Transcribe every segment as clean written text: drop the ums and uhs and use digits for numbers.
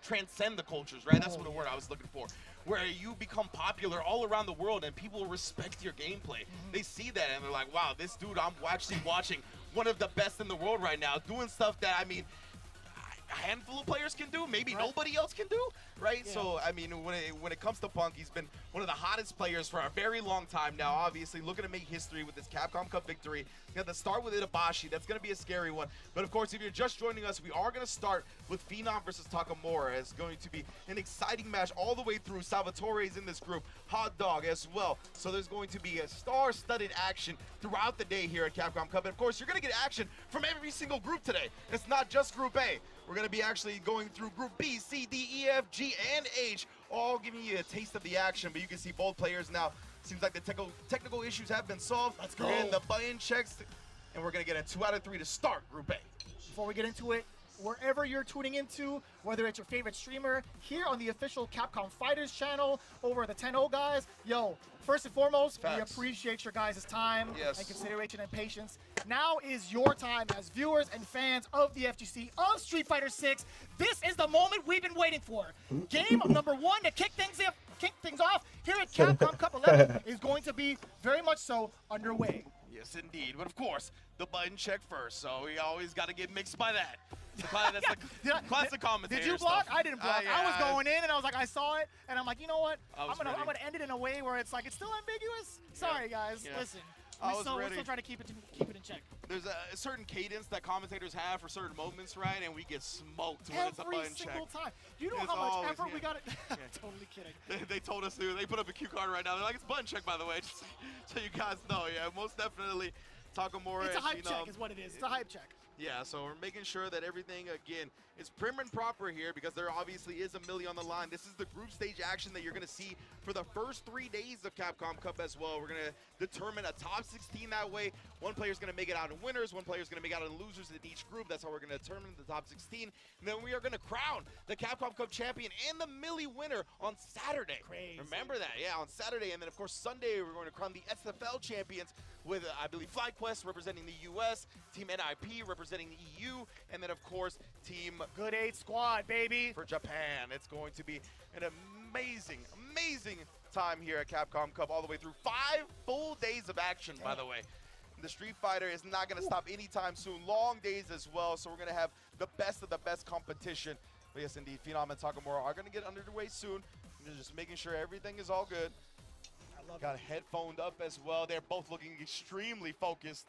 transcend the cultures, right? That's what the word I was looking for. Where you become popular all around the world and people respect your gameplay. They see that and they're like, wow, this dude, I'm actually watching one of the best in the world right now, doing stuff that, I mean, a handful of players can do, maybe nobody else can do, right? Yeah. So, I mean, when it comes to Punk, he's been one of the hottest players for a very long time now, obviously looking to make history with this Capcom Cup victory. You got to start with Itabashi. That's going to be a scary one. But, of course, if you're just joining us, we are going to start with Phenom versus Takamura. It's going to be an exciting match all the way through. Salvatore is in this group, Hot Dog as well. So there's going to be a star-studded action throughout the day here at Capcom Cup. And, of course, you're going to get action from every single group today. It's not just Group A. We're going to be actually going through Group B, C, D, E, F, G, and H, all giving you a taste of the action. But you can see both players now. Seems like the technical issues have been solved. Let's go. And the buy-in checks, and we're going to get a 2 out of 3 to start Group A. Before we get into it, wherever you're tuning into, whether it's your favorite streamer, here on the official Capcom Fighters channel, over the 10-0 guys, yo, first and foremost, we appreciate your guys' time and consideration and patience. Now is your time as viewers and fans of the FGC, of Street Fighter 6. This is the moment we've been waiting for. Game number 1 to kick things off here at Capcom Cup 11 is going to be very much so underway. Yes, indeed. But, of course, the button check first, so we always got to get mixed by that. That's like classic commentator. Did you block? Stuff. I didn't block. I was going in, and I was like, I saw it, and I'm like, you know what? I'm gonna end it in a way where it's like it's still ambiguous. Sorry, guys. Listen, we're still trying to keep it in check. There's a certain cadence that commentators have for certain moments, right? And we get smoked when it's a button check. Every single time. Do you know how much effort we got? Totally kidding. They told us to. They put up a cue card right now. They're like, it's button check, by the way, just so you guys know. Yeah, most definitely. Takamura. It's a hype check is what it is. It's a hype check. Yeah, so we're making sure that everything, again, is prim and proper here because there obviously is a milli on the line. This is the group stage action that you're going to see for the first 3 days of Capcom Cup as well. We're going to determine a top 16 that way. One player's going to make it out in winners. One player's going to make it out in losers in each group. That's how we're going to determine the top 16. And then we are going to crown the Capcom Cup champion and the milli winner on Saturday. Crazy. Remember that, yeah, on Saturday. And then, of course, Sunday, we're going to crown the SFL champions with, I believe, FlyQuest representing the U.S., Team NIP representing the EU, and then, of course, Team Good 8 Squad, baby. For Japan. It's going to be an amazing, amazing time here at Capcom Cup, all the way through 5 full days of action, by the way. The Street Fighter is not going to stop anytime soon. Long days as well, so we're going to have the best of the best competition. But yes, indeed, Phenom and Takamura are going to get underway soon. They're just making sure everything is all good. Got headphoned up as well. They're both looking extremely focused.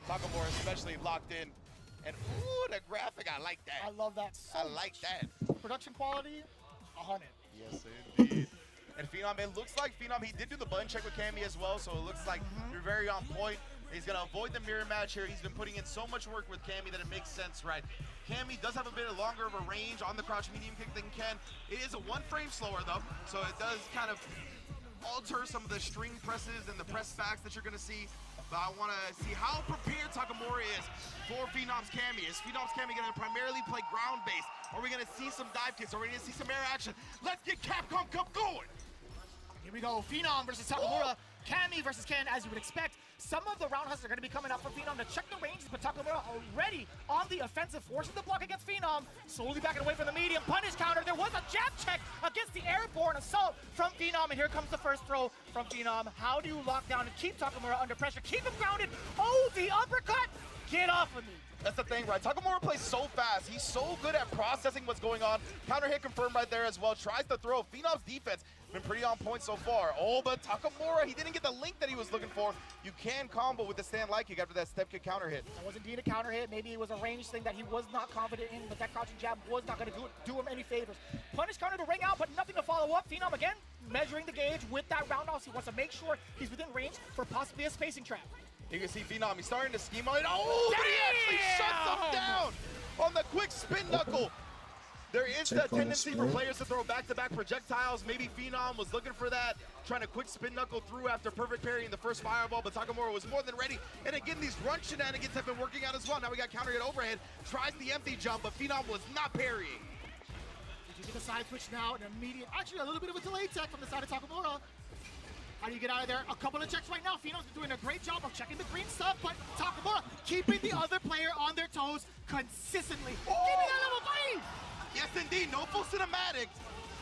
Takamura especially locked in. And ooh, the graphic, I like that. I love that so like that. Production quality, 100. Yes, indeed. And Phenom, it looks like Phenom, he did do the button check with Cammy as well, so it looks like you're very on point. He's going to avoid the mirror match here. He's been putting in so much work with Cammy that it makes sense, right? Cammy does have a bit longer of a range on the crouch medium kick than Ken. It is a 1 frame slower, though, so it does kind of alter some of the string presses and the press backs that you're going to see. But I want to see how prepared Takamura is for Phenom's Cammy. Is Phenom's Cammy going to primarily play ground-based? Are we going to see some dive kicks? Are we going to see some air action? Let's get Capcom Cup going! Here we go, Phenom versus Takamura. Cammy versus Ken, as you would expect. Some of the roundhouses are going to be coming up for Phenom to check the ranges, but Takamura already on the offensive, forcing the block against Phenom. Slowly backing away from the medium. Punish counter. There was a jab check against the airborne assault from Phenom, and here comes the first throw from Phenom. How do you lock down and keep Takamura under pressure? Keep him grounded. Oh, the uppercut. Get off of me. That's the thing, right? Takamura plays so fast. He's so good at processing what's going on. Counter hit confirmed right there as well. Tries to throw. Phenom's defense been pretty on point so far. Oh, but Takamura, he didn't get the link that he was looking for. You can combo with the stand light kick after that step kick counter hit. That was indeed a counter hit. Maybe it was a range thing that he was not confident in, but that crouching jab was not going to do him any favors. Punish counter to ring out, but nothing to follow up. Phenom again measuring the gauge with that roundhouse. He wants to make sure he's within range for possibly a spacing trap. You can see Phenom, he's starting to scheme on it. Oh, but he actually shuts him down on the quick spin knuckle. There is the tendency for players to throw back-to-back projectiles. Maybe Phenom was looking for that, trying to quick spin knuckle through after perfect parrying the first fireball, but Takamura was more than ready. And again, these run shenanigans have been working out as well. Now we got counter hit overhead, tries the empty jump, but Phenom was not parrying. Did you get the side switch now? An immediate, actually a little bit of a delay tech from the side of Takamura. How do you get out of there? A couple of checks right now. Phenom's doing a great job of checking the green stuff, but Takamura keeping the other player on their toes consistently. Oh! Give me that level 3! Yes, indeed. No full cinematic,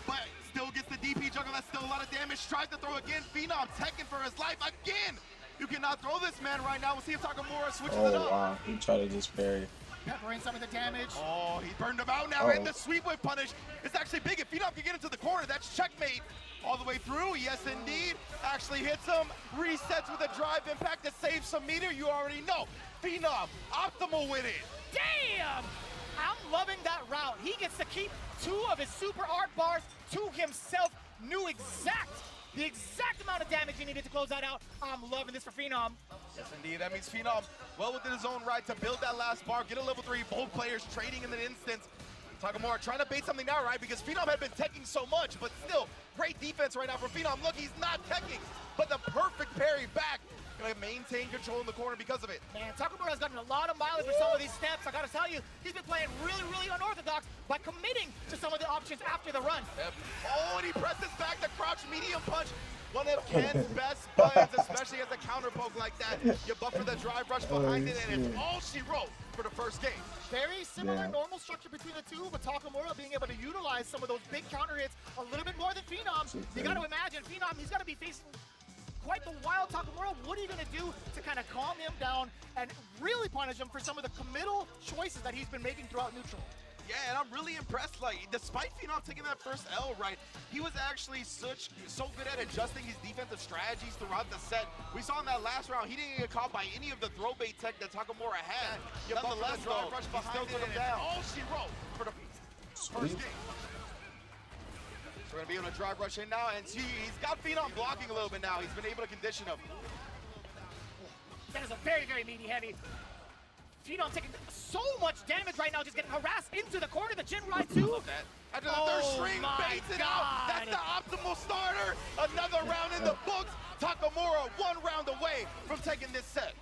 but still gets the DP juggle. That's still a lot of damage. Tries to throw again. Phenom teching for his life again. You cannot throw this man right now. We'll see if Takamura switches it up. Oh, wow. He tried to just parry. Peppering some of the damage. Oh, he burned him out now, and the sweep whip punish is actually big. If Phenom can get into the corner, that's checkmate all the way through. Yes, indeed. Actually hits him, resets with a drive impact to save some meter. You already know. Phenom, optimal with it. Damn! I'm loving that route. He gets to keep 2 of his super art bars to himself. Knew the exact amount of damage he needed to close that out. I'm loving this for Phenom. Yes, indeed. That means Phenom well within his own right to build that last bar, get a level 3. Both players trading in an instant. Takamura trying to bait something now, right? Because Phenom had been teching so much, but still, great defense right now from Phenom. Look, he's not teching, but the perfect parry back. Gonna maintain control in the corner because of it. Man, Takamura's gotten a lot of mileage with some of these steps. I gotta tell you, he's been playing really, really unorthodox by committing to some of the options after the run. Yep. Oh, and he presses back the crouch medium punch. One of Ken's best buttons, especially as a counter poke like that. You buffer the drive rush behind it, and it's all she wrote for the first game. Very similar normal structure between the two, but Takamura being able to utilize some of those big counter hits a little bit more than Phenom. You gotta imagine, Phenom, he's gotta be facing quite the wild Takamura. What are you gonna do to kind of calm him down and really punish him for some of the committal choices that he's been making throughout neutral? Yeah, and I'm really impressed. Like, despite Phenom taking that first L, right, he was actually so good at adjusting his defensive strategies throughout the set. We saw in that last round, he didn't get caught by any of the throw bait tech that Takamura had. Nonetheless, though, he still put him down. All she wrote for the first game. So we're going to be able to drive rush in now, and he's got Phenom blocking a little bit now. He's been able to condition him. That is a very, very meaty heavy. Phenom taking so much damage right now, just getting harassed into the corner. The Jin Ride too. After the third string baits it out. That's the optimal starter. Another round in the books. Takamura 1 round away from taking this set.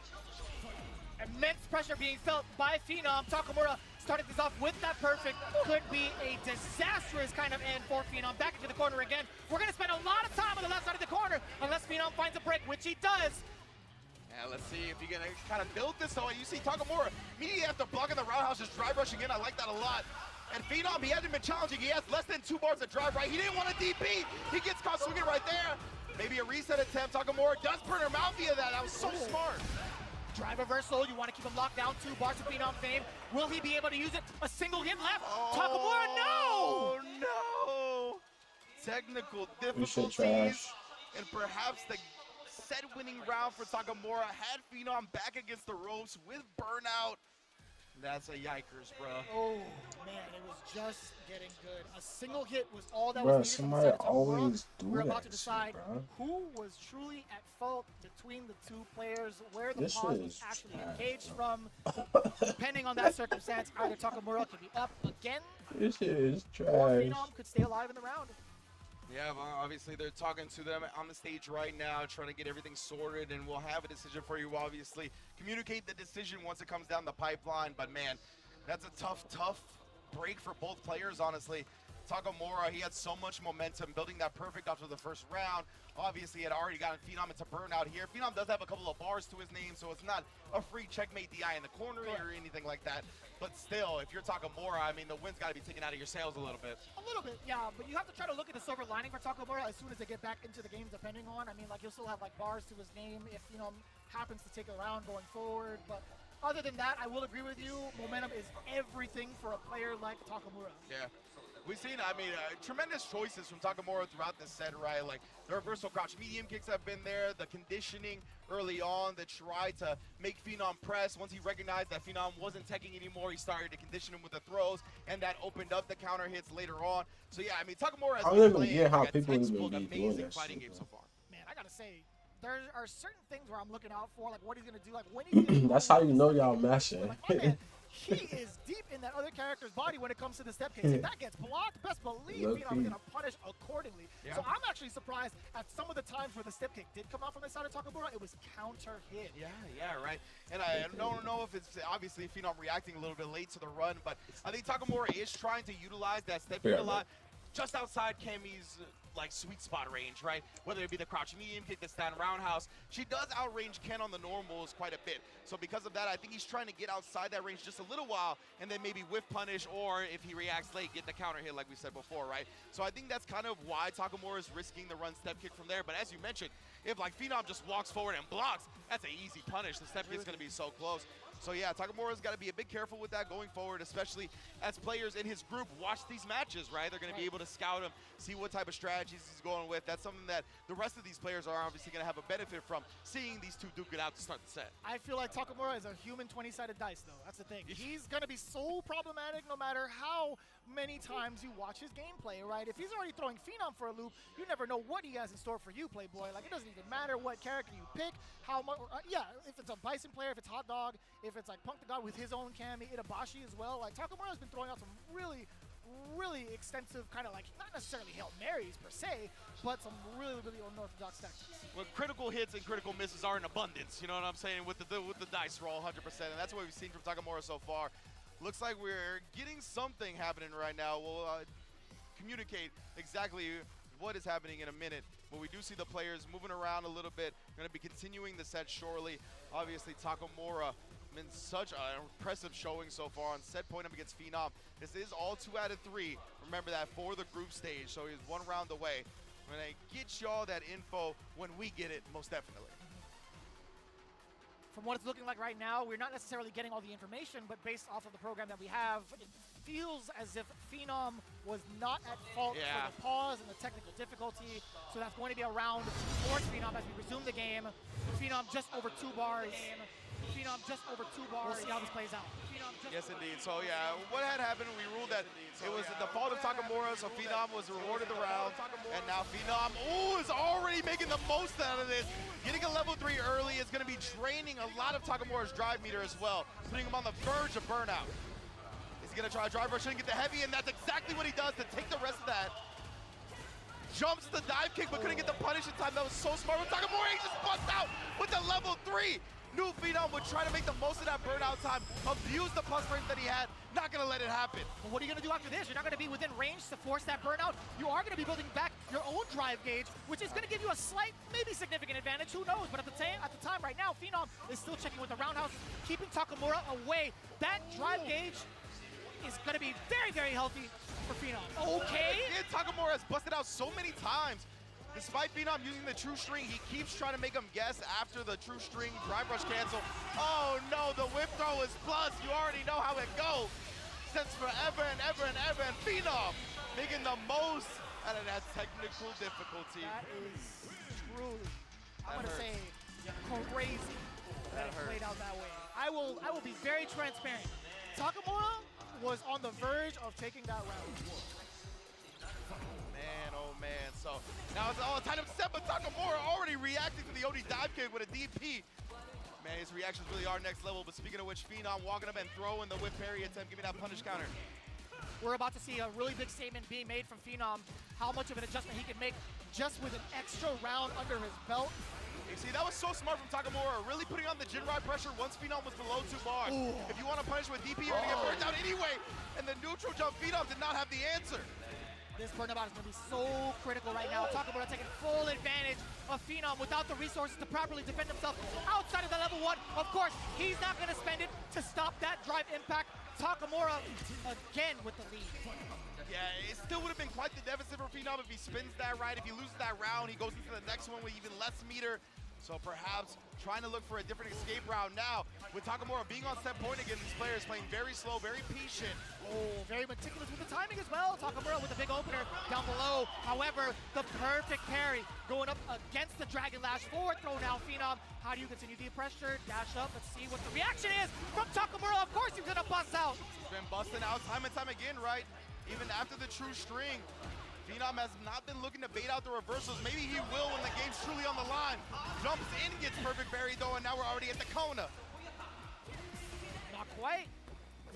Immense pressure being felt by Phenom. Takamura started this off with that perfect. Could be a disastrous kind of end for Phenom. Back into the corner again. We're going to spend a lot of time on the left side of the corner unless Phenom finds a break, which he does. Yeah, let's see if he can kind of build this. So you see Takamura immediately after blocking the roundhouse, just drive rushing in. I like that a lot. And Phenom, he hasn't been challenging. He has less than 2 bars of drive right. He didn't want a DP. He gets caught swinging right there. Maybe a reset attempt. Takamura does burn him out via that. That was so smart. Drive reversal. You want to keep him locked down. 2 bars of Phenom fame. Will he be able to use it? A single hit left. Takamura, no! Oh, no. Technical difficulties. And perhaps the set-winning round for Takamura had Phenom back against the ropes with burnout. That's a yikers, bro. Oh, man, it was just getting good. A single hit was all that was needed. Somebody always do We're about to that decide shit, who was truly at fault between the 2 players, where the This pause shit was is actually trash, engaged from. Depending on that circumstance, either Takamura could be up again, This shit is or trash. Phenom could stay alive in the round. Yeah, well, obviously they're talking to them on the stage right now, trying to get everything sorted, and we'll have a decision for you, obviously. Communicate the decision once it comes down the pipeline, but man, that's a tough break for both players, honestly. Takamura, he had so much momentum, building that perfect after the first round. Obviously, he had already gotten Phenom into burnout here. Phenom does have a couple of bars to his name, so it's not a free checkmate DI in the corner or anything like that. But still, if you're Takamura, I mean, the win's got to be taken out of your sails a little bit. A little bit, yeah, but you have to try to look at the silver lining for Takamura as soon as they get back into the game, depending on. I mean, like, he'll still have, like, bars to his name if, happens to take a round going forward. But other than that, I will agree with you. Momentum is everything for a player like Takamura. Yeah. We've seen, I mean, tremendous choices from Takamura throughout this set, right? Like, the reversal crouch medium kicks have been there, the conditioning early on that tried to make Phenom press. Once he recognized that Phenom wasn't teching anymore, he started to condition him with the throws, and that opened up the counter hits later on. So, yeah, I mean, Takamura has been playing like a textbook, amazing fighting game so far. Man, I gotta say, there are certain things where I'm looking out for, like what he's gonna do, like when he's gonna That's how you know y'all mashing. Like, my man, he is deep in that other character's body when it comes to the step kicks. If that gets blocked, best believe Phenom's gonna punish accordingly. Yeah. So I'm actually surprised at some of the times where the step kick did come out from the side of Takamura, it was counter hit. Yeah, right. And I don't know if it's obviously Phenom reacting a little bit late to the run, but I think Takamura is trying to utilize that step kick a lot. just outside Cammy's like sweet spot range, right? Whether it be the crouch medium kick, the stand roundhouse, she does outrange Ken on the normals quite a bit. So because of that, I think he's trying to get outside that range just a little while, and then maybe whiff punish, or if he reacts late, get the counter hit like we said before, right? So I think that's kind of why Takamura is risking the run step kick from there. But as you mentioned, if like Phenom just walks forward and blocks, that's an easy punish. The step kick's going to be so close. So yeah, Takamura's got to be a bit careful with that going forward, especially as players in his group watch these matches, right? They're going to be able to scout him, see what type of strategies he's going with. That's something that the rest of these players are obviously going to have a benefit from, seeing these two duke it out to start the set. I feel like Takamura is a human 20-sided dice, though. That's the thing. He's going to be so problematic no matter how many times you watch his gameplay, right? If he's already throwing Phenom for a loop, you never know what he has in store for you, Playboy. Like, it doesn't even matter what character you pick, how much, yeah, if it's a Bison player, if it's Hot Dog, if it's like Punk the God with his own Cammy, Itabashi as well. Like, Takamura's been throwing out some really extensive kind of like, not necessarily Hail Marys per se, but some really unorthodox tactics. Well, critical hits and critical misses are in abundance, you know what I'm saying, with the dice roll 100%, and that's what we've seen from Takamura so far. Looks like we're getting something happening right now. We'll communicate exactly what is happening in a minute, but we do see the players moving around a little bit. Going to be continuing the set shortly. Obviously, Takamura been such an impressive showing so far on set point up against Phenom. This is all 2 out of 3. Remember that for the group stage, so he's 1 round away. I'm going to get y'all that info when we get it, most definitely. From what it's looking like right now, we're not necessarily getting all the information, but based off of the program that we have, it feels as if Phenom was not at fault for the pause and the technical difficulty. So that's going to be a round towards Phenom as we resume the game. Phenom just over 2 bars. Phenom just over 2 bars. We'll see how this plays out. Yes, indeed. So, yeah, what had happened, we ruled that it was the fault of Takamura, so Phenom was rewarded the round. And now Phenom, is already making the most out of this. Getting a level 3 early is going to be draining a lot of Takamura's drive meter as well, putting him on the verge of burnout. He's going to try a drive rush and get the heavy, and that's exactly what he does to take the rest of that. Jumps the dive kick, but couldn't get the punish in time. That was so smart with Takamura. He just busts out with the level 3. New Phenom would try to make the most of that burnout time, abuse the plus range that he had, not going to let it happen. Well, what are you going to do after this? You're not going to be within range to force that burnout. You are going to be building back your own drive gauge, which is going to give you a slight, maybe significant advantage. Who knows? But at the time right now, Phenom is still checking with the roundhouse, keeping Takamura away. That drive gauge is going to be very, very healthy for Phenom. Okay. Again, Takamura has busted out so many times. Despite Phenom using the true string, he keeps trying to make him guess after the true string drive rush cancel. Oh no, the whip throw is plus. You already know how it goes. Since forever and ever and ever, and Phenom making the most out of that technical difficulty. That is truly, I'm going to say, crazy that it played out that way. I will be very transparent. Takamura was on the verge of taking that round. Man, oh man. So now it's all time set, but Takamura already reacting to the OD dive kick with a DP. Man, his reactions really are next level. But speaking of which, Phenom walking up and throwing the whip parry attempt. Give me that punish counter. We're about to see a really big statement being made from Phenom, how much of an adjustment he can make just with an extra round under his belt. You see, that was so smart from Takamura, really putting on the Jinrai pressure once Phenom was below 2 bars. Ooh. If you want to punish with DP, you're going to get burnt out anyway. And the neutral jump, Phenom did not have the answer. This burnout is going to be so critical right now. Takamura taking full advantage of Phenom without the resources to properly defend himself outside of the level 1. Of course, he's not going to spend it to stop that drive impact. Takamura again with the lead. Yeah, it still would have been quite the deficit for Phenom if he spins that right. If he loses that round, he goes into the next one with even less meter. So perhaps trying to look for a different escape route now. With Takamura being on set point against these players, playing very slow, very patient. Oh, very meticulous with the timing as well. Takamura with a big opener down below. However, the perfect parry going up against the Dragon Lash forward throw now. Phenom, how do you continue the pressure? Dash up, let's see what the reaction is from Takamura. Of course he's gonna bust out. He's been busting out time and time again, right? Even after the true string. Phenom has not been looking to bait out the reversals. Maybe he will when the game's truly on the line. Jumps in, gets perfect parry though, and now we're already at the Kona. Not quite.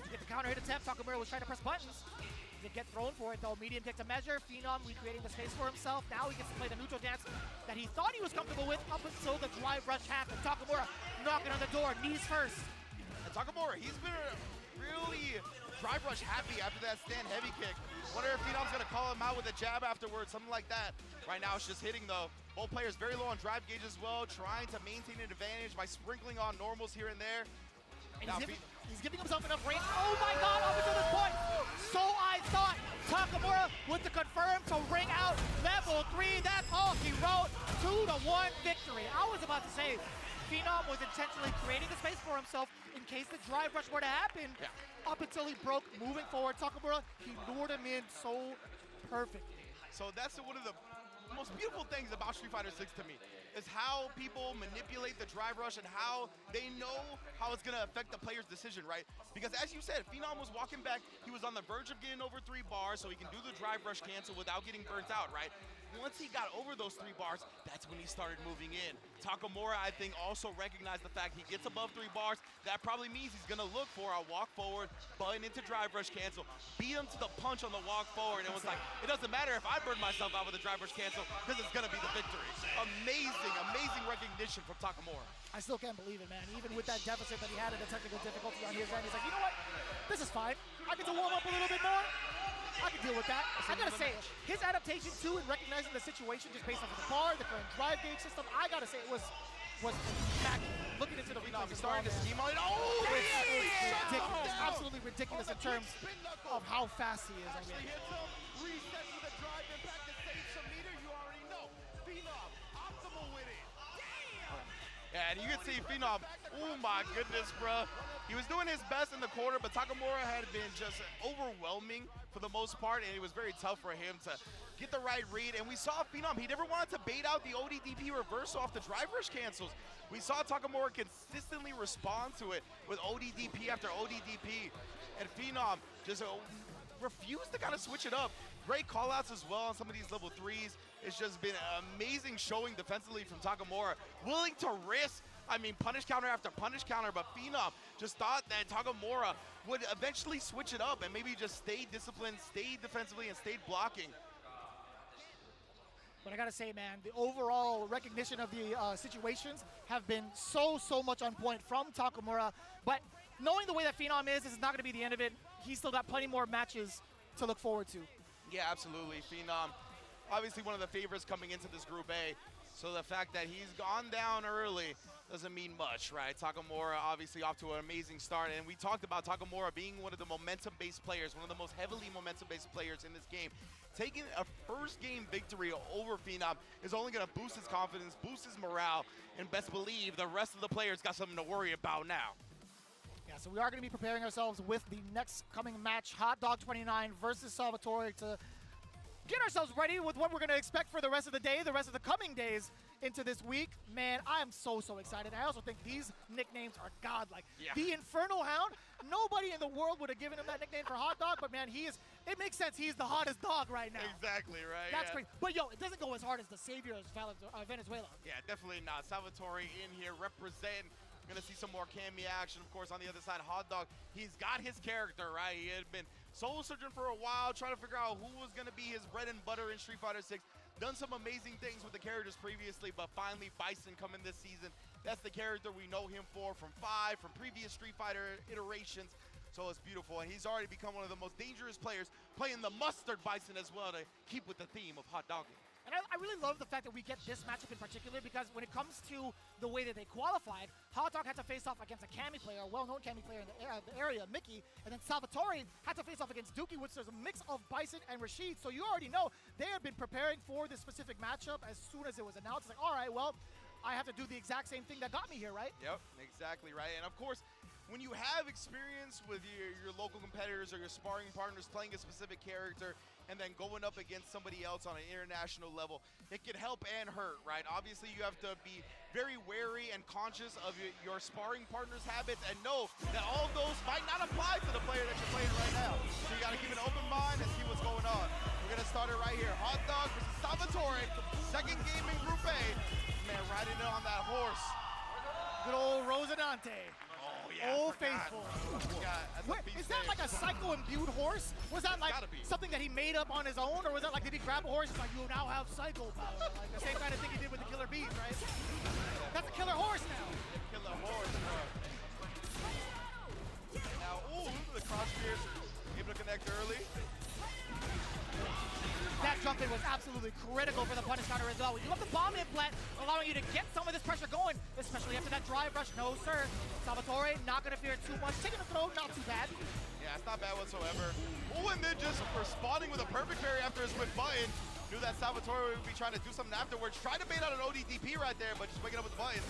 To get the counter hit attempt, Takamura was trying to press buttons. He did get thrown for it though. Medium kick to measure. Phenom recreating the space for himself. Now he gets to play the neutral dance that he thought he was comfortable with up until the drive rush happened. Takamura knocking on the door, knees first. And Takamura, he's been really Drive Rush happy after that stand heavy kick. Wonder if Phenom's gonna call him out with a jab afterwards, something like that. Right now it's just hitting though. Both players very low on drive gauge as well, trying to maintain an advantage by sprinkling on normals here and there. And he's giving himself enough range. Oh my God, up until this point. So I thought Takamura with the confirm to ring out level 3. That's all he wrote. 2-1 victory. I was about to say, Phenom was intentionally creating the space for himself in case the drive rush were to happen. Yeah. Up until he broke, moving forward. Takamura, he lured him in so perfectly. So that's one of the most beautiful things about Street Fighter 6 to me, is how people manipulate the drive rush and how they know how it's gonna affect the player's decision, right? Because as you said, Phenom was walking back, he was on the verge of getting over 3 bars so he can do the drive rush cancel without getting burnt out, right? Once he got over those 3 bars, that's when he started moving in. Takamura, I think, also recognized the fact he gets above 3 bars. That probably means he's gonna look for a walk forward, button into drive rush cancel, beat him to the punch on the walk forward, and it was like, it doesn't matter if I burn myself out with a drive rush cancel, because it's gonna be the victory. Amazing, amazing recognition from Takamura. I still can't believe it, man. Even with that deficit that he had in the technical difficulty on his end, he's like, you know what? This is fine. I get to warm up a little bit more. I can deal with that. I gotta say, his adaptation too in recognizing the situation just based off of the bar, the current drive gauge system, I gotta say it was immaculate. Looking into the replay, He's starting to scheme on it. Oh, it's ridiculous. Absolutely ridiculous in terms of how fast he is. I mean, hits him, resets with a drive impact to save some meter. You already know. Phenom, optimal with it. Damn! Yeah, and you can see Phenom, oh my goodness, bro. He was doing his best in the corner, but Takamura had been just overwhelming for the most part, and it was very tough for him to get the right read. And we saw Phenom, he never wanted to bait out the ODDP reversal off the drive rush cancels. We saw Takamura consistently respond to it with ODDP after ODDP. And Phenom just refused to kind of switch it up. Great callouts as well on some of these level 3s. It's just been an amazing showing defensively from Takamura. Willing to risk, I mean, punish counter after punish counter, but Phenom just thought that Takamura would eventually switch it up and maybe just stay disciplined, stay defensively, and stayed blocking. but I gotta say, man, the overall recognition of the situations have been so much on point from Takamura. But knowing the way that Phenom is, this is not gonna be the end of it. He's still got plenty more matches to look forward to. Yeah, absolutely. Phenom, obviously one of the favorites coming into this Group A. So the fact that he's gone down early doesn't mean much, right? Takamura obviously off to an amazing start. And we talked about Takamura being one of the momentum-based players, one of the most heavily momentum-based players in this game. Taking a first game victory over Phenom is only going to boost his confidence, boost his morale, and best believe the rest of the players got something to worry about now. Yeah, so we are going to be preparing ourselves with the next coming match, Hot Dog 29 versus Salvatore, to get ourselves ready with what we're going to expect for the rest of the day, the rest of the coming days into this week. Man, I am so excited. I also think these nicknames are godlike. Yeah. The Infernal Hound, nobody in the world would have given him that nickname for Hot Dog, but man, it makes sense. He's the hottest dog right now. Exactly, right? That's crazy. But yo, it doesn't go as hard as the savior of Venezuela. Yeah, definitely not. Salvatore in here representing. Gonna see some more Cammy action, of course, on the other side. Hot Dog, he's got his character, right? He had been soul searching for a while, trying to figure out who was gonna be his bread and butter in Street Fighter 6. Done some amazing things with the characters previously, but finally Bison coming this season. That's the character we know him for from 5, from previous Street Fighter iterations. So it's beautiful, and he's already become one of the most dangerous players, playing the Mustard Bison as well to keep with the theme of hot dogging. And I really love the fact that we get this matchup in particular, because when it comes to the way that they qualified, Hot Dog had to face off against a Cammy player, a well-known Cammy player in the area, Mickey, and then Salvatore had to face off against Dookie, which is a mix of Bison and Rashid. So you already know they have been preparing for this specific matchup as soon as it was announced. It's like, all right, well, I have to do the exact same thing that got me here, right? Yep, exactly right. And of course, when you have experience with your local competitors or your sparring partners playing a specific character and then going up against somebody else on an international level, it can help and hurt, right? Obviously, you have to be very wary and conscious of your sparring partner's habits and know that all of those might not apply to the player that you're playing right now. So you got to keep an open mind and see what's going on. We're going to start it right here. Hot Dog versus Salvatore, second game in Group A. Man, riding it on that horse. Good old Rosinante. Oh, yeah. Oh, faithful. Is that like a psycho-imbued horse? Was that like something that he made up on his own? Or was that like, did he grab a horse and like, you now have psycho power? Like the same kind of thing he did with the Killer Bees, right? That's a killer horse now. Killer horse, bro. Now, ooh, look at the cross spears. Able to connect early. That jump in was absolutely critical for the punish counter as well. You have the bomb implant, allowing you to get some of this pressure going, especially after that drive rush. No, sir. Salvatore not going to fear too much. Taking the throw, not too bad. Yeah, it's not bad whatsoever. Oh, and then just responding with a perfect parry after his whip button. Knew that Salvatore would be trying to do something afterwards. Tried to bait out an ODDP right there, but just waking up with the buttons.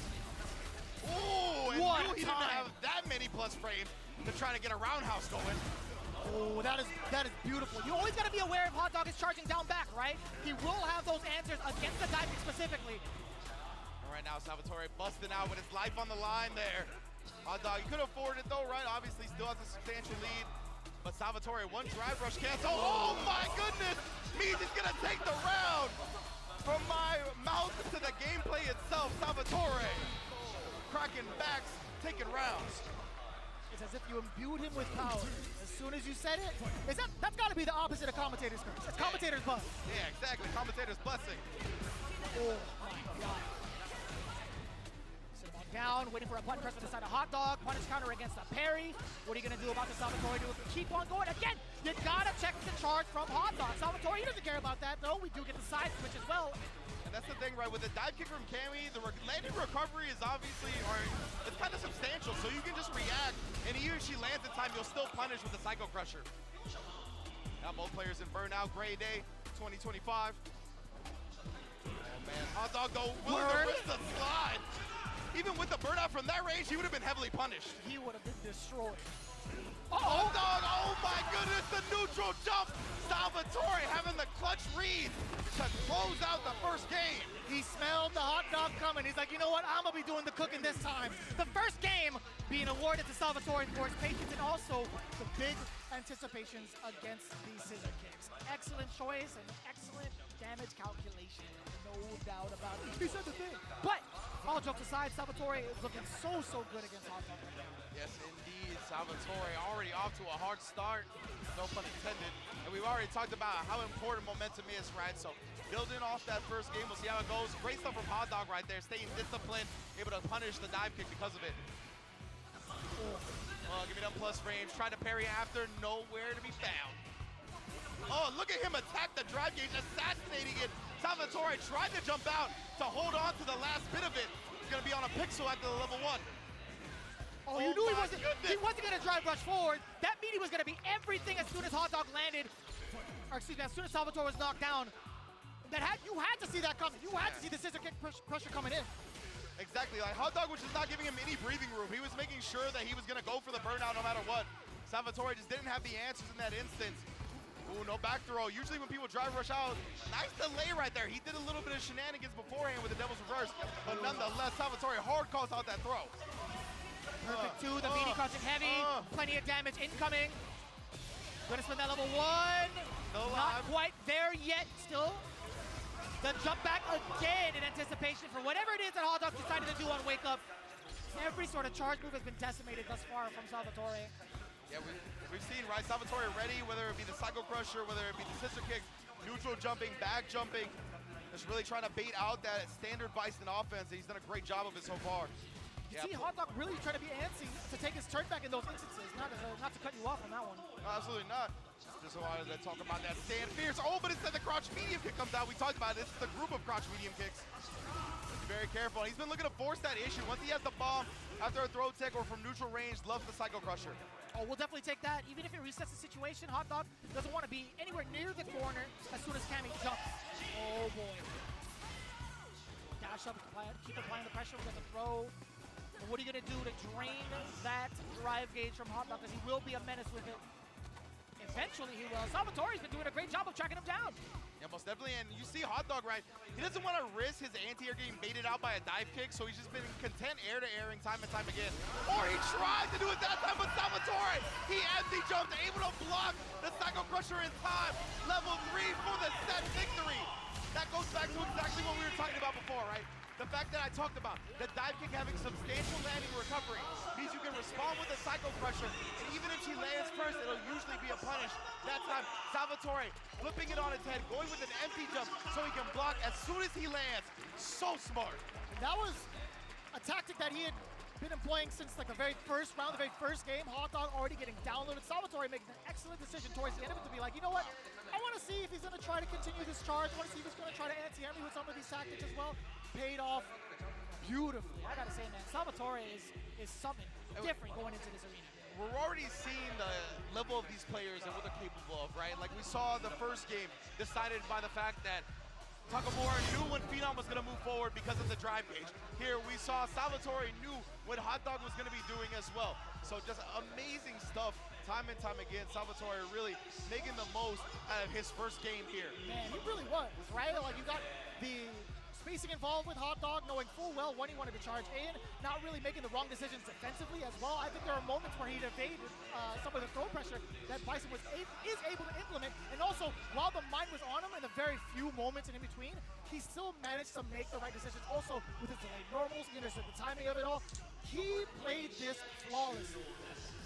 Oh, and knew he didn't have that many plus frames to try to get a roundhouse going. Oh, that is beautiful. You always got to be aware if Hot Dog is charging down back, right? He will have those answers against the dive kick specifically. And right now, Salvatore busting out with his life on the line there. Hot Dog, he could afford it though, right? Obviously, still has a substantial lead. But Salvatore, one drive rush cancel. Oh my goodness! Means he's gonna take the round. From my mouth to the gameplay itself, Salvatore cracking backs, taking rounds. It's as if you imbued him with power. As soon as you said it, that's got to be the opposite of commentator's curse. It's commentator's buzz. Yeah, exactly. Commentator's blessing. Oh my God. Sit him on down, waiting for a button press on the side of Hot Dog. Punish counter against a parry. What are you going to do about the Salvatore? Do it? Keep on going. Again, you got to check the charge from Hot Dog. Salvatore, he doesn't care about that, though. We do get the side switch as well. And that's the thing, right? With the dive kick from Cammy, the landing recovery is obviously, it's kind of substantial, so you can just react, and even if she lands in time, you'll still punish with the Psycho Crusher. Now both players in Burnout, Gray Day, 2025. Oh man, Hot Dog though, willing to risk the slide. Even with the Burnout from that range, he would have been heavily punished. He would have been destroyed. Hot Dog, oh my goodness, the neutral jump. Salvatore having the clutch read to close out the first game. He smelled the Hot Dog coming. He's like, you know what? I'm going to be doing the cooking this time. The first game being awarded to Salvatore for his patience and also the big anticipations against these scissor kicks. Excellent choice and excellent damage calculation. No doubt about it. He said the thing. But all jokes aside, Salvatore is looking so good against Hot Dog. Yes, indeed. Salvatore already off to a hard start. No pun intended. And we've already talked about how important momentum is, right? So building off that first game, we'll see how it goes. Great stuff from Hot Dog right there. Staying disciplined, able to punish the dive kick because of it. Oh, give me them plus frames. Trying to parry after, nowhere to be found. Oh, look at him attack the drive gauge, assassinating it. Salvatore tried to jump out to hold on to the last bit of it. He's gonna be on a pixel after the level 1. Oh, you knew he wasn't gonna drive rush forward. That meaning was gonna be everything as soon as Hot Dog landed, or excuse me, as soon as Salvatore was knocked down. You had to see that coming. You had to see the scissor kick pressure coming in. Exactly, like Hot Dog was just not giving him any breathing room. He was making sure that he was gonna go for the burnout no matter what. Salvatore just didn't have the answers in that instance. Ooh, no back throw. Usually when people drive rush out, nice delay right there. He did a little bit of shenanigans beforehand with the Devil's Reverse, but nonetheless, Salvatore hard calls out that throw. Perfect two, the meaty crushing heavy, plenty of damage incoming. Gonna spin that level 1. Not quite there yet, still. The jump back again in anticipation for whatever it is that Hot Dog decided to do on Wake Up. Every sort of charge move has been decimated thus far from Salvatore. Yeah, we've seen, right, Salvatore ready, whether it be the Psycho Crusher, whether it be the scissor kicks, neutral jumping, back jumping, just really trying to bait out that standard Bison offense, and he's done a great job of it so far. You see Hot Dog really trying to be antsy to take his turn back in those instances, not to cut you off on that one. No, absolutely not. Just wanted to talk about that stand fierce. Oh, but instead the crouch medium kick comes out. We talked about it. This is the group of crouch medium kicks. Be very careful. And he's been looking to force that issue. Once he has the bomb after a throw tech or from neutral range, loves the Psycho Crusher. Oh, we'll definitely take that. Even if it resets the situation, Hot Dog doesn't want to be anywhere near the corner as soon as Cammy jumps. Oh boy. Dash up, keep applying the pressure with the throw. But what are you going to do to drain that drive gauge from Hot Dog? Because he will be a menace with it. Eventually he will. Salvatore's been doing a great job of tracking him down. Yeah, most definitely. And you see Hot Dog, right? He doesn't want to risk his anti-air getting baited out by a dive kick, so he's just been content air-to-airing time and time again. Or he tried to do it that time with Salvatore. He anti-jumped, able to block the Psycho Crusher in time. Level 3 for the set victory. That goes back to exactly what we were talking about before, right? The fact that I talked about, the dive kick having substantial landing recovery means you can respond with a Psycho Crusher, and even if she lands first, it'll usually be a punish. That time, Salvatore flipping it on its head, going with an empty jump so he can block as soon as he lands. So smart. That was a tactic that he had been employing since like the very first round, the very first game. Hot Dog already getting downloaded. Salvatore making an excellent decision towards the end of it to be like, you know what? I want to see if he's going to try to continue this charge. I want to see if he's going to try to anti-air me with some of these tactics as well. Paid off beautifully. I got to say, man, Salvatore is something different going into this arena. We're already seeing the level of these players and what they're capable of, right? Like we saw the first game decided by the fact that Takamura knew when Phenom was going to move forward because of the drive gauge. Here we saw Salvatore knew what Hot Dog was going to be doing as well. So just amazing stuff time and time again. Salvatore really making the most out of his first game here. Man, he really was, right? Like you got the spacing involved with Hot Dog, knowing full well when he wanted to charge in, not really making the wrong decisions defensively as well. I think there are moments where he'd evaded some of the throw pressure that Bison is able to implement. And also, while the mind was on him in the very few moments in between, he still managed to make the right decisions. Also, with his delayed normals, he understood the timing of it all. He played this flawlessly.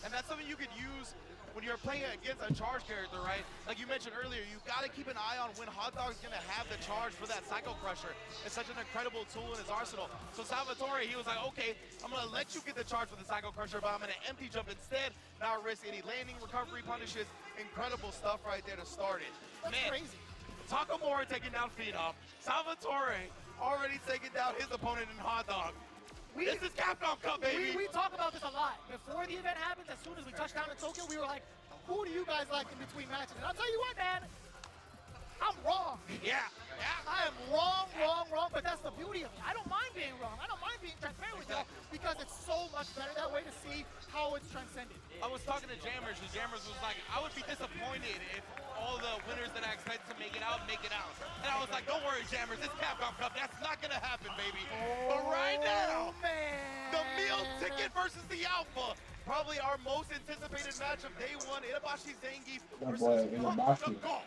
And that's something you could use when you're playing against a charge character, right? Like you mentioned earlier, you got to keep an eye on when Hot Dog's going to have the charge for that Psycho Crusher. It's such an incredible tool in his arsenal. So Salvatore, he was like, okay, I'm going to let you get the charge for the Psycho Crusher, but I'm going to empty jump instead, not risk any landing, recovery punishes. Incredible stuff right there to start it. That's crazy. Takamura taking down Phenom. Salvatore already taking down his opponent in Hot Dog. This is Capcom Cup, baby! We talk about this a lot. Before the event happens, as soon as we touched down in Tokyo, we were like, who do you guys like in between matches? And I'll tell you what, man, I'm wrong. Yeah. I am wrong, but that's the beauty of it. I don't mind being wrong. I don't mind being transparent with y'all because it's so much better that way to see how it's transcended. I was talking to Jammers, and Jammers was like, I would be disappointed if all the winners that I expect to make it out. And I was like, don't worry, Jammers, it's Capcom Cup. That's not going to happen, baby. But right now, man, the meal ticket versus the Alpha. Probably our most anticipated match of day one. Itabashi Zangief versus Punk.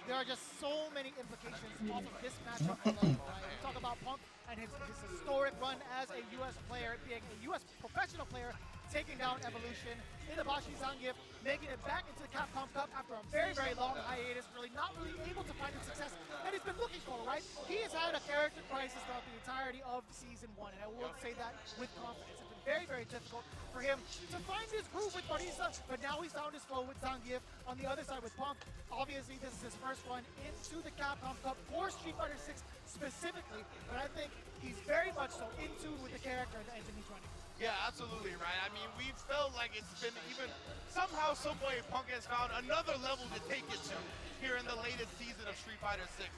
There are just so many implications off of this matchup alone, right? We talk about Punk and his historic run as a U.S. player, being a U.S. professional player, taking down Evolution. Itabashi Zangief making it back into the Capcom Cup after a very, very long hiatus, not really able to find the success that he's been looking for, right? He has had a character crisis throughout the entirety of Season 1, and I will say that with confidence. It's been very, very difficult for him to find his groove with Marisa, but now he's found his flow with Zangief. On the other side with Punk, obviously this is his first run into the Capcom Cup for Street Fighter 6 specifically, but I think he's very much so in tune with the character that he's running. Yeah, absolutely, right? I mean, we've felt like it's been even somehow, some way, Punk has found another level to take it to here in the latest season of Street Fighter 6.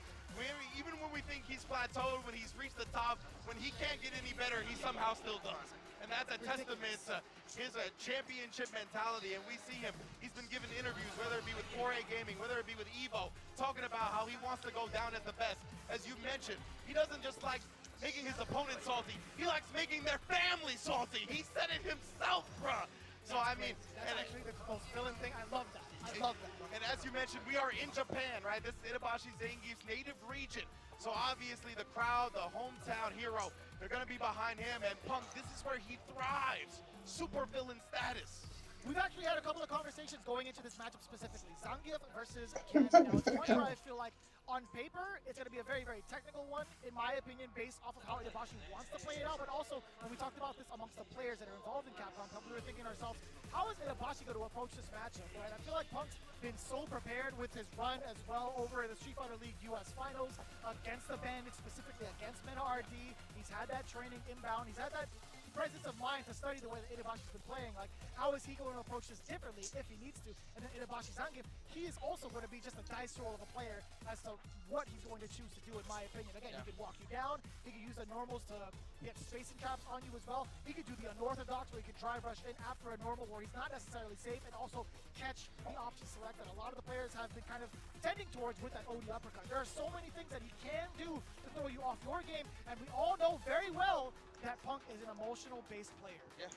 Even when we think he's plateaued, when he's reached the top, when he can't get any better, he somehow still does. And that's a testament to his championship mentality. And we see him, he's been given interviews, whether it be with 4A Gaming, whether it be with Evo, talking about how he wants to go down as the best. As you mentioned, he doesn't just like making his opponent salty, he likes making their family salty. He said it himself, bruh. So I mean, that's actually the most villain thing. I love that. I love that. And as you mentioned, we are in Japan, right? This is Itabashi Zangief's native region. So obviously the crowd, the hometown hero, they're gonna be behind him. And Punk, this is where he thrives. Super villain status. We've actually had a couple of conversations going into this matchup specifically. Zangief versus Ken. Now, it's one where I feel like on paper, it's going to be a very, very technical one, in my opinion, based off of how Itabashi wants to play it out. But also, when we talked about this amongst the players that are involved in Capcom Cup, we were thinking to ourselves, how is Itabashi going to approach this matchup, right? I feel like Punk's been so prepared with his run as well over the Street Fighter League US Finals against the Bandits, specifically against Mena RD. He's had that training inbound. He's had that presence of mind to study the way that Itabashi's been playing. Like, how is he going to approach this differently if he needs to? And then Itabashi Zangief, he is also going to be just a dice roll of a player as to what he's going to choose to do, in my opinion. Again, he could walk you down. He could use the normals to get spacing traps on you as well. He could do the unorthodox where he could drive rush in after a normal where he's not necessarily safe, and also catch the option select that a lot of the players have been kind of tending towards with that OD uppercut. There are so many things that he can do to throw you off your game, and we all know very well that Punk is an emotional-based player. Yeah,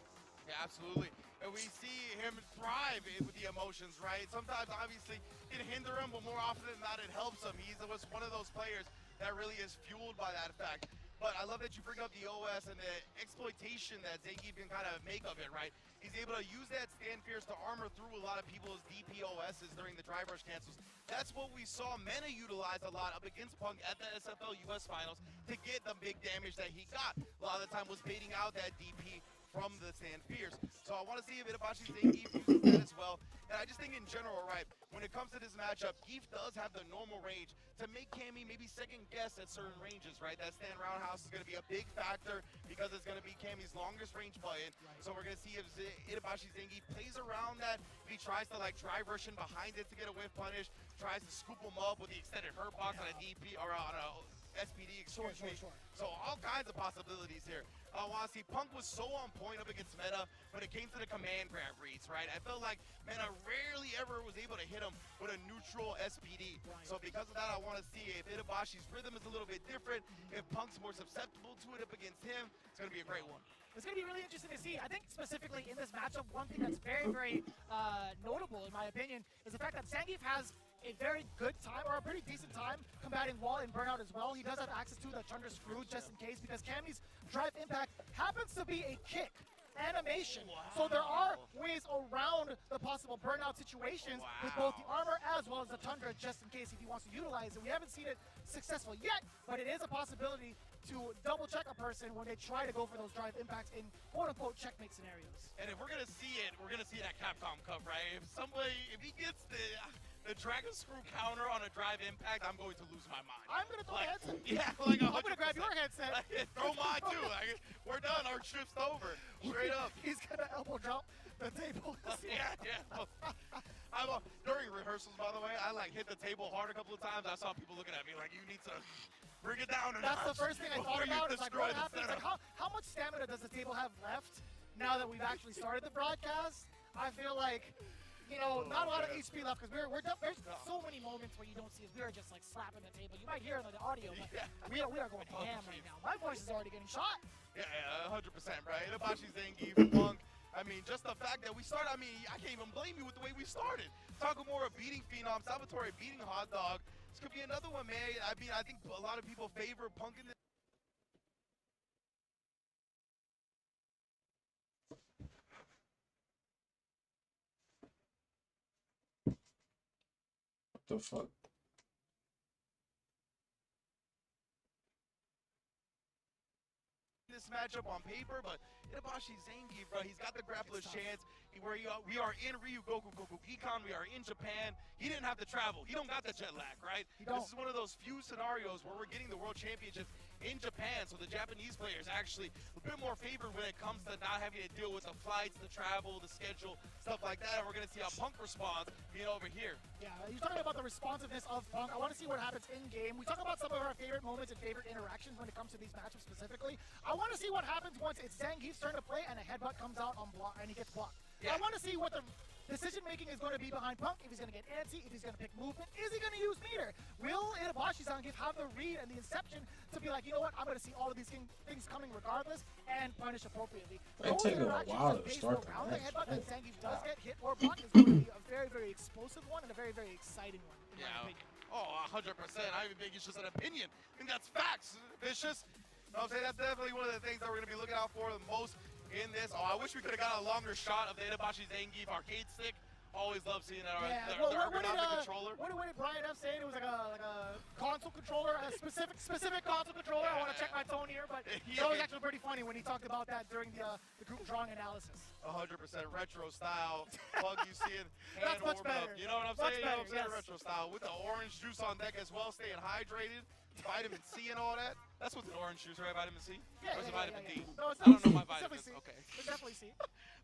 absolutely. And we see him thrive with the emotions, right? Sometimes, obviously, it can hinder him, but more often than not, it helps him. He's one of those players that really is fueled by that fact. But I love that you bring up the OS and the exploitation that Zangief can kind of make of it, right? He's able to use that stand fierce to armor through a lot of people's DPOSs during the drive rush cancels. That's what we saw Mena utilize a lot up against Punk at the SFL US Finals to get the big damage that he got. A lot of the time was baiting out that DP from the stand Fierce. So I want to see if Itabashi Zangief uses that as well. And I just think in general, right, when it comes to this matchup, Geef does have the normal range to make Cammy maybe second guess at certain ranges, right? That stand roundhouse is going to be a big factor because it's going to be Cammy's longest range button. So we're going to see if Itabashi Zangief plays around that, if he tries to like drive Russian behind it to get a whiff punish, tries to scoop him up with the extended hurt box on a DP or on a SPD, excuse me. So all kinds of possibilities here. I want to see Punk was so on point up against Meta when it came to the command grab reads, right? I felt like Meta rarely ever was able to hit him with a neutral SPD. So because of that, I want to see if Itabashi's rhythm is a little bit different, if Punk's more susceptible to it up against him. It's going to be a great one. It's going to be really interesting to see. I think specifically in this matchup, one thing that's very, very notable, in my opinion, is the fact that Zangief has a very good time, or a pretty decent time, combating wall and burnout as well. He does have access to the Chunder Screw just in case, because Cammy's drive impact happens to be a kick animation. Wow. So there are ways around the possible burnout situations with both the armor as well as the Tundra, just in case if he wants to utilize it. We haven't seen it successful yet, but it is a possibility to double check a person when they try to go for those drive impacts in quote-unquote checkmate scenarios. And if we're gonna see it, we're gonna see it at Capcom Cup, right? If he gets the Dragon Screw counter on a drive impact, I'm going to lose my mind. I'm gonna throw the headset. Yeah, like 100%. I'm gonna grab your headset. Throw mine too. Like, we're done. Our shift's over. Straight up. He's gonna elbow drop the table. Yeah. During rehearsals, by the way, I like hit the table hard a couple of times. I saw people looking at me like, you need to bring it down. That's the first thing I thought about. Is like, what happens? Like, how much stamina does the table have left now that we've actually started the broadcast? I feel like, you know, not a lot of HP left, because we're done. There's so many moments where you don't see us. We are just like slapping the table. You might hear it on the audio, but we are going ham right now. My voice is already getting shot. Yeah, 100%, right? Itabashi Zangief, Punk. I mean, just the fact that we started, I mean, I can't even blame you with the way we started. Takamura beating Phenom, Salvatore beating Hot Dog. This could be another one, man. I mean, I think a lot of people favor Punk in this. What the fuck? This matchup on paper, but Itabashi Zangief, bro, he's got the grappler's chance. We are in Ryugoku Econ, we are in Japan. He didn't have to travel. He don't got the jet lag, right? This is one of those few scenarios where we're getting the World Championships in Japan, so the Japanese players actually a bit more favored when it comes to not having to deal with the flights, the travel, the schedule, stuff like that. And we're going to see how Punk responds being over here. Yeah, you're talking about the responsiveness of Punk. I want to see what happens in-game. We talk about some of our favorite moments and favorite interactions when it comes to these matchups specifically. I want to see what happens once it's Zangief's turn to play and a headbutt comes out on block and he gets blocked. Yeah. I want to see what the decision-making is going to be behind Punk, if he's going to get antsy, if he's going to pick movement. Is he going to use meter? Will Itabashi Zangief have the read and the inception to be like, you know what, I'm going to see all of these things coming regardless and punish appropriately. It's taking a while to start around the headbutt that Zangief does get hit or blocked is going to be a very, very explosive one and a very, very exciting one, in my opinion. Oh, 100%. I even think it's just an opinion. I think that's facts. Vicious. I'm saying that's definitely one of the things that we're going to be looking out for the most in this. Oh, I wish we could have got a longer shot of the Itabashi Zangief arcade stick. Always love seeing that. Yeah, the ergonomic controller. What did Brian F say? It was like a console controller, a specific console controller. I want to check my tone here, but that was actually pretty funny when he talked about that during the group drawing analysis. 100% retro style. Plug you see it. That's much better. You know what I'm saying? You know what I'm saying? Retro style with the orange juice on deck as well, staying hydrated. Vitamin C and all that. That's what's in orange juice, right? Vitamin C? Yeah, or is it vitamin D? No, it's I don't know my vitamins. Okay. It's definitely C.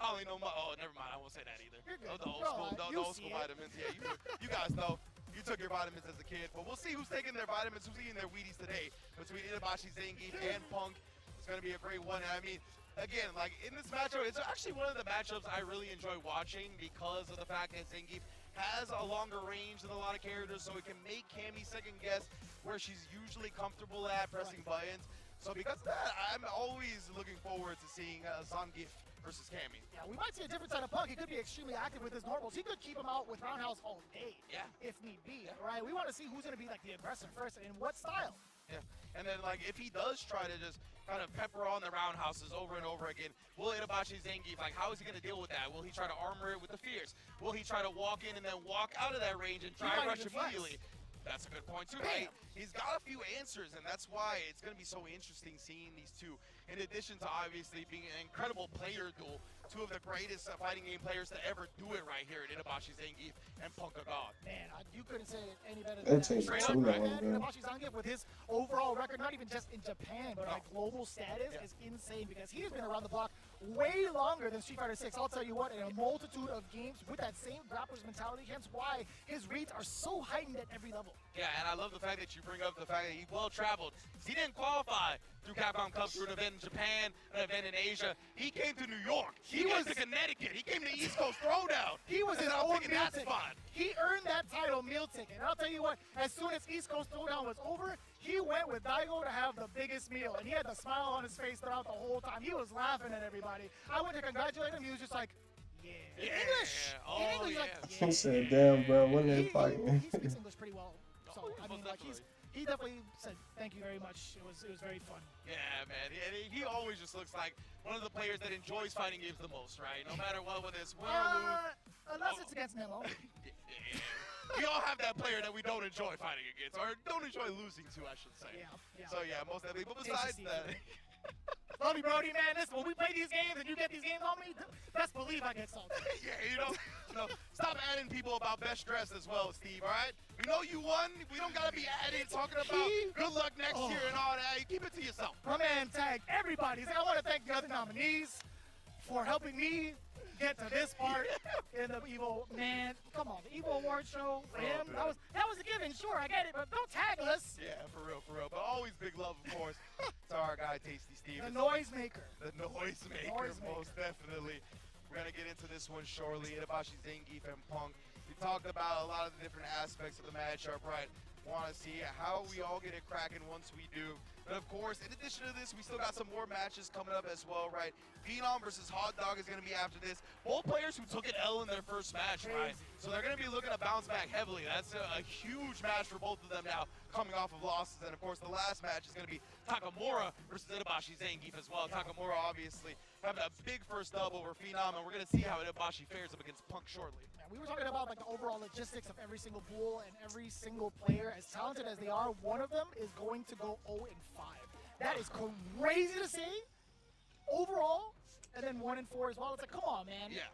I only know my. Oh, never mind. I won't say that either. You're good. The old school vitamins. Yeah, you guys know. You took your vitamins as a kid, but we'll see who's taking their vitamins, who's eating their Wheaties today. Between Itabashi Zangief and Punk, it's going to be a great one. And I mean, again, like in this matchup, it's actually one of the matchups I really enjoy watching because of the fact that Zangief has a longer range than a lot of characters, so it can make Cammy second guess where she's usually comfortable at pressing buttons. So because of that, I'm always looking forward to seeing Zangief versus Cammy. Yeah, we might see a different side of Punk. He could be extremely active with his normals. He could keep him out with roundhouse all day, if need be, right? We want to see who's going to be like the aggressor first and in what style. Yeah, and then like if he does try to just kind of pepper on the roundhouses over and over again, will Itabashi Zangief, like how is he going to deal with that? Will he try to armor it with the Fierce? Will he try to walk in and then walk out of that range and drive rush immediately? That's a good point too, right? He's got a few answers, and that's why it's going to be so interesting seeing these two. In addition to obviously being an incredible player duel, two of the greatest fighting game players to ever do it right here at Itabashi Zangief and Punk of God. Man, you couldn't say it any better That than that. takes Straight too up, long, man, man. Itabashi Zangief with his overall record, not even just in Japan, but like global status is insane because he has been around the block way longer than Street Fighter 6. I'll tell you what, in a multitude of games with that same grappler's mentality, hence why his reads are so heightened at every level. Yeah, and I love the fact that you bring up the fact that he's well-traveled. He didn't qualify through Capcom Cup through an event in Japan, an event in Asia. He came to New York. He came to Connecticut. He came to East Coast Throwdown. He was his I'm own picking meal that ticket. spot. He earned that title meal ticket. And I'll tell you what, as soon as East Coast Throwdown was over, he went with Daigo to have the biggest meal. And he had the smile on his face throughout the whole time. He was laughing at everybody. I went to congratulate him. He was just like, yeah. In English. Oh, In English, yeah. like, He said, damn, bro, when they He fighting? speaks English pretty well. So, Oh, I mean, most like, definitely. he definitely said, thank you very much. It was very fun. Yeah, man. And he always just looks like one of the players that enjoys fighting games the most, right? No matter what, whether it's win or lose. Unless it's against Nemo. We all have that player that we don't enjoy fighting against, or don't enjoy losing to, I should say. Yeah. So yeah, most definitely. But Tasty besides Steve. that, Love you, Brody, man. Listen, when we play these games and you get these games on me, best believe I get salty. yeah, you know, stop adding people about best dress as well, Steve. All right? We know you won. We don't gotta be adding talking about good luck next year and all that. You keep it to yourself. My man tagged everybody. He's like, I want to thank the other nominees for helping me get to this part in the Evo. Man, come on, the Evo Award show for him. dude. That was a given. Sure, I get it, but don't tag us. Yeah, for real, for real. But always big love, of course, to our guy Tasty Steve. The noisemaker. The noisemaker, Noisemaker. most definitely. We're gonna get into this one shortly. Itabashi Zangief and Punk. We talked about a lot of the different aspects of the matchup, right? Want to see how we all get it cracking once we do. But of course, in addition to this, we still got some more matches coming up as well, right? Phenom versus Hot Dog is going to be after this. Both players who took an L in their first match, right? So they're going to be looking to bounce back heavily. That's a huge match for both of them now, coming off of losses. And of course, the last match is going to be Takamura versus Itabashi Zangief as well. Takamura obviously having a big first dub over Phenom, and we're going to see how Itabashi fares up against Punk shortly. We were talking about like the overall logistics of every single pool and every single player. As talented as they are, one of them is going to go 0-5. That is crazy to say. Overall, and then 1-4 as well. It's like, come on, man. Yeah.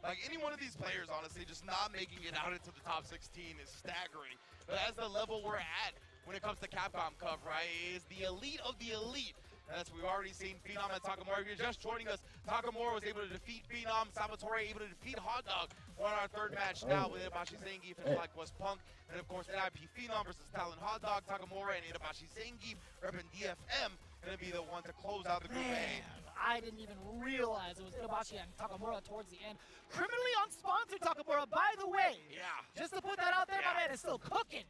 Like any one of these players, honestly, just not making it out into the top 16 is staggering. But as the level we're at when it comes to Capcom Cup, right, is the elite of the elite. As we've already seen Phenom and Takamura. If you're just joining us, Takamura was able to defeat Phenom, Salvatore able to defeat Hot Dog. We're on our third match now with Itabashi Zangief and Black West Punk. And of course, NIP Phenom versus Talon Hot Dog, Takamura and Itabashi Zangief repping DFM. Gonna be the one to close out the group A. I didn't even realize it was Itabashi and Takamura towards the end. Criminally unsponsored Takamura, by the way. Yeah. Just to put that out there, my man is still cooking.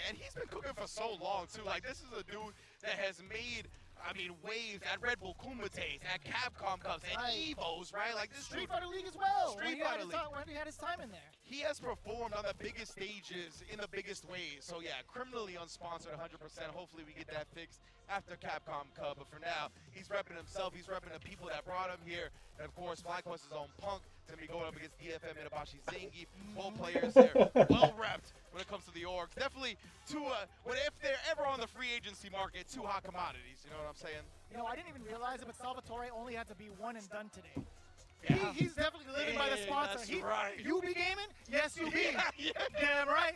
And he's been cooking for so long, too. Like, this is a dude that has made, I mean, waves at Red Bull Kumates, at Capcom Cups, at Evos, right? Like, this Street dude, Fighter League as well. Street Fighter League. When he had his time in there. he has performed on the biggest stages in the biggest ways. So, yeah, criminally unsponsored 100%. Hopefully we get that fixed after Capcom Cup. But for now, he's repping himself. He's repping the people that brought him here. And, of course, FlyQuest's own Punk is going to be going up against DFM and Itabashi Zangief. Both players there, well-repped when it comes to the orgs. Definitely two, if they're ever on the free agency market, two hot commodities. You know what I'm saying? You know, I didn't even realize it, but Salvatore only had to be one and done today. Yeah. He's definitely living by the sponsor. That's right. You be gaming? Yes, you be. Yeah. Damn right.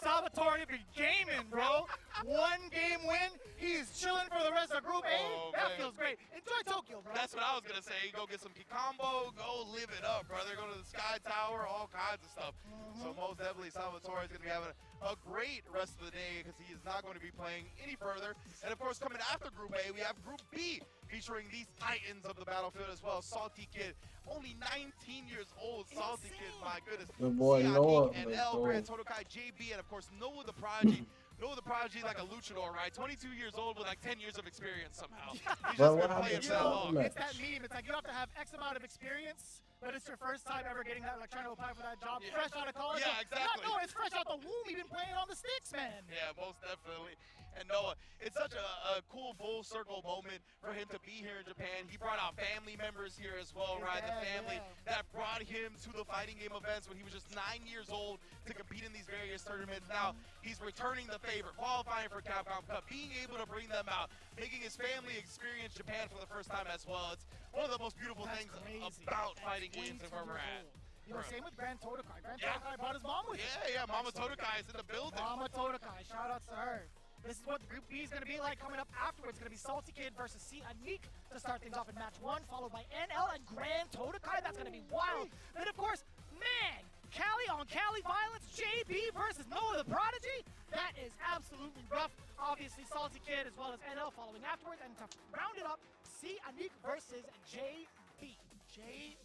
Salvatore be gaming, bro. One game win. He's chilling for the rest of Group A. Oh, That man. feels great. Enjoy Tokyo, bro. That's what I was going to say. Go get some Kikambo, go live it up, brother. Go to the Sky Tower, all kinds of stuff. So most definitely Salvatore is going to be having a great rest of the day because he is not going to be playing any further. And of course, coming after Group A, we have Group B featuring these titans of the battlefield as well. Salty Kid, only 19 years old. Salty Kid, my goodness. The boy Noah, and let's El go. Grand Totokai JB, and of course Noah the Prodigy. Noah the Prodigy, like a luchador, right? 22 years old with like 10 years of experience somehow. He's Bro, just what been playing happened so to long. Noah? It's that meme. It's like you have to have X amount of experience, but it's your first time ever getting that, like trying to apply for that job, fresh out of college. Yeah, exactly. No, it's fresh out the womb. You've been playing on the sticks, man. Yeah, most definitely. and Noah. It's such a cool full circle moment for him to be here in Japan. He brought out family members here as well, right? The family that brought him to the fighting game events when he was just 9 years old to compete in these various tournaments. Now he's returning the favor, qualifying for Capcom Cup, being able to bring them out, making his family experience Japan for the first time as well. It's one of the most beautiful things about fighting games and where we're at. You know, same with Grand Totokai. Grand Totokai brought his mom with him. Yeah, Mama Totokai is in the building. Mama Totokai, shout out to her. This is what Group B is going to be like coming up afterwards. It's going to be Salty Kid versus C. Anik to start things off in match 1, followed by NL and Grand Totokai. That's going to be wild. Then, of course, man, Cali on Cali violence, JB versus Noah the Prodigy. That is absolutely rough. Obviously, Salty Kid as well as NL following afterwards. And to round it up, C. Anik versus JB. JB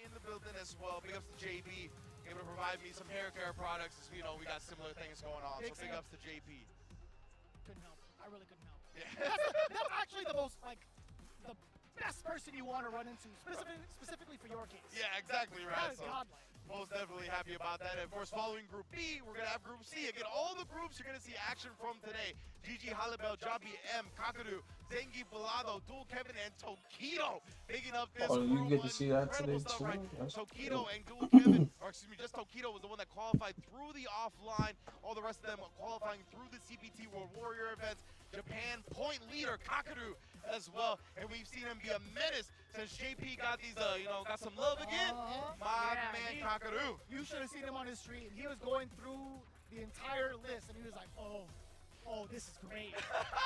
in the building as well. Big ups to JB. Able to provide me some hair care products. As, you know, we got similar things going on. So big ups to JB. Couldn't help. I really couldn't help. Yeah. That's actually the most, like, the best person you want to run into, specifically for your case. Yeah, exactly right. That is So godlike. most definitely happy about that. And of course, following Group B, we're going to have Group C. Again, all the groups you're going to see action from today. GG Halibel, Jabi M, Kakadu, Zengi Balado, Dual Kevin, and Tokido making up this Oh, you get to see that incredible today stuff, too? right? That's Tokido cool. and Dual Kevin, or excuse me, just Tokido was the one that qualified through the offline. All the rest of them qualifying through the CPT World Warrior events. Japan point leader Kakadu as well, and we've seen him be a menace since JP got these, got some love again. My man Kakadu. You should have seen him on his stream. He was going through the entire list, and he was like, oh, this is great.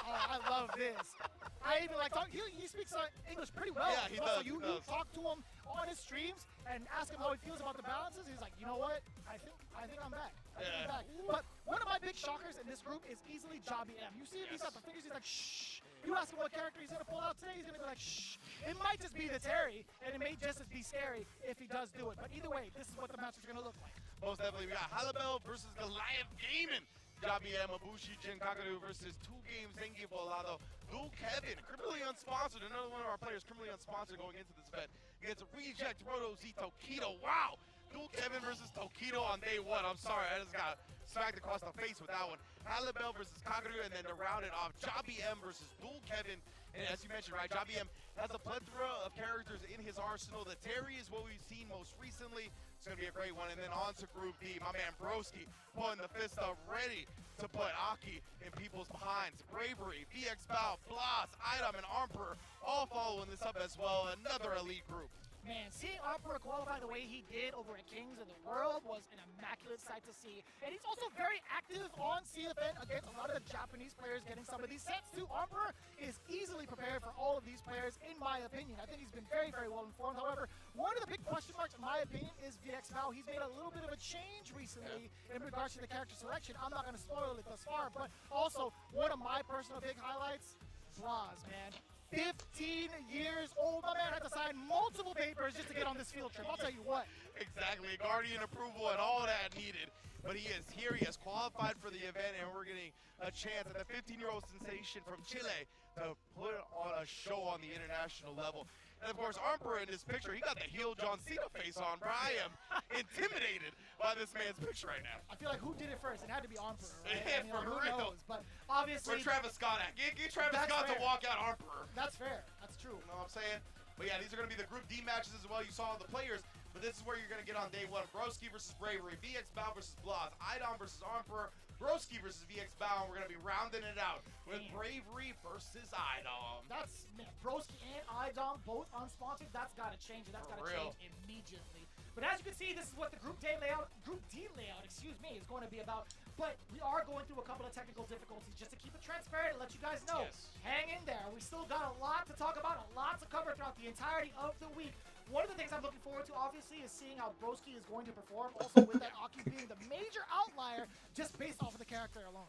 Oh, I love this. I even like talk. He speaks English pretty well. Yeah, he does. So you talk to him on his streams and ask him how he feels about the balances. He's like, you know what? I think I'm back. I'm back. But one of my big shockers in this group is easily Jabi M. You see him, he's got the fingers. He's like, shh. You ask him what character he's gonna pull out today. He's gonna be like, shh. It might just be the Terry, and it may just as be scary if he does do it. But either way, this is what the match is gonna look like. Most definitely, we got Halibel versus Goliath Gaming. Jabi M, Abushi, Jin Kakadu versus 2 games, Zengi Volado, Dual Kevin, criminally unsponsored. Another one of our players criminally unsponsored going into this event. Against Reject, Roto Z, Tokido. Wow! Dual Kevin versus Tokido on day 1. I'm sorry, I just got smacked across the face with that one. Halibel versus Kakadu, and then to round it off, Jabi M versus Dual Kevin. And as you mentioned, right, Jabi M has a plethora of characters in his arsenal. The Terry is what we've seen most recently. It's going to be a great one. And then on to Group D, my man Broski pulling the fist up, ready to put Aki in people's behinds. Bravery, VX Bow, Blas, Idom, and Armper all following this up as well. Another elite group. Man, seeing Opera qualify the way he did over at Kings of the World was an immaculate sight to see. And he's also very active on CFN against a lot of the Japanese players getting some of these sets too. Opera is easily prepared for all of these players, in my opinion. I think he's been very, very well informed. However, one of the big question marks, in my opinion, is VX Val. He's made a little bit of a change recently in regards to the character selection. I'm not going to spoil it thus far, but also one of my personal big highlights, Blas, man. 15 years old. My man had to sign multiple papers just to get on this field trip. I'll tell you what. Exactly. Guardian approval and all that needed. But he is here. He has qualified for the event, and we're getting a chance at the 15-year-old sensation from Chile to put on a show on the international level. And of course, Armper in this picture, he got the heel John Cena face on, bro. I am intimidated by this man's picture right now. I feel like who did it first? It had to be Armper, right? Yeah, I mean, for who real. knows? But obviously, Where Travis Scott at? Get Travis Scott to walk out Armper. That's fair. That's true. You know what I'm saying? But yeah, these are going to be the Group D matches as well. You saw the players, but this is where you're going to get on day 1. Broski versus Bravery, VX Bow versus Blas, Idom versus Armper, Broski versus VX Bow, and we're going to be rounding it out with Bravery versus Idom. That's Broski and Idom both unsponsored. That's got to change, and that's got to change immediately. But as you can see, this is what the Group D layout, is going to be about. But we are going through a couple of technical difficulties just to keep it transparent and let you guys know. Yes. Hang in there. We still got a lot to talk about, a lot to cover throughout the entirety of the week. One of the things I'm looking forward to, obviously, is seeing how Broski is going to perform, also with that Aki being the major outlier just based off of the character alone.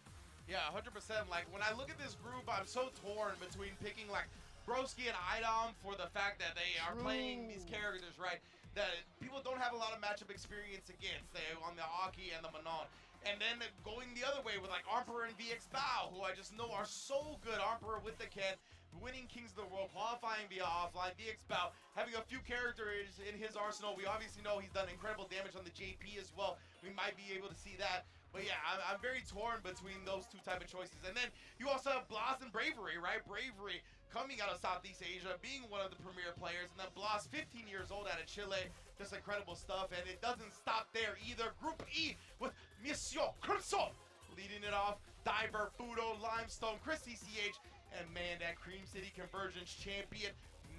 Yeah, 100%. Like, when I look at this group, I'm so torn between picking, like, Broski and Idom for the fact that they are playing these characters, right, that people don't have a lot of matchup experience against, on the Aki and the Manon. And then going the other way with, like, Armper and VX Bow, who I just know are so good. Armper with the Ken, winning Kings of the World, qualifying via offline. VX Bow having a few characters in his arsenal. We obviously know he's done incredible damage on the JP as well. We might be able to see that. But yeah, I'm very torn between those two type of choices. And then you also have Blas and Bravery, right? Bravery coming out of Southeast Asia, being one of the premier players. And then Blas, 15 years old out of Chile. Just incredible stuff. And it doesn't stop there either. Group E with Monsieur Crimson leading it off. Diver, Fudo, Limestone, Chris ECH, and man, that Cream City Convergence champion,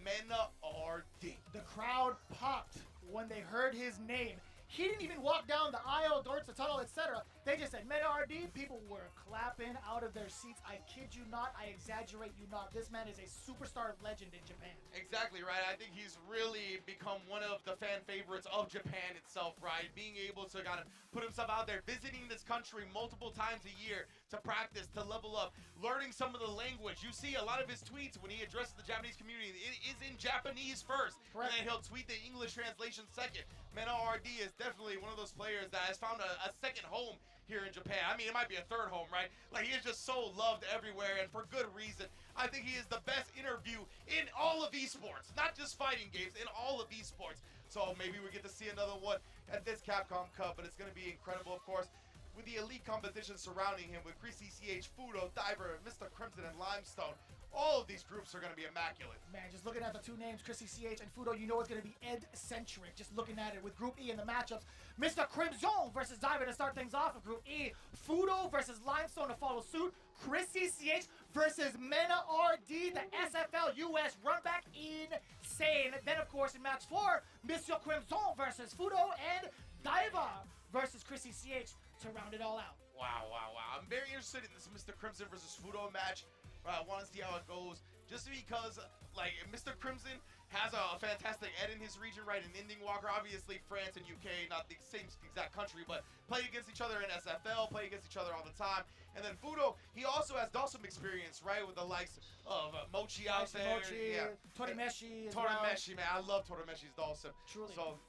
Mena RD. The crowd popped when they heard his name. He didn't even walk down the aisle, towards the tunnel, etc. They just said Mena RD. People were clapping out of their seats. I kid you not. I exaggerate you not. This man is a superstar legend in Japan. Exactly right. I think he's really become one of the fan favorites of Japan itself, right? Being able to kind of put himself out there, visiting this country multiple times a year to practice, to level up, learning some of the language. You see a lot of his tweets when he addresses the Japanese community. It is in Japanese first, Correct. and then he'll tweet the English translation second. Mena RD is definitely one of those players that has found a second home here in Japan. I mean, it might be a third home, right? Like, he is just so loved everywhere, and for good reason. I think he is the best interview in all of esports, not just fighting games, in all of esports. So maybe we get to see another one at this Capcom Cup, but it's going to be incredible, of course, with the elite competition surrounding him with Chris ECH, Fudo, Diver, Mr. Crimson, and Limestone. All of these groups are going to be immaculate. Man, just looking at the two names, Chris ECH and Fudo, you know it's going to be Ed-centric. Just looking at it with Group E in the matchups. Mr. Crimson versus Diver to start things off with Group E. Fudo versus Limestone to follow suit. Chris ECH versus Mena RD, the SFL US runback. Insane. Then, of course, in match 4, Mr. Crimson versus Fudo and Diver versus Chris ECH to round it all out. Wow, wow, wow. I'm very interested in this Mr. Crimson versus Fudo match. I want to see how it goes, just because, like, Mr. Crimson has a fantastic Ed in his region, right? An Ending Walker, obviously France and UK, not the same exact country, but play against each other in SFL, play against each other all the time. And then Fudo, he also has Dawson experience, right? With the likes of Mochi out there. Mochi, yeah. Torimeshi as well. Torimeshi, man. I love Torimeshi's Dawson. Truly. So,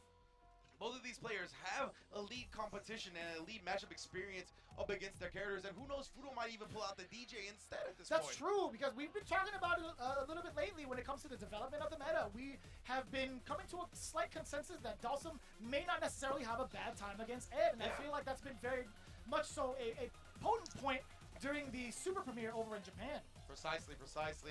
both of these players have elite competition and elite matchup experience up against their characters, and who knows, Fudo might even pull out the DJ instead at this point. That's true, because we've been talking about it a little bit lately when it comes to the development of the meta. We have been coming to a slight consensus that Dalsum may not necessarily have a bad time against Ed, and I feel like that's been very much so a potent point during the Super Premiere over in Japan. Precisely.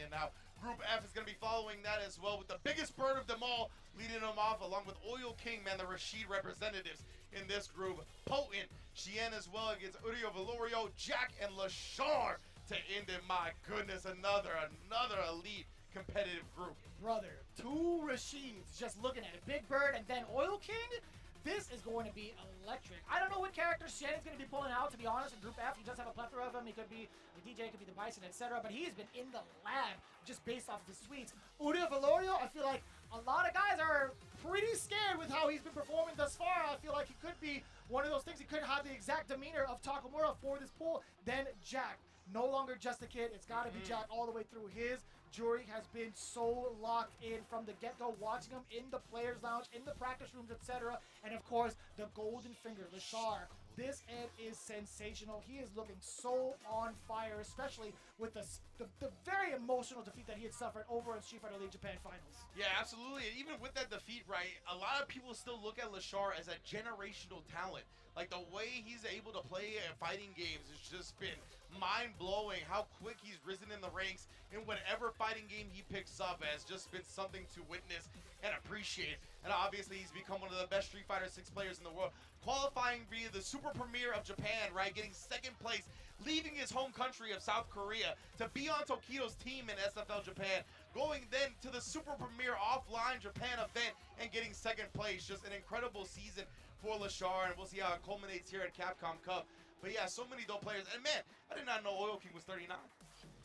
And now Group F is going to be following that as well, with the biggest bird of them all leading them off, along with Oil King, man, the Rashid representatives in this group. Potent, Chien as well against Urio Valorio, Jack, and Lashar to end it. My goodness, another elite competitive group. Brother, two Rashids, just looking at it. Big Bird and then Oil King. This is going to be electric. I don't know what character Shannon's going to be pulling out, to be honest. In Group F, he does have a plethora of them. He could be the DJ, could be the Bison, etc. But he's been in the lab just based off of his tweets. Udio Valorio, I feel like a lot of guys are pretty scared with how he's been performing thus far. I feel like he could be one of those things. He could have the exact demeanor of Takamura for this pool. Then Jack. No longer just a kid. It's got to be Jack all the way through. His jury has been so locked in from the get-go, watching him in the players' lounge, in the practice rooms, etc. And of course, the golden finger, Lashar. This Ed is sensational. He is looking so on fire, especially with the very emotional defeat that he had suffered over in Street Fighter League Japan Finals. Yeah, absolutely. And even with that defeat, right, a lot of people still look at Lashar as a generational talent. Like, the way he's able to play fighting games has just been mind-blowing. How quick he's risen in the ranks in whatever fighting game he picks up has just been something to witness and appreciate. And obviously, he's become one of the best Street Fighter 6 players in the world, qualifying via the Super Premiere of Japan, right, getting second place, leaving his home country of South Korea to be on Tokido's team in SFL Japan, going then to the Super Premiere offline Japan event and getting second place. Just an incredible season for Lashar, and we'll see how it culminates here at Capcom Cup. But yeah, so many dope players. And man, I did not know Oil King was 39.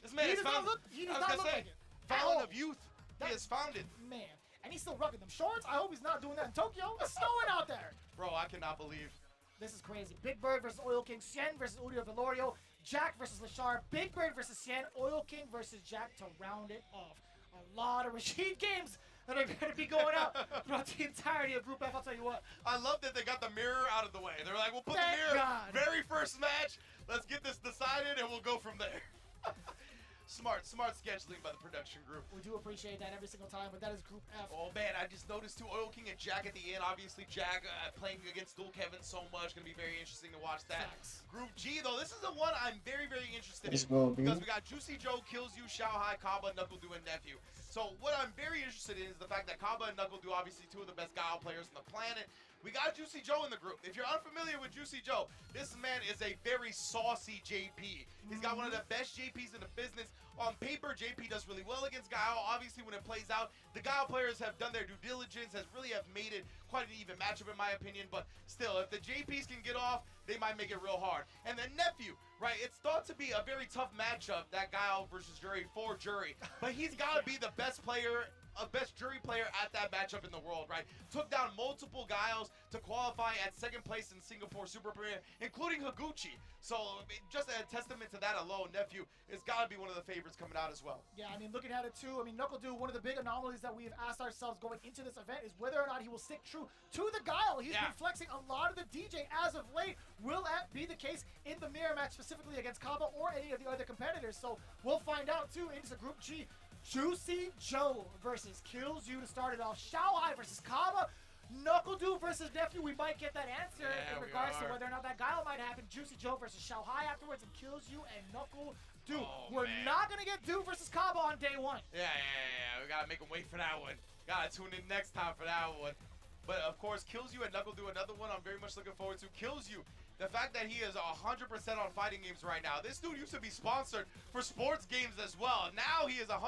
This man is found, he does not look like it. Fountain of youth. He has found it. Man, and he's still rocking them shorts. I hope he's not doing that in Tokyo. It's snowing out there. Bro, I cannot believe. This is crazy. Big Bird versus Oil King, Sien versus Udio Valorio, Jack versus Lashar, Big Bird versus Sien, Oil King versus Jack to round it off. A lot of Rashid games that are going to be going out throughout the entirety of Group F, I'll tell you what. I love that they got the mirror out of the way. They're like, we'll put Thank the mirror, God. very first match, let's get this decided, and we'll go from there. Smart scheduling by the production group. We do appreciate that every single time, but that is Group F. Oh man, I just noticed too, Oil King and Jack at the end. Obviously, Jack playing against Dual Kevin so much, gonna be very interesting to watch that. Facts. Group G though, this is the one I'm very interested Let's in go, because dude. we got Juicy Joe, Kills You, Shao Hai, Kaba, Knuckle Do, and Nephew. So what I'm very interested in is the fact that Kaba and Knuckle Do, obviously two of the best Guile players on the planet. We got Juicy Joe in the group. If you're unfamiliar with Juicy Joe, this man is a very saucy JP. He's got one of the best JPs in the business. On paper, JP does really well against Guile. Obviously, when it plays out, the Guile players have done their due diligence, have made it quite an even matchup in my opinion. But still, if the JPs can get off, they might make it real hard. And then Nephew, right? It's thought to be a very tough matchup, that Guile versus Jury for Jury. But he's got to be the best player, best Jury player at that matchup in the world, right? Took down multiple Guiles to qualify at second place in Singapore Super Premier, including Higuchi. So just a testament to that alone, Nephew has got to be one of the favorites coming out as well. Yeah, I mean, looking at it too, I mean, Knuckle Do, one of the big anomalies that we've asked ourselves going into this event is whether or not he will stick true to the Guile. He's been flexing a lot of the DJ as of late. Will that be the case in the mirror match, specifically against Kaba or any of the other competitors? So we'll find out too into Group G. Juicy Joe versus Kills You to start it off. Shao Hai versus Kaba. Knuckle Do versus Nephew. We might get that answer in regards to whether or not that Guile might happen. Juicy Joe versus Shao Hai afterwards, and Kills You and Knuckle Do. We're not going to get Do versus Kaba on day one. Yeah. We got to make them wait for that one. Got to tune in next time for that one. But of course, Kills You and Knuckle Do, another one I'm very much looking forward to. Kills You. The fact that he is 100% on fighting games right now. This dude used to be sponsored for sports games as well. Now he is 100%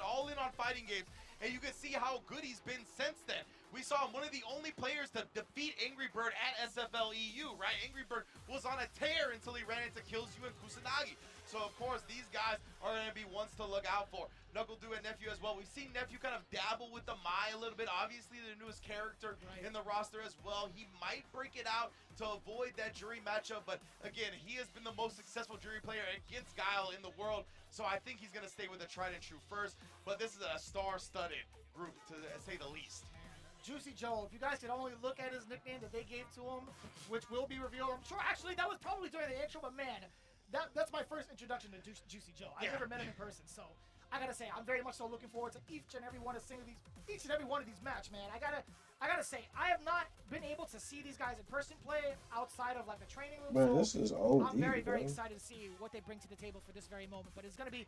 all in on fighting games. And you can see how good he's been since then. We saw him one of the only players to defeat Angry Bird at SFL EU, right? Angry Bird was on a tear until he ran into Kills You and Kusanagi. So, of course, these guys are going to be ones to look out for. Knuckle Do and Nephew as well. We've seen Nephew kind of dabble with the Mai a little bit. Obviously, the newest character in the roster as well. He might break it out to avoid that Jury matchup. But, again, he has been the most successful Jury player against Guile in the world. So, I think he's going to stay with the tried and true first. But this is a star-studded group, to say the least. Juicy Joe, if you guys could only look at his nickname that they gave to him, which will be revealed, I'm sure, actually, that was probably during the intro, but man, that's my first introduction to Juicy Joe. I've never met him in person, so I gotta say, I'm very much so looking forward to each and every one of these match, man. I gotta say, I have not been able to see these guys in person play outside of like the training room. Man, so this is OD, I'm very bro. excited to see what they bring to the table for this very moment. But it's gonna be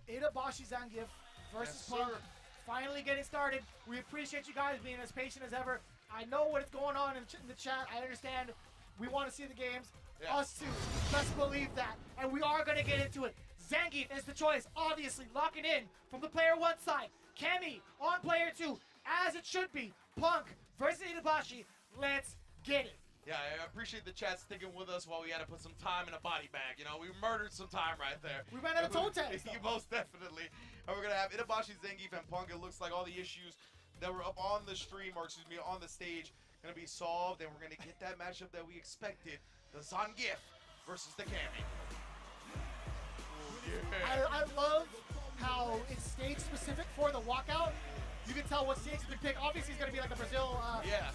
Itabashi Zangief versus Punk. Finally getting started. We appreciate you guys being as patient as ever. I know what is going on in the chat. I understand. We want to see the games. Us too. Let's believe that. And we are going to get into it. Zangief is the choice. Obviously, locking in from the player one side. Cammy on player two, as it should be. Punk versus Itabashi. Let's get it. Yeah, I appreciate the chat sticking with us while we had to put some time in a body bag. You know, we murdered some time right there. We ran out of toe tags. Most definitely. And we're going to have Itabashi, Zangief, and Punk. It looks like all the issues that were up on the stream, or excuse me, on the stage, going to be solved. And we're going to get that matchup that we expected. The Zangief versus the Cammy. I love how it's stage specific for the walkout. You can tell what stage to pick. Obviously, it's going to be like a Brazil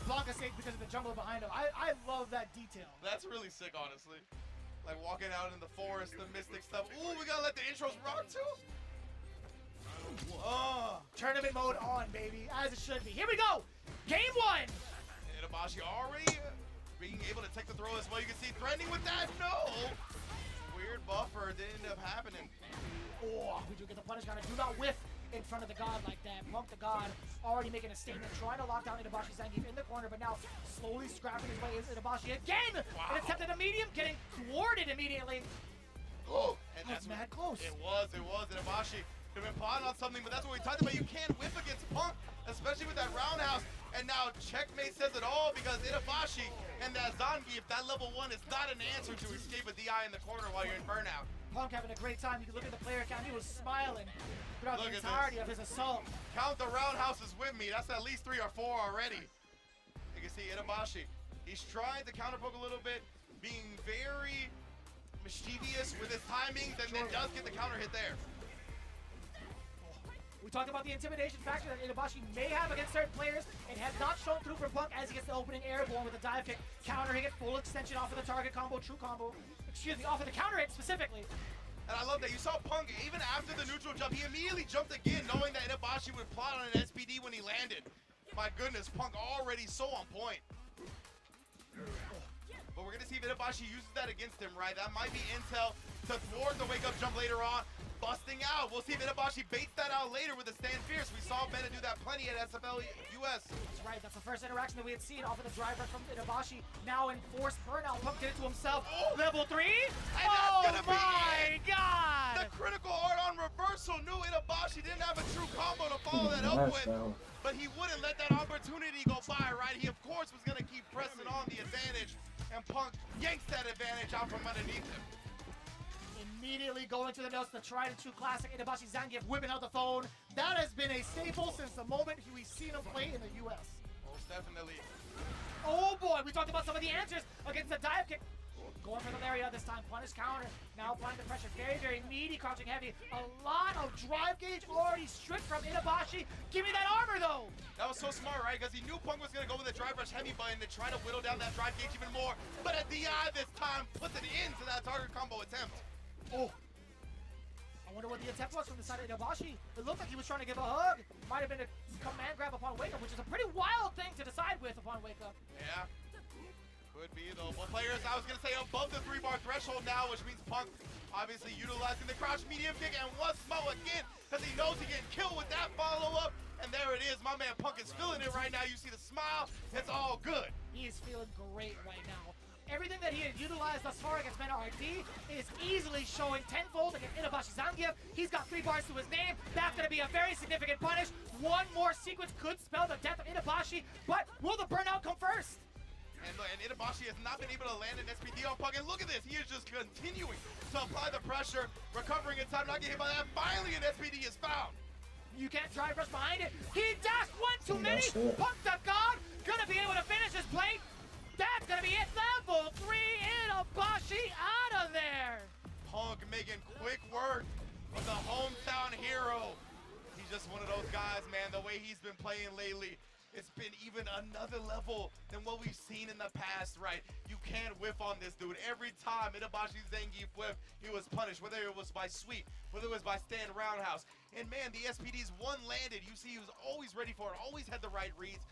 Blanca stage because of the jungle behind him. I love that detail. That's really sick, honestly. Like walking out in the forest, the mystic stuff. Ooh, we got to let the intros rock too. Tournament mode on, baby, as it should be. Here we go. Game one. Itabashi already being able to take the throw as well. You can see threatening with that. No. Weird buffer. Didn't end up happening. Oh, we do get the punish. Gotta do not whiff in front of the God like that. Punk the God already making a statement, trying to lock down Itabashi Zangief in the corner, but now slowly scrapping his way is Itabashi again. An attempt at a medium, getting thwarted immediately. Oh, and that's mad close. It was. Itabashi could have been plotting on something, but that's what we talked about. You can't whip against Punk, especially with that roundhouse. And now checkmate says it all because Itabashi and that Zangief, that level 1 is not an answer to escape a DI in the corner while you're in burnout. Punk having a great time. You can look at the player count. He was smiling throughout the entirety of his assault. Count the roundhouses with me. That's at least 3 or 4 already. You can see Itabashi. He's trying to counterpoke a little bit, being very mischievous with his timings, and then does get the counter hit there. We talked about the intimidation factor that Itabashi may have against certain players. It has not shown through for Punk as he gets the opening airborne with a dive kick. Counter hit, full extension off of the target combo, true combo. Excuse me, off of the counter hit specifically. And I love that. You saw Punk, even after the neutral jump, he immediately jumped again, knowing that Itabashi would plot on an SPD when he landed. My goodness, Punk already so on point. But we're going to see if Itabashi uses that against him, right? That might be intel to thwart the wake-up jump later on. Busting out. We'll see if Itabashi baits that out later with the Stand Fierce. We saw Bennett do that plenty at SFL US. That's right. That's the first interaction that we had seen off of the drive rush from Itabashi. Now in forced burnout. Punk did it to himself. Oh. Level 3? And that's gonna be my God! The critical art on reversal. Knew Itabashi didn't have a true combo to follow that up with. But he wouldn't let that opportunity go by, right? He, of course, was going to keep pressing on the advantage. And Punk yanks that advantage out from underneath him. Immediately going to the notes, the tried and true classic Itabashi Zangief whipping out the phone. That has been a staple since the moment we've seen him play in the US. Most definitely. Oh boy, we talked about some of the answers against the dive kick. Going for the Lariat this time, punish counter. Now applying the pressure, very, very meaty, crouching heavy. A lot of drive gauge already stripped from Itabashi. Give me that armor though. That was so smart, right? Because he knew Punk was going to go with the drive rush heavy button to try to whittle down that drive gauge even more. But a DI this time puts it into that target combo attempt. Oh. I wonder what the attempt was from the side of Itabashi. It looked like he was trying to give a hug. Might have been a command grab upon wake up, which is a pretty wild thing to decide with upon wake up. Yeah. Could be though. But players, I was going to say above the 3-bar threshold now, which means Punk obviously utilizing the crouch medium kick and once more again, because he knows he can kill with that follow-up. And there it is. My man Punk is feeling it right now. You see the smile. It's all good. He is feeling great right now. Everything that he had utilized thus far against Meta RD is easily showing tenfold against Itabashi Zangief. He's got 3 bars to his name. That's going to be a very significant punish. One more sequence could spell the death of Itabashi, but will the burnout come first? And Itabashi has not been able to land an SPD on Punk. And look at this. He is just continuing to apply the pressure, recovering in time, not getting hit by that. Finally, an SPD is found. You can't drive rush behind it. He dashed one too many. Punk the God. Gonna be able to finish his plate. That's gonna be it. Level 3, Itabashi out of there. Punk making quick work of the hometown hero. He's just one of those guys, man. The way he's been playing lately, it's been even another level than what we've seen in the past, right? You can't whiff on this dude. Every time Itabashi Zangief whiffed, he was punished, whether it was by sweep, whether it was by stand roundhouse. And man, the SPDs, one landed. You see, he was always ready for it, always had the right reads.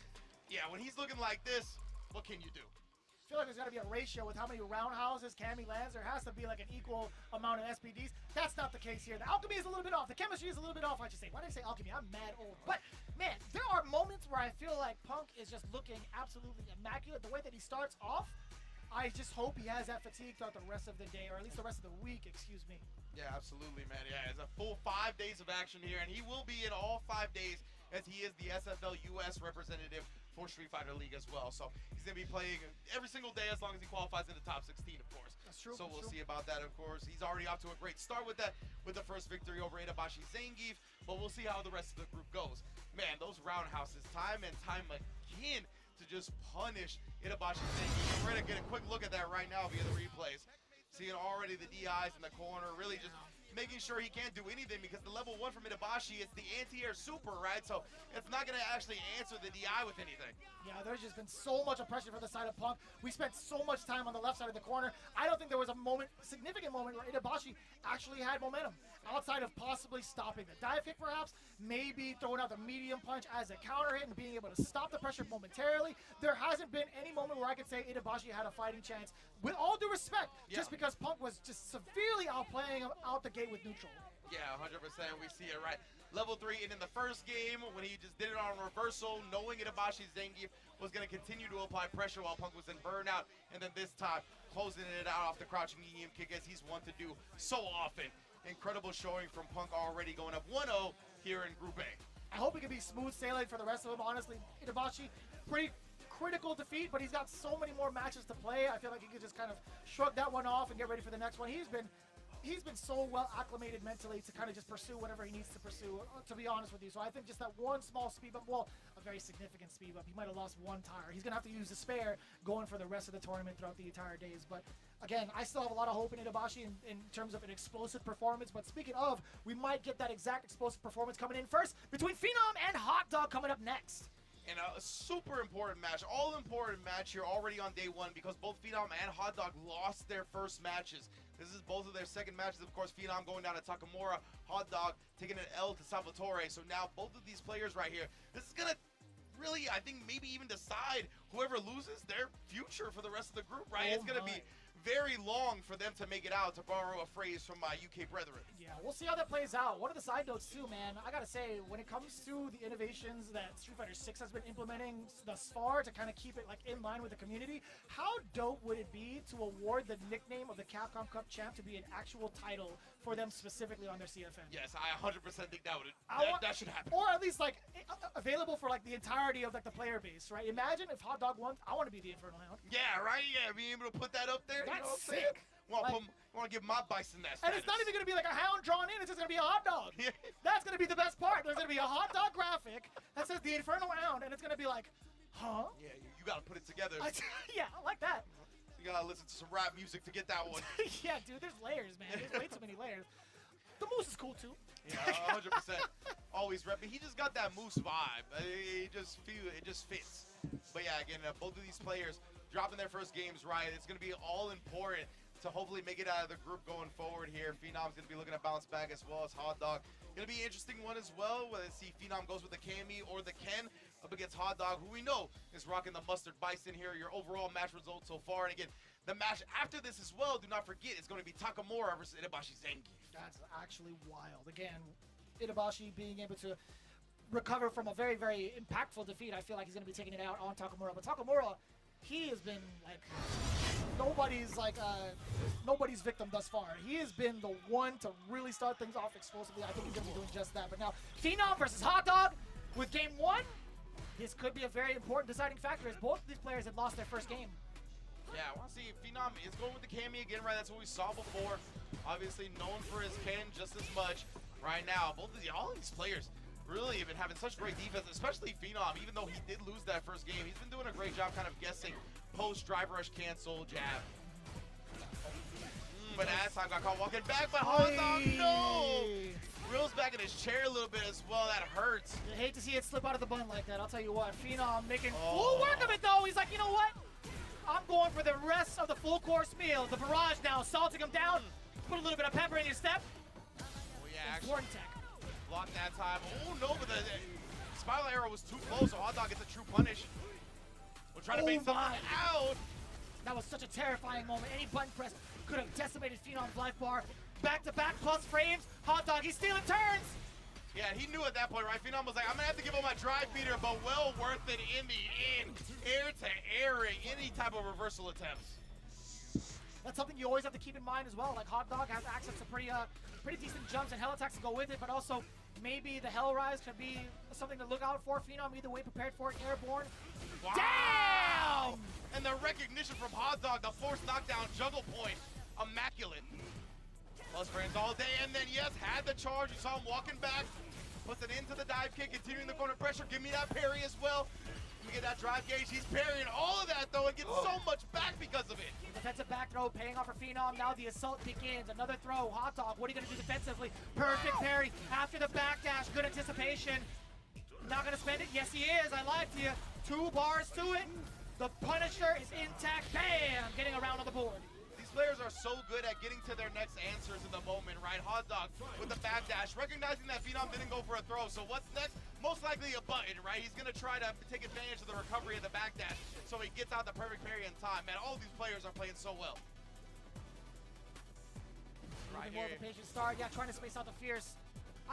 Yeah, when he's looking like this, what can you do? I feel like there's got to be a ratio with how many roundhouses Cammy lands. There has to be like an equal amount of SPDs. That's not the case here. The alchemy is a little bit off. The chemistry is a little bit off, I should say. Why did I say alchemy? I'm mad old. But, man, there are moments where I feel like Punk is just looking absolutely immaculate. The way that he starts off, I just hope he has that fatigue throughout the rest of the day, or at least the rest of the week, excuse me. Yeah, absolutely, man. Yeah, it's a full 5 days of action here, and he will be in all 5 days as he is the SFL US representative for Street Fighter League as well. So he's going to be playing every single day as long as he qualifies in the top 16, of course. That's true. So we'll see about that, of course. He's already off to a great start with that, with the first victory over Itabashi Zangief, but we'll see how the rest of the group goes. Man, those roundhouses, time and time again, to just punish Itabashi Zangief. We're going to get a quick look at that right now via the replays. Seeing already the DIs in the corner, really just making sure he can't do anything because the level 1 from Itabashi is the anti-air super, right? So it's not going to actually answer the DI with anything. Yeah, there's just been so much oppression for the side of Punk. We spent so much time on the left side of the corner. I don't think there was a moment, significant moment, where Itabashi actually had momentum. Outside of possibly stopping the dive kick perhaps, maybe throwing out the medium punch as a counter hit and being able to stop the pressure momentarily. There hasn't been any moment where I could say Itabashi had a fighting chance. With all due respect, just because Punk was just severely outplaying him out the gate with neutral. Yeah, 100%. We see it right. Level 3, and in the first game, when he just did it on reversal, knowing Itabashi Zangief was going to continue to apply pressure while Punk was in burnout, and then this time, closing it out off the crouching medium kick as he's wont to do so often. Incredible showing from Punk already going up 1-0 here in Group A. I hope it can be smooth sailing for the rest of them. Honestly, Itabashi, pretty critical defeat, but he's got so many more matches to play. I feel like he could just kind of shrug that one off and get ready for the next one. He's been so well acclimated mentally to kind of just pursue whatever he needs to pursue, to be honest with you. So I think just that one small speed bump, well, a very significant speed bump. He might have lost one tire. He's going to have to use the spare going for the rest of the tournament throughout the entire days. But again, I still have a lot of hope in Itabashi in terms of an explosive performance. But speaking of, we might get that exact explosive performance coming in first between Phenom and Hot Dog coming up next. And a super important match, all important match here already on day 1 because both Phenom and Hot Dog lost their first matches. This is both of their second matches. Of course, Phenom going down to Takamura, Hot Dog taking an L to Salvatore. So now both of these players right here, this is going to really, I think, maybe even decide whoever loses their future for the rest of the group, right? It's going to be very long for them to make it out, to borrow a phrase from my UK brethren. Yeah, we'll see how that plays out. One of the side notes too, man, I gotta say, when it comes to the innovations that Street Fighter 6 has been implementing thus far to kind of keep it like in line with the community, how dope would it be to award the nickname of the Capcom Cup champ to be an actual title for them specifically on their CFN? Yes, I 100% think that should happen. Or at least like available for like the entirety of like the player base, right? Imagine if Hot Dog won. I want to be the Infernal Hound. Yeah, right. Yeah, being able to put that up there. That's you know what sick. I want to give my bison that status. And it's not even going to be like a hound drawn in. It's just going to be a hot dog. Yeah. That's going to be the best part. There's going to be a hot dog graphic that says the Infernal Hound, and it's going to be like, huh? Yeah, you got to put it together. Yeah, I like that. You got to listen to some rap music to get that one. Yeah, dude, there's layers, man. There's way too many layers. The moose is cool, too. Yeah, 100%. Always repping. He just got that moose vibe. It just fits. But yeah, again, both of these players dropping their first games right. It's going to be all important to hopefully make it out of the group going forward here. Phenom's going to be looking to bounce back as well as Hot Dog. Going to be an interesting one as well, whether see Phenom goes with the Cammy or the Ken up against Hot Dog, who we know is rocking the Mustard Bison here. Your overall match results so far. And again, the match after this as well, do not forget, it's going to be Takamura versus Itabashi Zangief. That's actually wild. Again, Itabashi being able to recover from a very, very impactful defeat. I feel like he's going to be taking it out on Takamura. But Takamura, he has been like nobody's victim thus far. He has been the one to really start things off explosively. I think he's going to be doing just that. But now, Phenom versus Hot Dog with game one. This could be a very important deciding factor as both of these players had lost their first game. Yeah, I want to see if Phenom is going with the Cammy again, right? That's what we saw before. Obviously known for his Ken just as much right now. All of these players really have been having such great defense, especially Phenom, even though he did lose that first game. He's been doing a great job kind of guessing post drive rush cancel jab. But as time got caught walking back, but Hot Dog, no! Reels back in his chair a little bit as well. That hurts. I hate to see it slip out of the bun like that. I'll tell you what. Phenom making full work of it, though. He's like, you know what? I'm going for the rest of the full course meal. The barrage now, salting him down. Put a little bit of pepper in your step. Oh, yeah, Important tech. Blocked that time. Oh, no, but the spiral arrow was too close, so Hot Dog gets a true punish. We'll try to bait something out. That was such a terrifying moment. Any button press could have decimated Phenom's life bar. Back-to-back plus frames. Hot Dog, he's stealing turns. Yeah, he knew at that point, right? Phenom was like, I'm going to have to give him my drive beater, but well worth it in the end. Air-to-airing any type of reversal attempts. That's something you always have to keep in mind as well. Like, Hot Dog has access to pretty decent jumps and hell attacks to go with it, but also maybe the Hell Rise could be something to look out for. Phenom either way prepared for it, airborne. Wow. Damn! And the recognition from Hot Dog, the forced knockdown juggle point, immaculate. Plus frames all day, and then yes, had the charge. You saw him walking back, puts it into the dive kick, continuing the corner pressure. Give me that parry as well. Let me get that drive gauge. He's parrying all of that though and gets so much back because of it. Defensive back throw paying off for Phenom. Now the assault begins. Another throw. Hot Dog, what are you going to do defensively? Perfect parry after the backdash. Good anticipation. Not going to spend it? Yes, he is. I lied to you. 2 bars to it. The Punisher is intact. Bam! Getting around on the board. Players are so good at getting to their next answers in the moment, right? Hot Dog with the backdash, recognizing that Phenom didn't go for a throw. So what's next? Most likely a button, right? He's going to try to take advantage of the recovery of the backdash so he gets out the perfect parry in time. Man, all of these players are playing so well. Right more of a patient start. Yeah, trying to space out the fierce.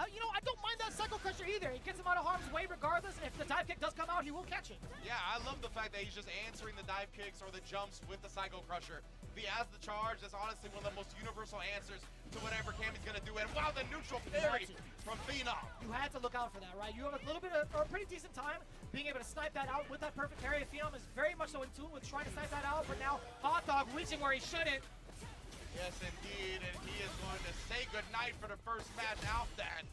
You know, I don't mind that Psycho Crusher either. It gets him out of harm's way regardless, and if the dive kick does come out, he will catch it. Yeah, I love the fact that he's just answering the dive kicks or the jumps with the Psycho Crusher. If he has the charge, that's honestly one of the most universal answers to whatever Cammy's going to do. And wow, the neutral parry from Phenom. You had to look out for that, right? You have a little bit of, or a pretty decent time being able to snipe that out with that perfect parry. Phenom is very much so in tune with trying to snipe that out, but now Hot Dog reaching where he shouldn't. Yes, indeed, and he is going to say goodnight for the first match out that.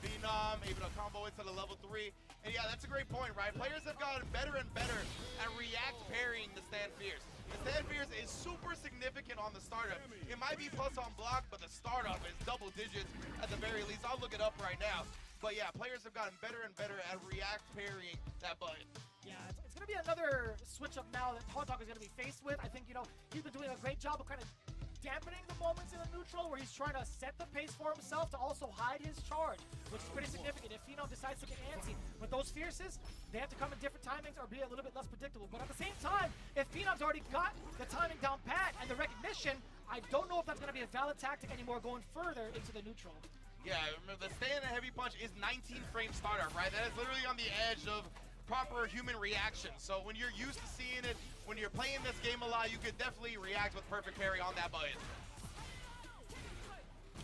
Phenom able to combo into the level 3. And yeah, that's a great point, right? Players have gotten better and better at react parrying the stand fierce. The stand fierce is super significant on the startup. It might be plus on block, but the startup is double digits at the very least. I'll look it up right now. But yeah, players have gotten better and better at react parrying that button. Yeah, it's going to be another switch up now that Hot Dog is going to be faced with. I think, you know, he's been doing a great job of kind of dampening the moments in the neutral where he's trying to set the pace for himself to also hide his charge, which is pretty significant if Phenom decides to get antsy. With those fierces, they have to come in different timings or be a little bit less predictable. But at the same time, if Phenom's already got the timing down pat and the recognition, I don't know if that's going to be a valid tactic anymore going further into the neutral. Yeah, remember the stand and heavy punch is 19 frame startup, right? That is literally on the edge of proper human reaction. So when you're used to seeing it, when you're playing this game a lot, you could definitely react with perfect parry on that button.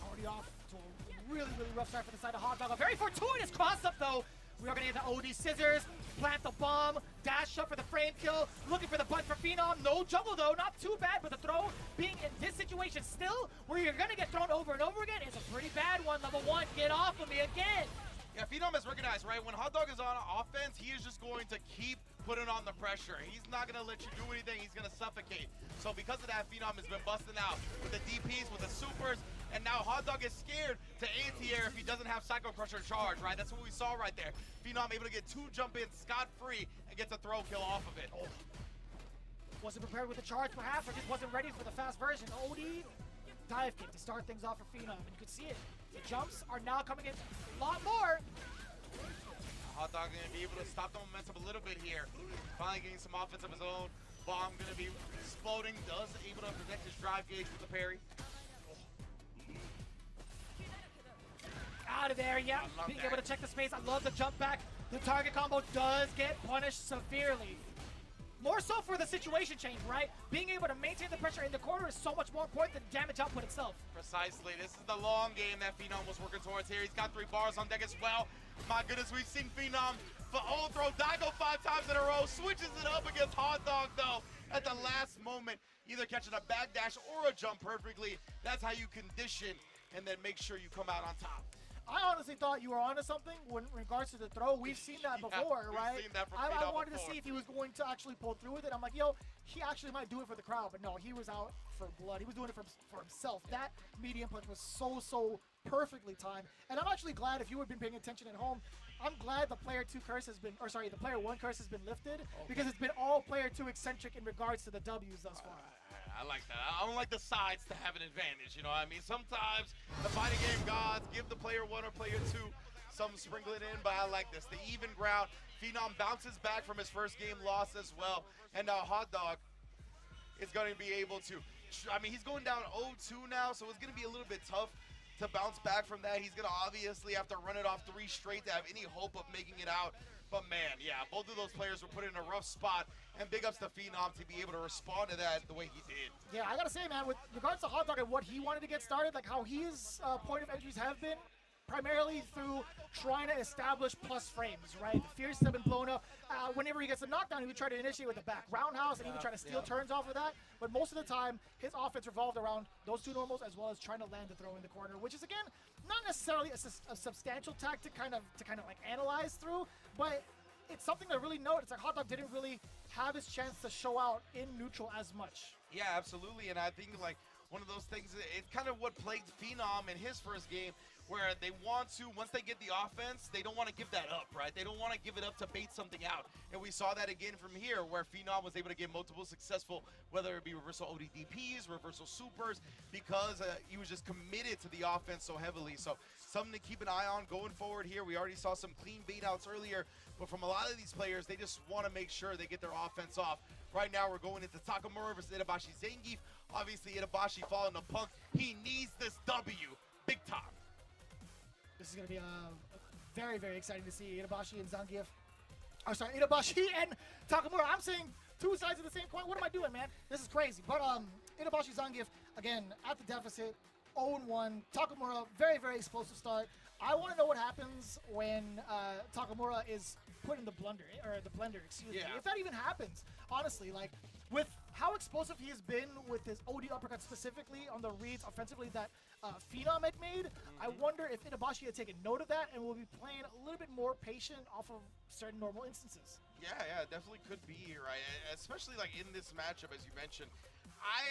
Already off to a really, really rough start for the side of Hot Dog. A very fortuitous cross-up, though. We are going to get the OD scissors, plant the bomb, dash up for the frame kill, looking for the butt for Phenom. No juggle, though. Not too bad, but the throw being in this situation still, where you're going to get thrown over and over again, is a pretty bad one. Level 1, get off of me again. Yeah, Phenom has recognized, right? When Hot Dog is on offense, he is just going to keep putting on the pressure. He's not going to let you do anything. He's going to suffocate. So because of that, Phenom has been busting out with the DPs, with the supers, and now Hot Dog is scared to anti-air if he doesn't have Psycho Crusher charge, right? That's what we saw right there. Phenom able to get 2 jump-ins scot-free and gets a throw kill off of it. Oh. Wasn't prepared with the charge, perhaps, or just wasn't ready for the fast version. OD dive kick to start things off for Phenom, and you could see it. The jumps are now coming in a lot more. Hot Dog gonna be able to stop the momentum a little bit here. Finally getting some offense of his own. Bomb gonna be exploding. Does able to protect his drive gauge with the parry. Out of there, yeah. Being able to check the space. I love the jump back. The target combo does get punished severely. More so for the situation change, right? Being able to maintain the pressure in the corner is so much more important than damage output itself. Precisely. This is the long game that Phenom was working towards here. He's got 3 bars on deck as well. My goodness, we've seen Phenom for throw Daigo 5 times in a row. Switches it up against Hot Dog, though, at the last moment. Either catching a backdash or a jump perfectly. That's how you condition and then make sure you come out on top. I honestly thought you were onto something when, in regards to the throw. We've seen that before, right? We've seen that from I wanted before. to see if he was going to actually pull through with it. I'm like, yo, he actually might do it for the crowd, but no, he was out for blood. He was doing it for himself. That medium punch was so perfectly timed. And I'm actually glad, if you had been paying attention at home, I'm glad the player 2 curse has been, or sorry, the player 1 curse has been lifted, because it's been all player 2 eccentric in regards to the W's thus far. I like that. I don't like the sides to have an advantage, you know what I mean? Sometimes the fighting game gods give the player 1 or player 2 some sprinkling in, but I like this. The even ground. Phenom bounces back from his first game loss as well. And now Hot Dog is going to be able to, I mean, he's going down 0-2 now, so it's going to be a little bit tough to bounce back from that. He's going to obviously have to run it off 3 straight to have any hope of making it out. But man, yeah, both of those players were put in a rough spot, and big ups to Phenom to be able to respond to that the way he did. Yeah, I gotta say, man, with regards to Hot Dog and what he wanted to get started, like how his point of entries have been, primarily through trying to establish plus frames, right? The fierce have been blown up. Whenever he gets a knockdown, he would try to initiate with a back roundhouse and even try to steal turns off of that. But most of the time, his offense revolved around those 2 normals as well as trying to land the throw in the corner, which is, again, not necessarily a substantial tactic to kind of like analyze through, but it's something to really note. It's like Hot Dog didn't really have his chance to show out in neutral as much. Yeah, absolutely, and I think, like, one of those things, it's kind of what plagued Phenom in his first game, where they want to, once they get the offense, they don't want to give that up, right? They don't want to give it up to bait something out. And we saw that again from here, where Phenom was able to get multiple successful, whether it be reversal ODDPs, reversal supers, because he was just committed to the offense so heavily. So something to keep an eye on going forward here. We already saw some clean bait outs earlier, but from a lot of these players, they just want to make sure they get their offense off. Right now, we're going into Takamura versus Itabashi Zangief. Obviously, Itabashi falling to Punk. He needs this W big time. This is going to be very, very exciting to see Itabashi and Zangief. Oh, sorry, Itabashi and Takamura. I'm saying 2 sides of the same coin. What am I doing, man? This is crazy. But Itabashi, Zangief, again, at the deficit, 0-1. Takamura, very, very explosive start. I want to know what happens when Takamura is put in the blender, excuse me. If that even happens, honestly, like, with how explosive he has been with his OD uppercut specifically on the reads offensively that Phenom had made, I wonder if Itabashi had taken note of that and will be playing a little bit more patient off of certain normal instances. Yeah, definitely could be, right? Especially, like, in this matchup, as you mentioned.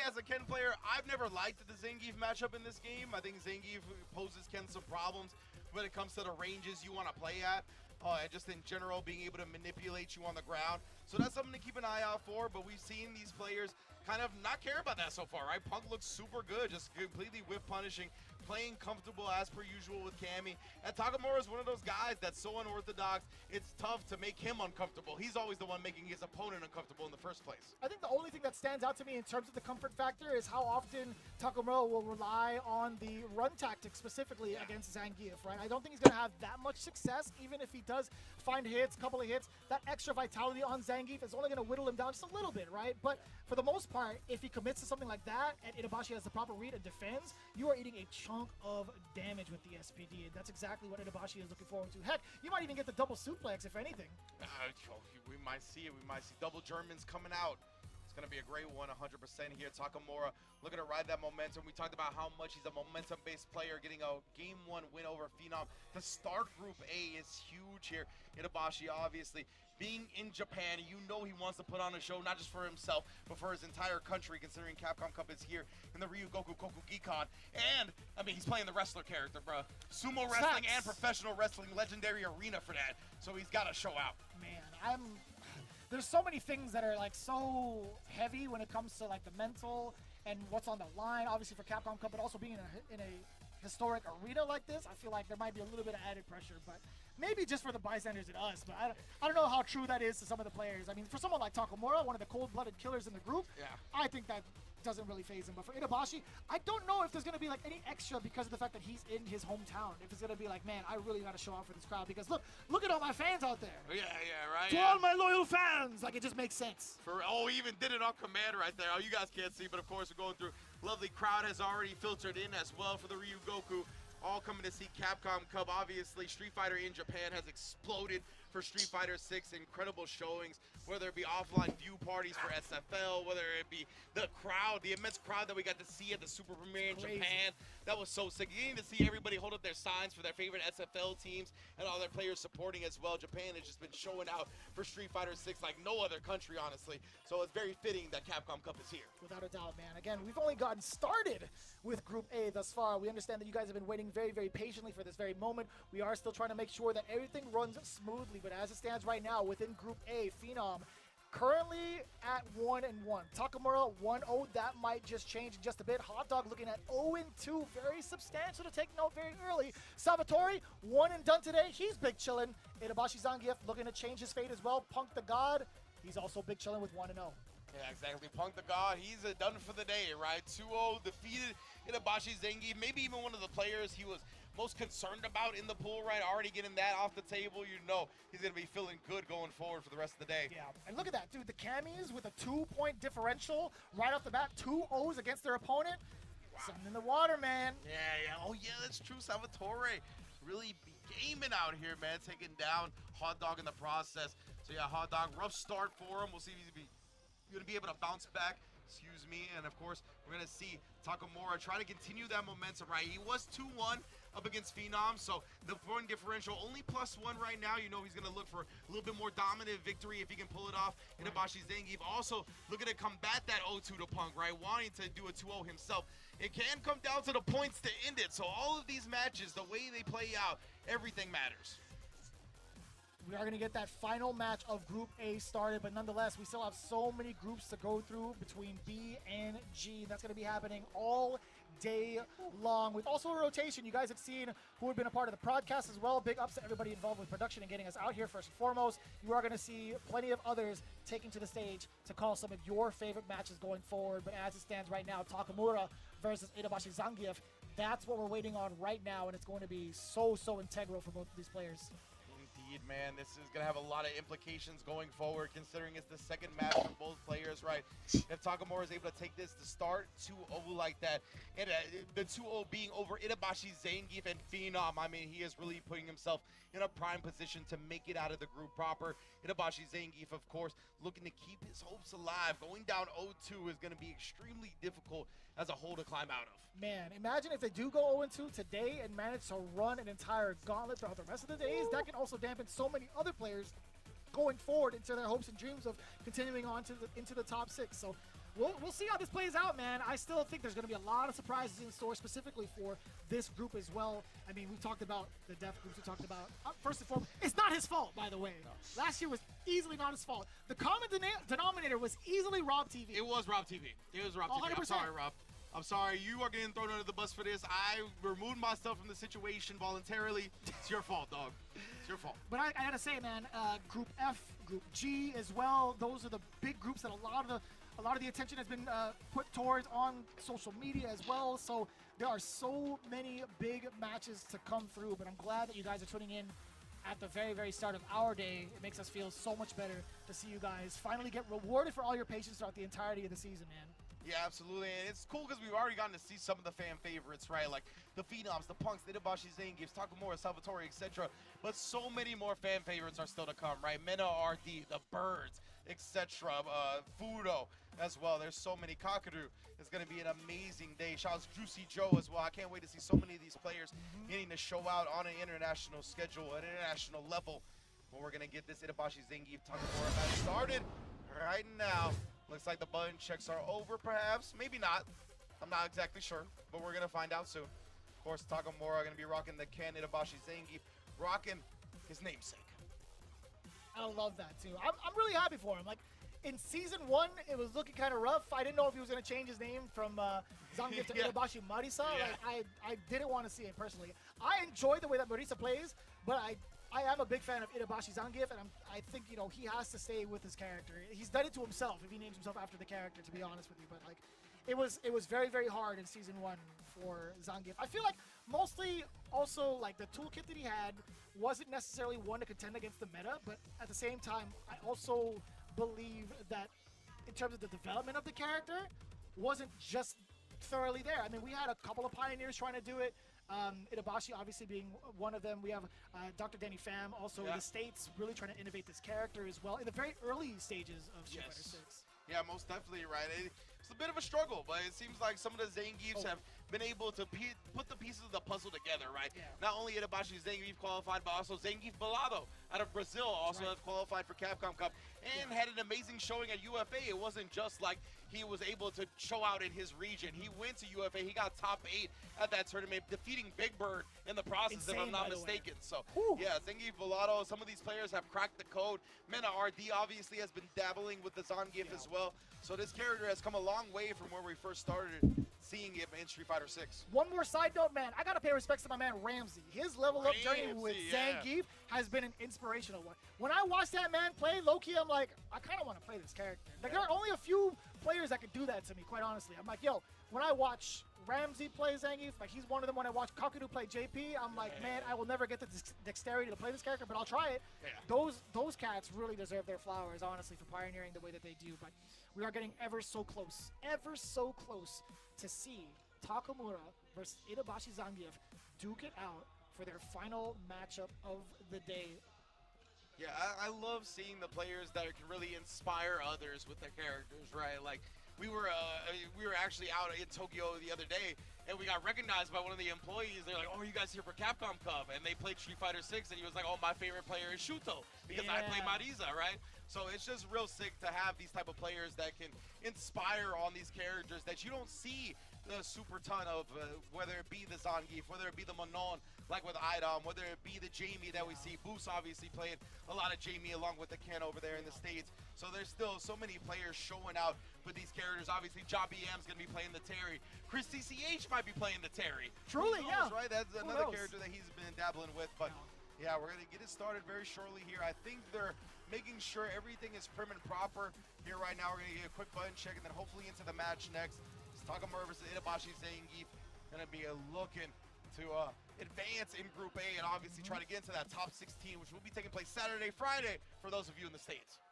As a Ken player, I've never liked the Zangief matchup in this game. I think Zangief poses Ken some problems when it comes to the ranges you want to play at. And just in general, being able to manipulate you on the ground. So that's something to keep an eye out for, but we've seen these players kind of not care about that so far, right? Punk looks super good, just completely whiff punishing, playing comfortable as per usual with Cammy. And Takamura is one of those guys that's so unorthodox, it's tough to make him uncomfortable. He's always the one making his opponent uncomfortable in the first place. I think the only thing that stands out to me in terms of the comfort factor is how often Takamura will rely on the run tactic specifically against Zangief, right? I don't think he's going to have that much success, even if he does find hits, couple of hits. That extra vitality on Zangief is only going to whittle him down just a little bit, right? But for the most part, if he commits to something like that and Itabashi has the proper read and defends, you are eating a chunk of damage with the SPD, and that's exactly what Itabashi is looking forward to. Heck, you might even get the double suplex, if anything. We might see it. We might see double Germans coming out. It's going to be a great one, 100% here. Takamura looking to ride that momentum. We talked about how much he's a momentum-based player, getting a Game 1 win over Phenom. To start Group A is huge here. Itabashi, obviously, being in Japan, you know he wants to put on a show, not just for himself, but for his entire country, considering Capcom Cup is here in the Ryugoku Kokugikon. And, I mean, he's playing the wrestler character, bro. Sumo wrestling and professional wrestling, legendary arena for that. So he's got to show out. Man, there's so many things that are like so heavy when it comes to like the mental and what's on the line, obviously for Capcom Cup, but also being in a historic arena like this, I feel like there might be a little bit of added pressure, but maybe just for the bystanders and us, but I don't know how true that is to some of the players. I mean, for someone like Takamura, one of the cold-blooded killers in the group, I think that doesn't really phase him. But for Itabashi, I don't know if there's going to be like any extra because of the fact that he's in his hometown. If it's going to be like, man, I really got to show out for this crowd because look at all my fans out there. Yeah, right. To all my loyal fans, like it just makes sense. He even did it on command right there. Oh, you guys can't see, but of course we're going through. Lovely crowd has already filtered in as well for the Ryugoku. All coming to see Capcom Cup. Obviously, Street Fighter in Japan has exploded for Street Fighter 6. Incredible showings, whether it be offline view parties for SFL, whether it be the crowd, the immense crowd that we got to see at the Super Premiere in Japan. That was so sick. You need to see everybody hold up their signs for their favorite SFL teams and all their players supporting as well. Japan has just been showing out for Street Fighter 6 like no other country, honestly. So it's very fitting that Capcom Cup is here. Without a doubt, man. Again, we've only gotten started with Group A thus far. We understand that you guys have been waiting very, very patiently for this very moment. We are still trying to make sure that everything runs smoothly, but as it stands right now within Group A, Phenom currently at 1-1. Takamura 1-0. That might just change in just a bit. Hot Dog looking at 0-2. Very substantial to take note very early. Salvatore, 1 and done today. He's big chillin'. Itabashi Zangief looking to change his fate as well. Punk the God, he's also big chillin' with 1-0. Yeah, exactly. Punk the God, he's done for the day, right? 2-0, defeated Itabashi Zangief. Maybe even one of the players he was most concerned about in the pool, right? Already getting that off the table, you know he's going to be feeling good going forward for the rest of the day. Yeah, and look at that, dude. The Cammies with a 2-point differential right off the bat, 2 O's against their opponent. Wow. Something in the water, man. Yeah. Oh, yeah, that's true. Salvatore really gaming out here, man, taking down Hot Dog in the process. So, yeah, Hot Dog, rough start for him. We'll see if he's going to be able to bounce back. Excuse me. And, of course, we're going to see Takamura try to continue that momentum, right? He was 2-1 up against Phenom, so the point differential only +1 right now. You know he's going to look for a little bit more dominant victory if he can pull it off. Itabashi Zangief also looking to combat that 0-2 to Punk, right? Wanting to do a 2-0 himself. It can come down to the points to end it. So all of these matches, the way they play out, everything matters. We are going to get that final match of Group A started, but nonetheless, we still have so many groups to go through between B and G. That's going to be happening all day long. With also a rotation, you guys have seen who have been a part of the podcast as well. Big ups to everybody involved with production and getting us out here first and foremost. You are going to see plenty of others taking to the stage to call some of your favorite matches going forward. But as it stands right now, Takamura versus Itabashi Zangief, that's what we're waiting on right now, and it's going to be so integral for both of these players. Indeed, man. This is going to have a lot of implications going forward, considering it's the second match for both players, right? If Takamura is able to take this to start 2-0 like that, and the 2-0 being over Itabashi Zangief and Phenom, I mean, he is really putting himself in a prime position to make it out of the group proper. Itabashi Zangief, of course, looking to keep his hopes alive. Going down 0-2 is going to be extremely difficult as a whole to climb out of. Man, imagine if they do go 0-2 today and manage to run an entire gauntlet throughout the rest of the days. That can also dampen so many other players going forward into their hopes and dreams of continuing on to into the top 6. So We'll see how this plays out, man. I still think there's going to be a lot of surprises in store, specifically for this group as well. I mean, we've talked about the deaf groups. We talked about, first and foremost, it's not his fault, by the way. No. Last year was easily not his fault. The common denominator was easily Rob TV. It was Rob TV. It was Rob TV. 100%. I'm sorry, Rob. I'm sorry. You are getting thrown under the bus for this. I removed myself from the situation voluntarily. It's your fault, dog. It's your fault. But I gotta say, man, Group F, Group G as well. Those are the big groups that a lot of the attention has been put towards on social media as well. So there are so many big matches to come through. But I'm glad that you guys are tuning in at the very, very start of our day. It makes us feel so much better to see you guys finally get rewarded for all your patience throughout the entirety of the season, man. Yeah, absolutely, and it's cool because we've already gotten to see some of the fan favorites, right? Like the Phenoms, the Punks, the Itabashi Zangiefs, Takamura, Salvatore, etc. But so many more fan favorites are still to come, right? Mena RD, the Birds, etc. Fudo as well. There's so many. Kakadu is going to be an amazing day. Shout out to Juicy Joe as well. I can't wait to see so many of these players getting to show out on an international schedule, an international level. But we're going to get this Itabashi Zangief Takamura match started right now. Looks like the button checks are over, perhaps. Maybe not. I'm not exactly sure, but we're going to find out soon. Of course, Takamura going to be rocking the Ken Itabashi Zangief, rocking his namesake. I love that, too. I'm really happy for him. Like, in Season 1, it was looking kind of rough. I didn't know if he was going to change his name from Zangief to Itabashi Marisa. Yeah. Like, I didn't want to see it personally. I enjoy the way that Marisa plays, but I am a big fan of Itabashi Zangief, and I think, you know, he has to stay with his character. He's done it to himself if he names himself after the character, to be honest with you. But, like, it was very, very hard in Season 1 for Zangief. I feel like mostly also, like, the toolkit that he had wasn't necessarily one to contend against the meta, but at the same time, I also believe that in terms of the development of the character, wasn't just thoroughly there. I mean, we had a couple of pioneers trying to do it. Itabashi obviously being one of them. We have Dr. Danny Pham also in the States really trying to innovate this character as well in the very early stages of Street Fighter 6. Yeah, most definitely, right. It's a bit of a struggle, but it seems like some of the Zangiefs have been able to put the pieces of the puzzle together, right? Yeah. Not only Itabashi Zangief qualified, but also Zangief Balado out of Brazil also has qualified for Capcom Cup and had an amazing showing at UFA. It wasn't just like he was able to show out in his region. He went to UFA. He got top 8 at that tournament, defeating Big Bird in the process, if I'm not mistaken. So, yeah, Zangief Balado, some of these players have cracked the code. Mena RD obviously has been dabbling with the Zangief as well. So this character has come a long way from where we first started seeing it in Street Fighter 6. One more side note, man. I got to pay respects to my man Ramsey. His level up journey with Zangief has been an inspirational one. When I watch that man play, low-key, I'm like, I kind of want to play this character. Like, there are only a few players that could do that to me, quite honestly. I'm like, yo, when I watch Ramsey play Zangief, like, he's one of them. When I watch Kakadu play JP, I'm like, man, I will never get the dexterity to play this character, but I'll try it. Those cats really deserve their flowers, honestly, for pioneering the way that they do. But we are getting ever so close to see Takamura versus Itabashi Zangief duke it out for their final matchup of the day. Yeah, I love seeing the players that can really inspire others with their characters, right? Like, we were actually out in Tokyo the other day, and we got recognized by one of the employees. They're like, "Oh, you guys here for Capcom Cup?" And they played Street Fighter 6, and he was like, "Oh, my favorite player is Shuto because I play Marisa," right? So it's just real sick to have these type of players that can inspire on these characters that you don't see the super ton of, whether it be the Zangief, whether it be the Manon, like with Idom, whether it be the Jamie that we see. Boost obviously playing a lot of Jamie along with the Ken over there in the States. So there's still so many players showing out with these characters. Obviously, Job EM's going to be playing the Terry. Chris CCH might be playing the Terry. Truly, knows, right? That's another character that he's been dabbling with. But yeah, we're going to get it started very shortly here. I think they're making sure everything is prim and proper here right now. We're going to get a quick button check and then hopefully into the match next. Takamura versus Itabashi Zangief going to be looking to advance in Group A and obviously try to get into that top 16, which will be taking place Saturday, Friday for those of you in the States.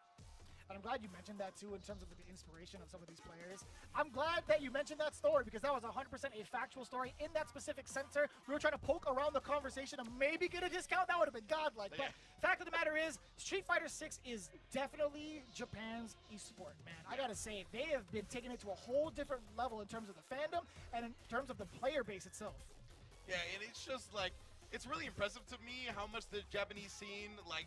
And I'm glad you mentioned that too in terms of the inspiration of some of these players. I'm glad that you mentioned that story because that was 100% a factual story in that specific center. We were trying to poke around the conversation and maybe get a discount. That would have been godlike. But fact of the matter is, Street Fighter 6 is definitely Japan's esport, man. I gotta say, they have been taking it to a whole different level in terms of the fandom and in terms of the player base itself. Yeah, and it's just like, it's really impressive to me how much the Japanese scene, like,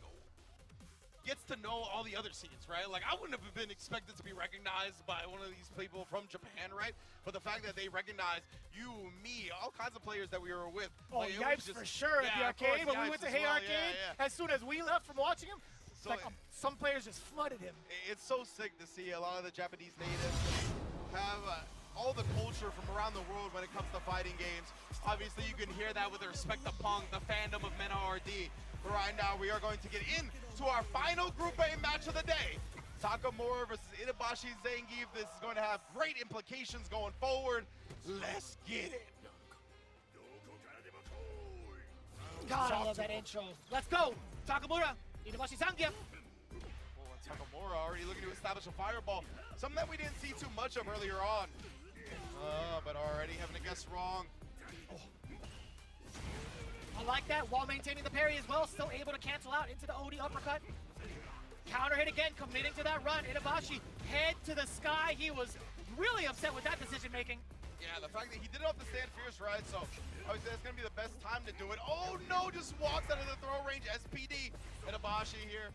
gets to know all the other scenes, right? Like, I wouldn't have been expected to be recognized by one of these people from Japan, right? But the fact that they recognize you, me, all kinds of players that we were with. Oh, like, it was Yipes just, for sure at the of course, arcade. When we Yipes went to as Hey well, Arcade, yeah. as soon as we left from watching him, So like some players just flooded him. it's so sick to see a lot of the Japanese natives have all the culture from around the world when it comes to fighting games. Obviously, you can hear that with the respect to Punk, the fandom of Mena RD. But right now, we are going to get into our final Group A match of the day. Takamura versus Itabashi Zangief. This is going to have great implications going forward. Let's get it. God, I love that intro. Let's go. Takamura, Itabashi Zangief. Oh, and Takamura already looking to establish a fireball. Something that we didn't see too much of earlier on. But already having to guess wrong. I like that, while maintaining the parry as well, still able to cancel out into the OD uppercut. Counter hit again, committing to that run. Itabashi, head to the sky. He was really upset with that decision making. Yeah, the fact that he did it off the stand fierce, right? So obviously that's gonna be the best time to do it. Oh no, just walks out of the throw range. SPD, Itabashi here.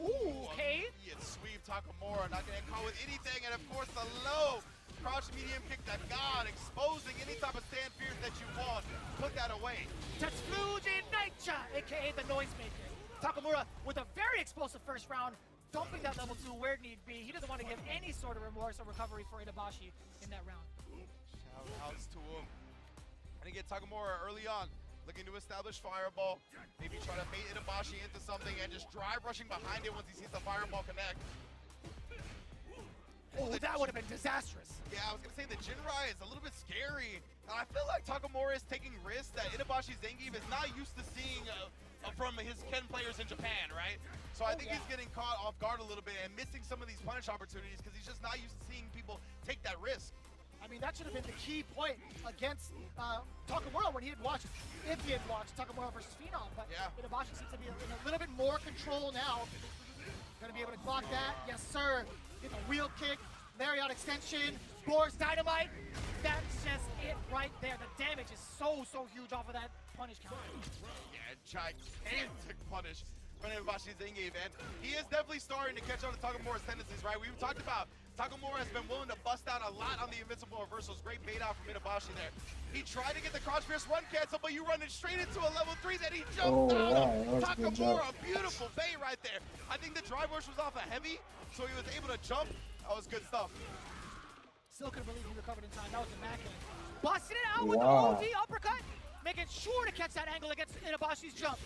Ooh, okay. Yeah, sweep Takamura, not getting caught with anything, and of course the low crouch medium kick that God, exposing any type of stand fierce that you want. Put that away. Tatsujin Naicha, aka the noisemaker. Takamura with a very explosive first round, dumping that level 2 where need be. He doesn't want to give any sort of remorse or recovery for Itabashi in that round. Shout outs to him. And again, Takamura early on, looking to establish fireball. Maybe try to bait Itabashi into something and just drive rushing behind it once he sees the fireball connect. Oh, that would have been disastrous. Yeah, I was gonna say the Jinrai is a little bit scary. And I feel like Takamura is taking risks that Itabashi Zangief is not used to seeing from his Ken players in Japan, right? So I think he's getting caught off guard a little bit and missing some of these punish opportunities because he's just not used to seeing people take that risk. I mean, that should have been the key point against Takamura when he had watched, if he had watched Takamura versus Phenom. But Itabashi seems to be in a little bit more control now. Gonna be able to block that. Yes, sir. Get the wheel kick, Lariat extension, Boris Dynamite. That's just it right there. The damage is so huge off of that punish counter. Yeah, gigantic punish from Itabashi Zangief, and he is definitely starting to catch on to Takamura's tendencies, right? We've talked about Takamura has been willing to bust out a lot on the invincible reversals. Great bait out from Itabashi there. He tried to get the cross fierce run cancel, but you run it straight into a level 3 that he jumped out of. Takamura, beautiful bait right there. I think the drive rush was off a heavy, so he was able to jump. That was good stuff. Still couldn't believe he recovered in time. That was immaculate. Busting it out with the OD uppercut, making sure to catch that angle against Itabashi's jump.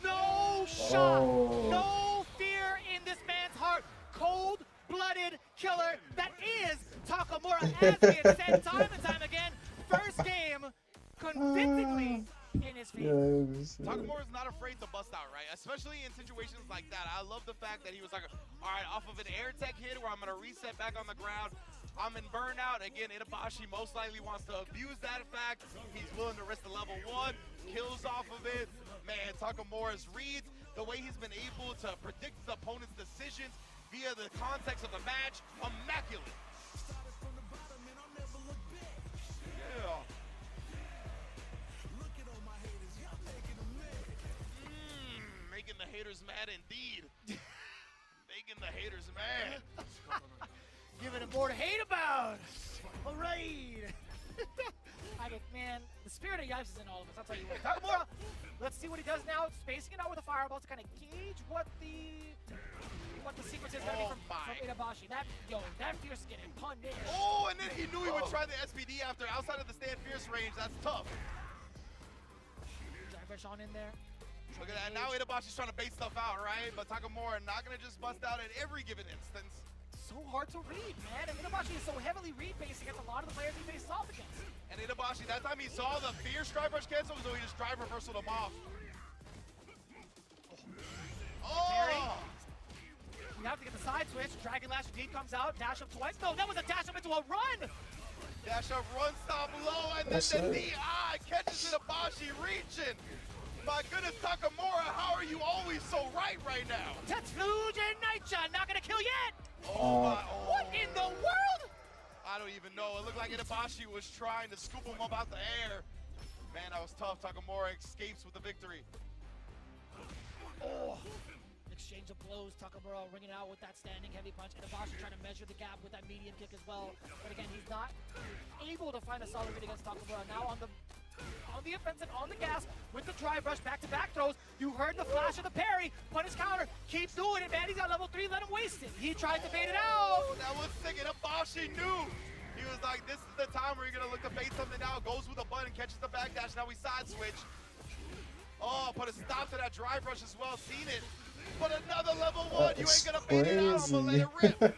No shot, no fear in this man's heart. Cold-blooded killer that is Takamura, as we have said time and time again. First game, convincingly in his favor. Takamura's not afraid to bust out, right? Especially in situations like that. I love the fact that he was like, all right, off of an air tech hit where I'm going to reset back on the ground, I'm in burnout. Again, Itabashi most likely wants to abuse that fact. He's willing to risk the level 1, kills off of it. Man, Takamura's reads, the way he's been able to predict his opponent's decisions via the context of the match, immaculate. Yeah. Making the haters mad indeed. Making the haters mad. Giving him more to hate about. All right. Man, the spirit of Yipes is in all of us, I'll tell you what. Takamura, let's see what he does now. Spacing it out with a fireball to kind of gauge what the sequence is going to be from Itabashi. That fierce getting punned in. Oh, and then he knew he would try the SPD after outside of the stand fierce range. That's tough. Drive rush on in there. Look at that. Now Itabashi's trying to bait stuff out, right? But Takamura not going to just bust out at every given instance. So hard to read, man. And Itabashi is so heavily read-based against a lot of the players he faces off against. And Itabashi, that time he saw the fierce drive rush cancel, so he just drive reversaled him off. Oh! You have to get the side switch. Dragon Lash indeed comes out. Dash up twice. No, that was a dash up into a run! Dash up, run, stop, low, and then the DI catches Itabashi reaching. My goodness, Takamura, how are you always so right now? Tatsujin Naicha, not gonna kill yet! What in the world? I don't even know. It looked like Itabashi was trying to scoop him up out the air. Man, that was tough. Takamura escapes with the victory. Oh, exchange of blows. Takamura ringing out with that standing heavy punch. And Ibashi trying to measure the gap with that medium kick as well. But again, he's not able to find a solid read against Takamura. Now on the offensive, on the gas, with the drive rush, back-to-back throws. You heard the flash of the parry, punish counter, keep doing it, man. He's on level 3, let him waste it. He tried to bait it out. Oh, that was sick, and Ibashi knew. He was like, this is the time where you're gonna look to bait something out. Goes with a button, catches the backdash, now we side switch. Oh, put a stop to that drive rush as well, seen it. But another level 1, you ain't gonna bait it out, I'm gonna let it rip. And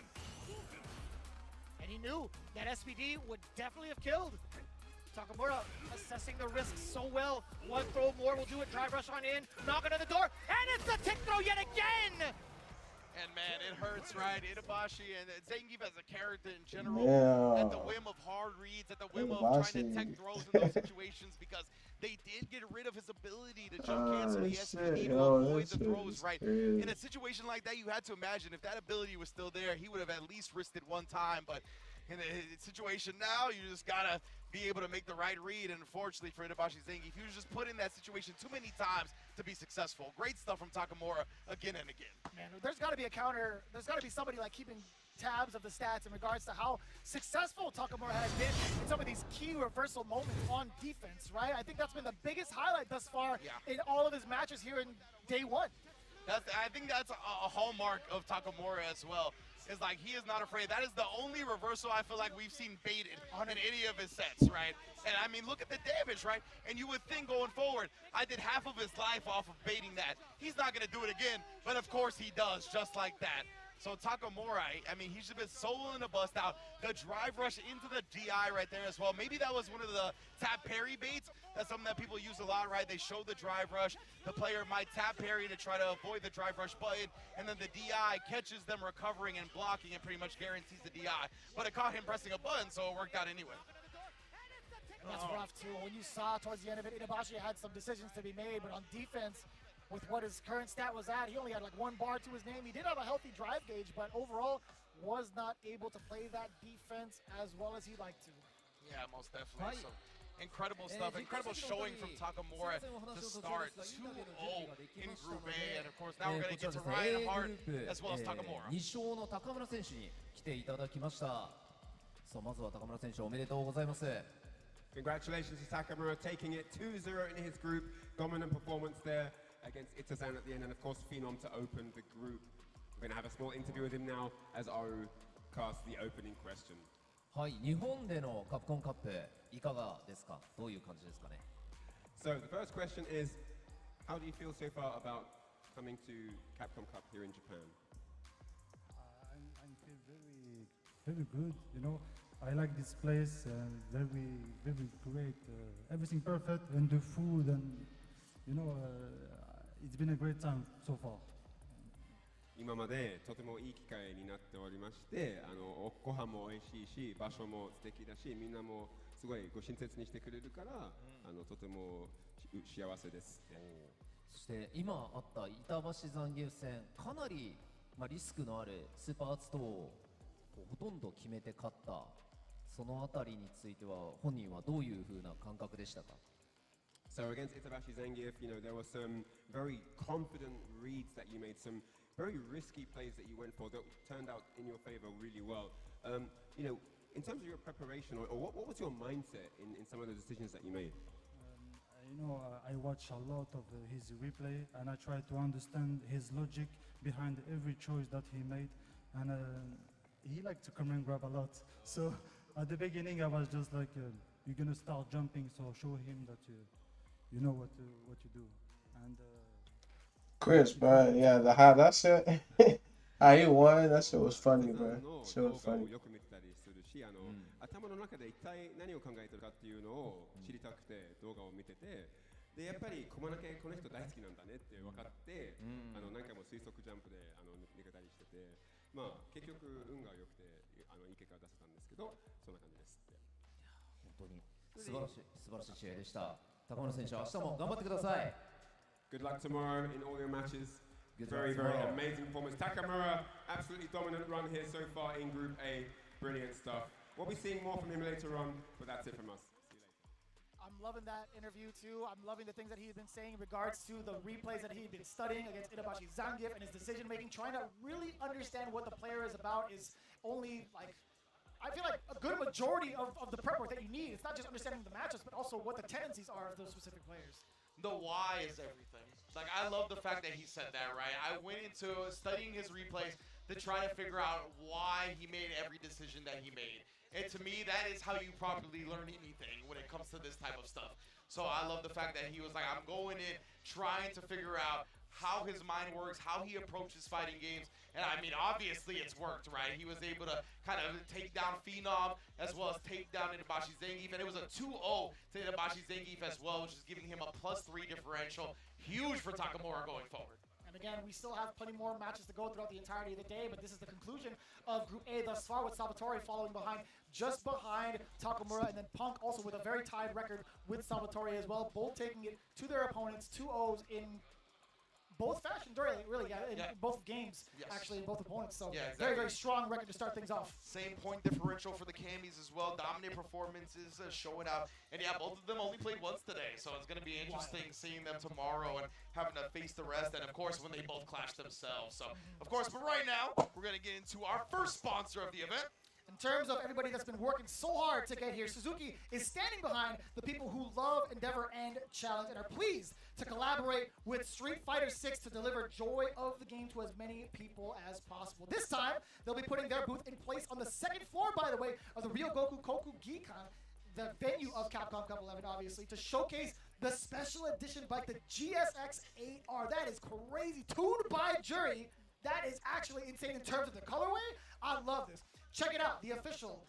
he knew that SPD would definitely have killed. Takamura assessing the risk so well. One throw more will do it. Drive rush on in, knocking on the door, and it's a tick throw yet again! And man, it hurts, right? Itabashi and Zangief as a character in general, at the whim of hard reads, at the whim of trying to tech throws in those situations, because they did get rid of his ability to jump cancel the SPD to avoid the throws, right? In a situation like that, you had to imagine if that ability was still there, he would have at least risked it one time, but in a situation now, you just gotta be able to make the right read, and unfortunately for Itabashi Zangief, he was just put in that situation too many times to be successful. Great stuff from Takamura again and again. Man, there's got to be a counter. There's got to be somebody like keeping tabs of the stats in regards to how successful Takamura has been in some of these key reversal moments on defense, right? I think that's been the biggest highlight thus far in all of his matches here in day 1. I think that's a hallmark of Takamura as well. Is like he is not afraid. That is the only reversal I feel like we've seen baited in any of his sets, right? And I mean, look at the damage, right? And you would think going forward, I did half of his life off of baiting that. He's not gonna do it again, but of course he does, just like that. So Takamura, I mean, he's just been so willing to bust out. The drive rush into the DI right there as well. Maybe that was one of the tap parry baits. That's something that people use a lot, right? They show the drive rush. The player might tap parry to try to avoid the drive rush button, and then the DI catches them recovering and blocking and pretty much guarantees the DI. But it caught him pressing a button, so it worked out anyway. That's rough too. When you saw towards the end of it, Itabashi had some decisions to be made, but on defense, with what his current stat was at, he only had like 1 bar to his name. He did have a healthy drive gauge, but overall was not able to play that defense as well as he'd like to. Yeah, most definitely. So incredible stuff, incredible showing from Takamura to start 2-0 in Group A, and of course now we're going to get to Ryan Hart as well as Takamura. 2勝の高村選手に来ていただきました。さあまずは高村選手おめでとうございます。Congratulations to Takamura taking it 2-0 in his group. Dominant performance there against Itazan at the end, and of course Phenom to open the group. We're going to have a small interview with him now as Aru casts the opening question. はい、日本でのカプコンカップいかがですか？どういう感じですかね？ So the first question is, how do you feel so far about coming to Capcom Cup here in Japan? I feel very good. You know, I like this place. Very great. Everything perfect, and the food, and you know, it's been a great time so far. 今までとてもいい機会になっておりまして、ご飯も美味しいし、場所も素敵だし、みんなもすごいご親切にしてくれるから、とても幸せです。そして今あった板橋残留戦、かなり、リスクのあるスーパーアーツとほとんど決めて勝った、そのあたりについては本人はどういう風な感覚でしたか？ So against Itabashi Zangief, you know, there were some very confident reads that you made, some very risky plays that you went for that turned out in your favor really well. You know, in terms of your preparation, or what was your mindset in some of the decisions that you made? You know, I watch a lot of his replay, and I try to understand his logic behind every choice that he made. And he liked to come and grab a lot. So at the beginning, I was just like, you're gonna start jumping, so show him that you know what you do. And Chris, bro, yeah, that shit. How he won, that shit was funny, bro. Shit was funny. よく見てたりするし、頭の中で一体何を考えてるかっていうのを知りたくて動画を見てて、でやっぱり小間けこの人大好きなんだねって分かって、何回も推測ジャンプで抜けたりしてて、まあ結局運が良くていい結果が出せたんですけど、そんな感じですって。本当に素晴らしい試合でした。高村選手、明日も頑張ってください。Good luck tomorrow in all your matches. Very amazing performance. Takamura, absolutely dominant run here so far in Group A. Brilliant stuff. We'll be seeing more from him later on, but that's it from us. See you later. I'm loving that interview too. I'm loving the things that he's been saying in regards to the replays that he's been studying against Itabashi Zangief and his decision making. Trying to really understand what the player is about is only like, I feel like a good majority of the prep work that you need. It's not just understanding the matchups, but also what the tendencies are of those specific players. The why is everything. Like, I love the fact that he said that, right? I went into studying his replays to try to figure out why he made every decision that he made. And to me, that is how you properly learn anything when it comes to this type of stuff. So I love the fact that he was like, I'm going in trying to figure out how his mind works, how he approaches fighting games. And I mean, obviously it's worked, right? He was able to kind of take down Phenom as well as take down Itabashi Zangief. And it was a 2-0 to Itabashi Zangief as well, which is giving him a +3 differential. Huge for Takamura going forward. And again, we still have plenty more matches to go throughout the entirety of the day, but this is the conclusion of Group A thus far, with Salvatore following behind, just behind Takamura, and then Punk also with a very tied record with Salvatore as well, both taking it to their opponents, 2-0s in both fashions, really, in both games, actually, in both opponents. So very, very strong record to start things off. Same point differential for the Camis as well. Dominant performances showing out. And yeah, both of them only played once today, so it's going to be interesting seeing them tomorrow and having to face the rest. And of course, when they both clash themselves. So, of course, but right now, we're going to get into our first sponsor of the event. In terms of everybody that's been working so hard to get here, Suzuki is standing behind the people who love Endeavor and Challenge and are pleased to collaborate with Street Fighter 6 to deliver joy of the game to as many people as possible. This time, they'll be putting their booth in place on the second floor, by the way, of the Ryogoku Koku Gikan, the venue of Capcom Cup 11, obviously, to showcase the special edition bike, the GSX 8R. That is crazy. Tuned by Jury. That is actually insane in terms of the colorway. I love this. Check it out, the official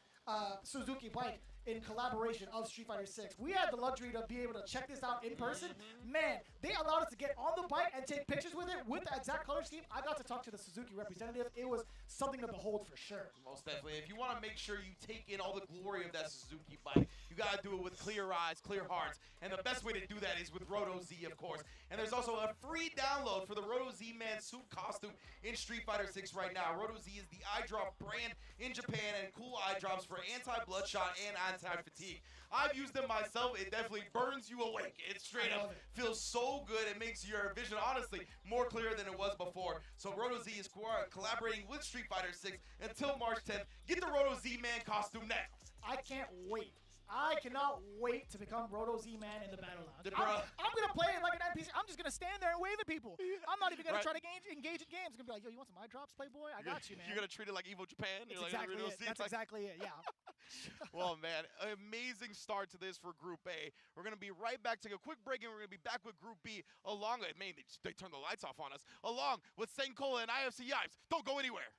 Suzuki bike in collaboration of Street Fighter 6. We had the luxury to be able to check this out in person. Man, they allowed us to get on the bike and take pictures with it with the exact color scheme. I got to talk to the Suzuki representative. It was something to behold for sure. Most definitely. If you want to make sure you take in all the glory of that Suzuki bike, you got to do it with clear eyes, clear hearts. And the best way to do that is with Roto Z, of course. And there's also a free download for the Roto Z-Man suit costume in Street Fighter 6 right now. Roto Z is the eye drop brand in Japan, and cool eye drops for anti-bloodshot and anti-fatigue. I've used them myself. It definitely burns you awake. It straight up feels so good. It makes your vision, honestly, more clear than it was before. So Roto Z is collaborating with Street Fighter 6 until March 10th. Get the Roto Z-Man costume now. I can't wait. I cannot wait to become Roto Z-Man in the Battle Lounge. I'm going to play it like an NPC. I'm just going to stand there and wave at people. I'm not even going to try to engage in games. I'm going to be like, yo, you want some eye drops, Playboy? I got you, man. You're going to treat it like Evo Japan? That's exactly it. That's exactly it, yeah. Well, man, amazing start to this for Group A. We're going to be right back, take a quick break, and we're going to be back with Group B along with, man, they turned the lights off on us, along with Senkola and IFC Yipes. Don't go anywhere.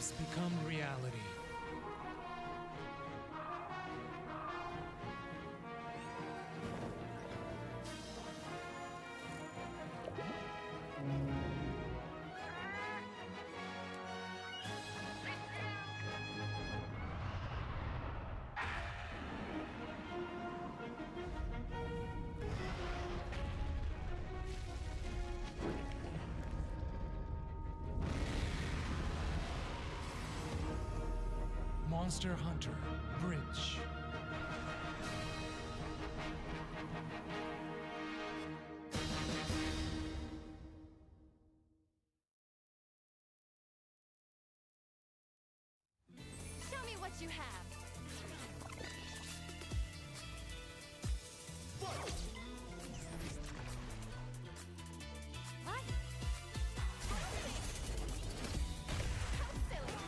dreams become reality. Monster Hunter Bridge. Show me what you have. What? How silly.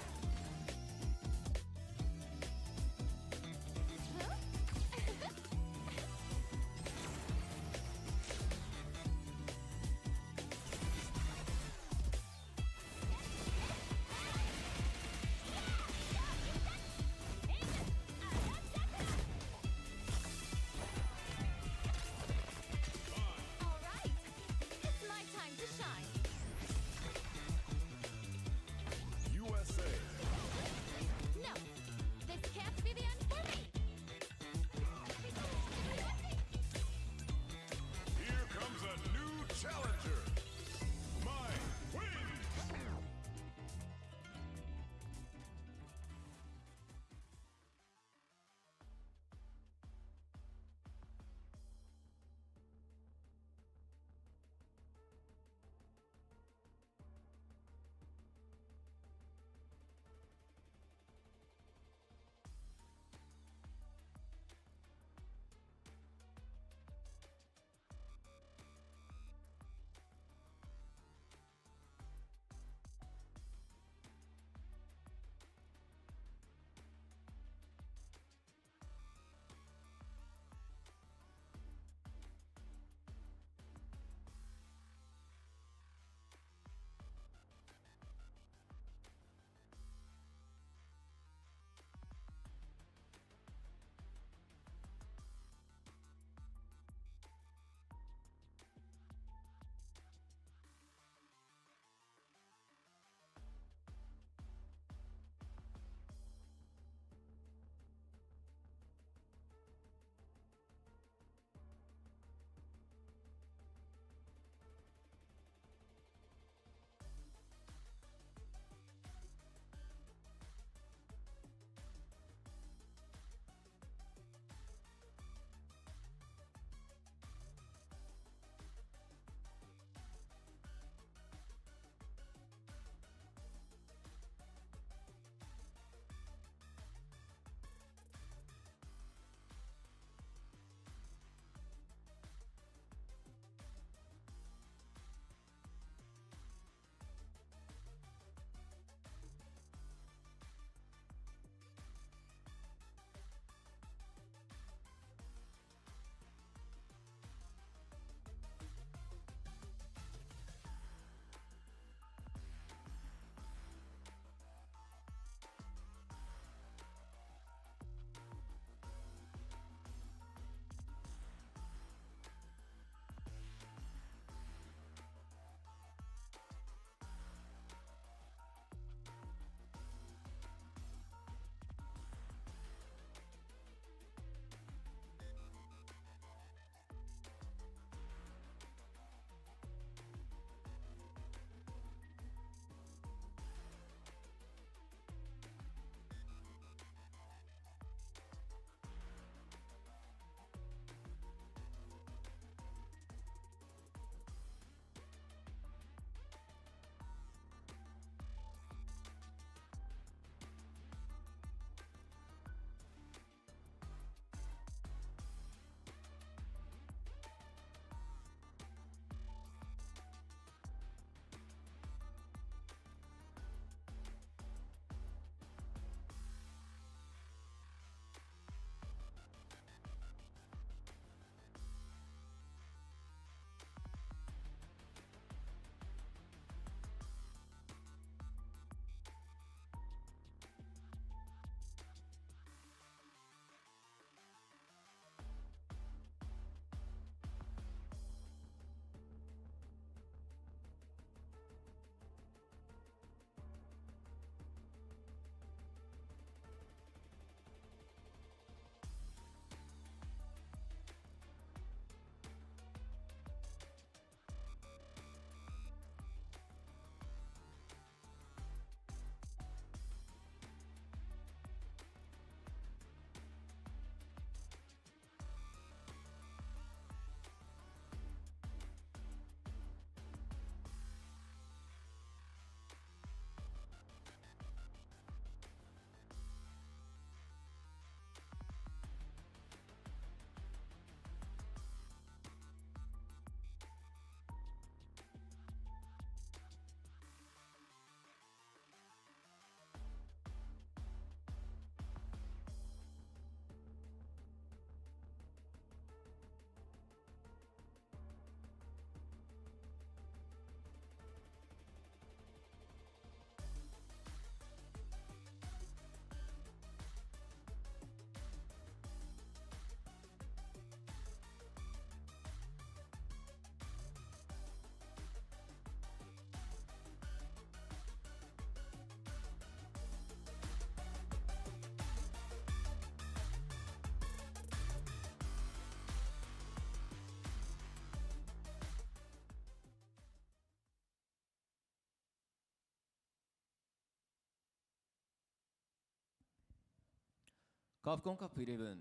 カープコンカップ11、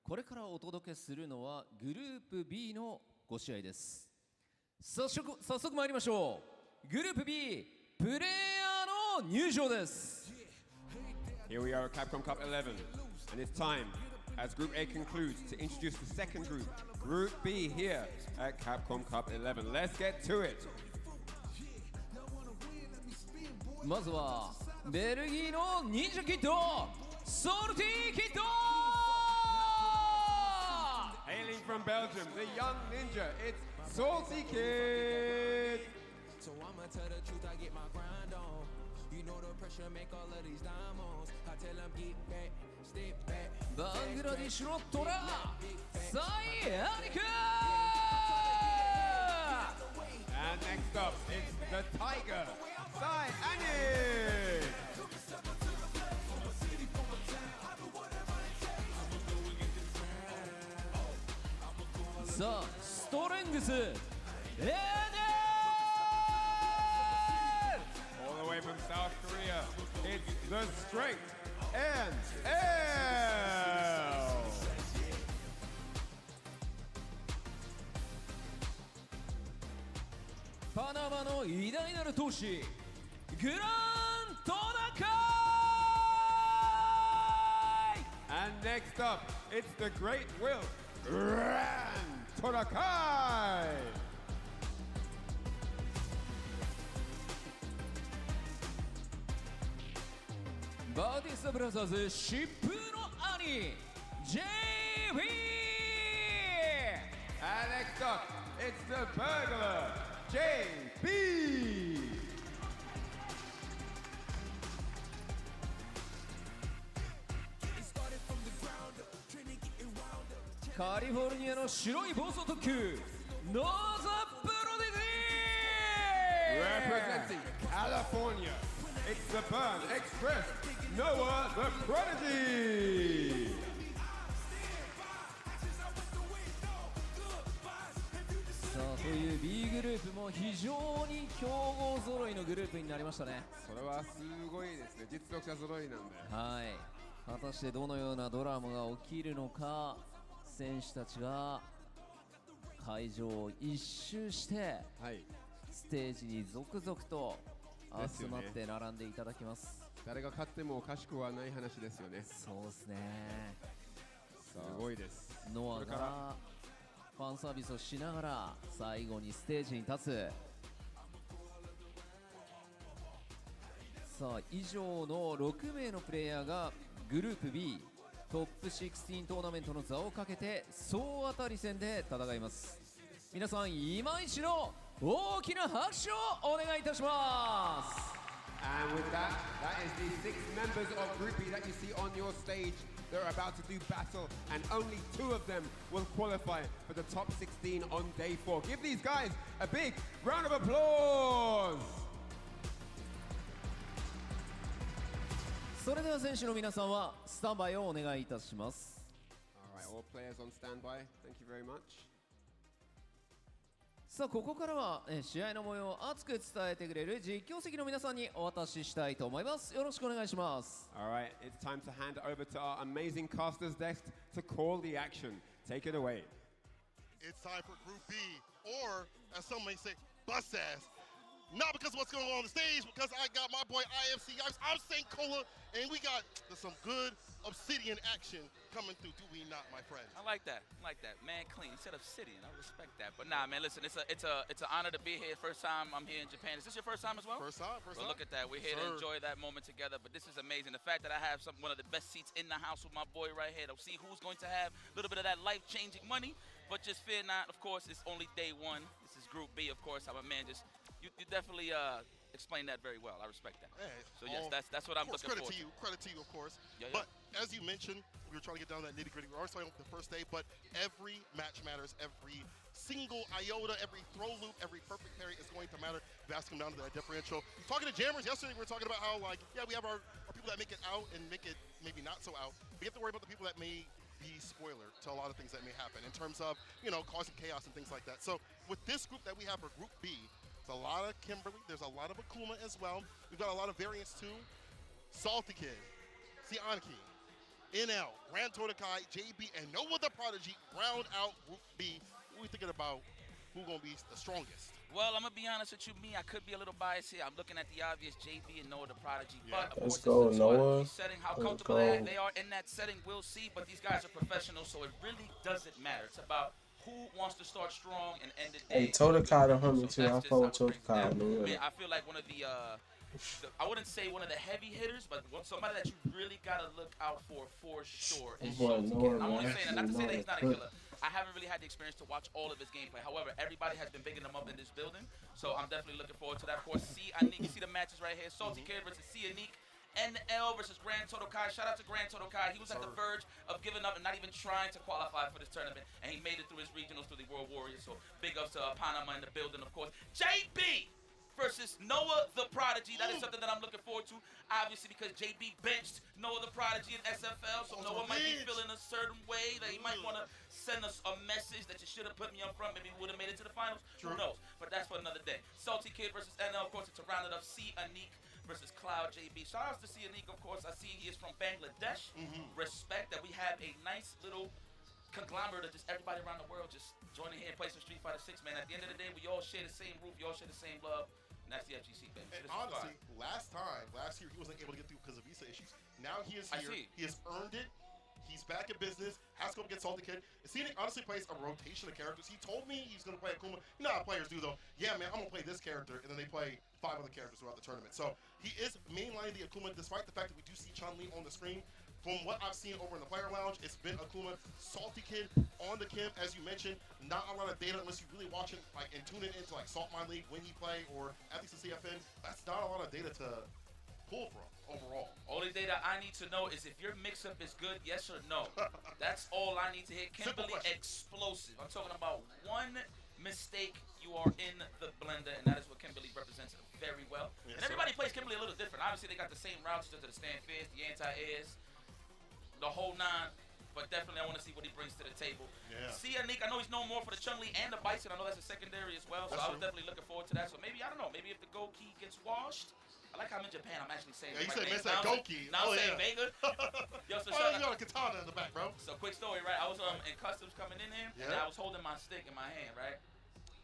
これからお届けするのはグループ B の5試合です。早速参りましょう。グループ B プレイヤーの入場です。 Here we are at Capcom Cup 11, and it's time, as Group A concludes, to introduce the second group, Group B here at Capcom Cup 11. Let's get to it. まずはベルギーの忍者キッド、ソルティキッド。 Hailing from Belgium, the young ninja, it's Salty Kid. So I'ma tell the truth, I get my grind on. You know the pressure make all of these diamonds. I tell them get back, step back. バングラディッシュのトラサイアニク。 And next up, it's the Tiger, Sai Anik. さあストレングスエネ All the way from South Korea, it's the Strength and L. パナマの偉大なる闘士グラントナカイ。 And next up, it's the Great Will, Grand Torakai. バーティスタブラザーズ疾風の兄 JB。 And next up, it's the Burglar, JB. カリフォルニアの白い暴走特急ノーザプロディジ Representing California, it's the Burn Express, Noah the Prodigy. さあという B グループも非常に強豪揃いのグループになりましたね。それはすごいですね。実力者揃いなんで。はい。果たしてどのようなドラマが起きるのか、選手たちが会場を一周して、はい、ステージに続々と集まって並んでいただきます。誰が勝ってもおかしくはない話ですよね。そうですね。すごいです。ノアがファンサービスをしながら最後にステージに立つ。さあ以上の6名のプレイヤーがグループ B トップ16トーナメントの座をかけて総当たり戦で戦います。皆さん今一度大きな拍手をお願いいたします。 And with that, that is the 6 members of Group B that you see on your stage. They're about to do battle, and only 2 of them will qualify for the top 16 on day 4. Give these guys a big round of applause. それでは選手の皆さんはスタンバイをお願いいたします。 All right, all players on standby. Thank you very much. さあここからは試合の模様を熱く伝えてくれる実況席の皆さんにお渡ししたいと思います。よろしくお願いします。 All right, it's time to hand over to our amazing casters desk to call the action. Take it away. It's time for Group B, or as some may say, bust ass. Not because of what's going on the stage, because I got my boy IFC. I'm St. Cola, and we got some good obsidian action coming through. Do we not, my friend? I like that. Man, clean. He said obsidian. I respect that. But nah, man, listen. It's an honor to be here. First time I'm here in Japan. Is this your first time as well? First time. Well, look at that. We're here to enjoy that moment together. But this is amazing. The fact that I have one of the best seats in the house with my boy right here. To see who's going to have a little bit of that life-changing money. But just fear not. Of course, it's only day 1. This is Group B, of course. I'm a man. You definitely explained that very well. I respect that. Hey, so yes, that's what I'm looking for. Credit to you, of course. Yeah. But as you mentioned, we were trying to get down to that nitty-gritty. We are starting with the first day, but every match matters. Every single iota, every throw loop, every perfect parry is going to matter. That's come down to that differential. Talking to Jammers yesterday, we were talking about how, like, yeah, we have our people that make it out and make it maybe not so out. We have to worry about the people that may be spoiler to a lot of things that may happen in terms of, causing chaos and things like that. So with this group that we have for Group B, there's a lot of Kimberly, there's a lot of Akuma as well. We've got a lot of variants too. Salty Kid, Sianki, NL, Grand Todokai, JB, and Noah the Prodigy round out Group B. What are we thinking about who's going to be the strongest? Well, I'm going to be honest with you. I could be a little biased here. I'm looking at the obvious JB and Noah the Prodigy. Yeah. But, of Let's course, go, it's a Noah. setting. How Let's comfortable go. they are in that setting, we'll see. But these guys are professionals, so it really doesn't matter. It's about who wants to start strong and end it. Hey, Todokai the homie too. I follow Todokai. I feel like one of the I wouldn't say one of the heavy hitters, but somebody that you really gotta look out for sure is Salty Kid. I'm only saying that, not to say that he's not a killer. I haven't really had the experience to watch all of his gameplay. However, everybody has been bigging him up in this building, so I'm definitely looking forward to that. Of course, you see the matches right here: Salty Kid versus Unique. NL versus Grand Todokai. Shout out to Grand Todokai. He was at the verge of giving up and not even trying to qualify for this tournament, and he made it through his regionals through the World Warriors. So big ups to Panama in the building, of course. JB versus Noah the Prodigy. That is something that I'm looking forward to, obviously, because JB benched Noah the Prodigy in SFL, so Noah might be feeling a certain way that he might want to send us a message that you should have put me up front. Maybe we would have made it to the finals. Who knows? But that's for another day. Salty Kid versus NL, of course, it's a rounded up Unique versus Cloud JB. Shout outs to Unique, of course. I see he is from Bangladesh. Respect that we have a nice little conglomerate of just everybody around the world just joining here and play some Street Fighter 6, man. At the end of the day, we all share the same roof, we all share the same love, and that's the FGC, baby. And honestly, last year, he wasn't able to get through because of visa issues. Now he is here. He has earned it. He's back in business. Has to go against Salty Kid. Scenic honestly plays a rotation of characters. He told me he's going to play Akuma. You know how players do, though. Yeah, man, I'm going to play this character, and then they play 5 other characters throughout the tournament. So he is mainlining the Akuma, despite the fact that we do see Chun-Li on the screen. From what I've seen over in the player lounge, it's been Akuma, Salty Kid on the Kim, as you mentioned. Not a lot of data unless you're really watching like and tuning into like Salt Mine League when he play, or at least the CFN. That's not a lot of data to pull from overall. Only data I need to know is if your mix-up is good, yes or no. That's all I need to hit. Kimberly explosive. I'm talking about one mistake, you are in the blender, and that is what Kimberly represents very well. Yes, and everybody plays Kimberly a little different. Obviously, they got the same routes to the stand fierce, the anti-airs, the whole 9. But definitely, I want to see what he brings to the table. Yeah. Unique, I know he's known more for the Chun-Li and the Bison. I know that's a secondary as well, so I was definitely looking forward to that. So maybe, I don't know, maybe if the Go Key gets washed. I like how I'm in Japan, I'm actually saying you right said Go Key. Now I'm saying Vega. Yo, so you got a katana in the back, bro. So quick story, right? I was in customs coming in here, and I was holding my stick in my hand, right?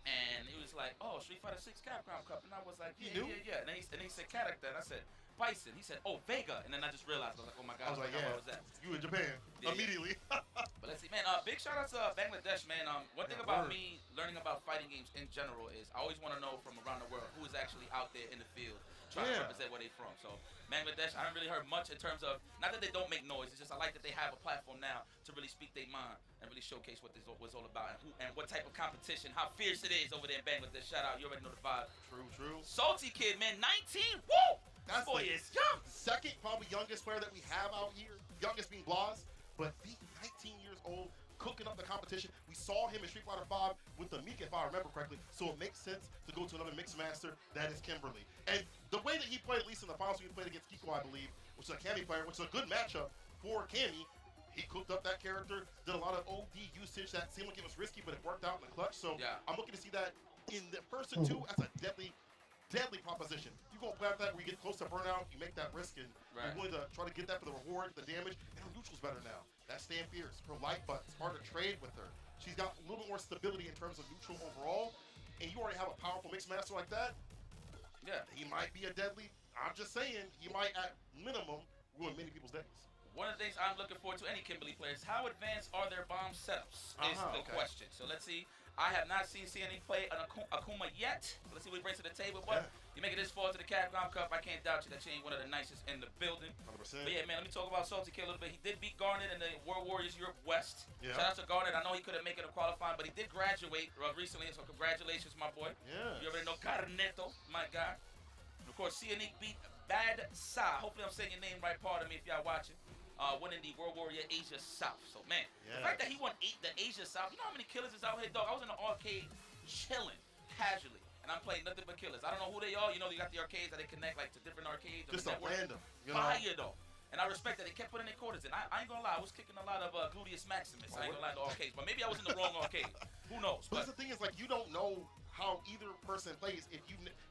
And he was like, "Oh, Street Fighter 6 Capcom Cup," and I was like, "Yeah." And then he said character, and I said Bison. He said, "Oh, Vega," and then I just realized, I was like, "Oh my God!" I was like, "Yeah, where was that?" You in Japan immediately. But let's see, man. Big shout out to Bangladesh, man. One thing about me learning about fighting games in general is I always want to know from around the world who is actually out there in the field trying to represent where they're from. So Bangladesh, I haven't really heard much in terms of, not that they don't make noise, it's just I like that they have a platform now to really speak their mind and really showcase what this was all about and what type of competition, how fierce it is over there in Bangladesh. Shout out, you already know the vibe. True. Salty Kid, man, 19. Woo! That's boy is young. Second, probably youngest player that we have out here. Youngest being Blas, but being 19 years old, cooking up the competition. We saw him in Street Fighter 5 with the Meek, if I remember correctly. So it makes sense to go to another mixed master that is Kimberly. And the way that he played, at least in the finals, he played against Kiko, I believe, which is a Cammy player, which is a good matchup for Cammy. He cooked up that character, did a lot of OD usage that seemed like it was risky, but it worked out in the clutch. So I'm looking to see that in the person 2 as a deadly proposition. You're going to play out that where you get close to burnout, you make that risk, and you're willing to try to get that for the reward, the damage, and her neutral's better now. That stand fierce. Her light button. It's hard to trade with her. She's got a little bit more stability in terms of neutral overall, and you already have a powerful mixed master like that. Yeah. He might be a deadly. I'm just saying, he might, at minimum, ruin many people's days. One of the things I'm looking forward to, any Kimberly players, how advanced are their bomb setups is the question. So let's see. I have not seen any play an Akuma yet. Let's see what he brings to the table. But you make it this far to the Capcom Cup, I can't doubt you that you ain't one of the nicest in the building. 100%. But yeah, man, let me talk about Salty Kid a little bit. He did beat Garnet in the World Warriors Europe West. Yeah. Shout out to Garnet. I know he couldn't make it a qualifying, but he did graduate recently, so congratulations, my boy. Yeah. You already know Garneto, my guy. And of course, Unique beat Bad Sa. Hopefully I'm saying your name right, pardon me if y'all watching. Winning the World Warrior Asia South. So, man, the fact that he won the Asia South, you know how many killers is out here, dog? I was in the arcade chilling casually, and I'm playing nothing but killers. I don't know who they are. You know, you got the arcades that they connect like to different arcades. Just a random. Fire, though. And I respect that they kept putting their quarters in. I ain't gonna lie, I was kicking a lot of Gluteus Maximus. I ain't gonna lie to arcades, but maybe I was in the wrong arcade. Who knows? But the thing is, like, you don't know how either person plays if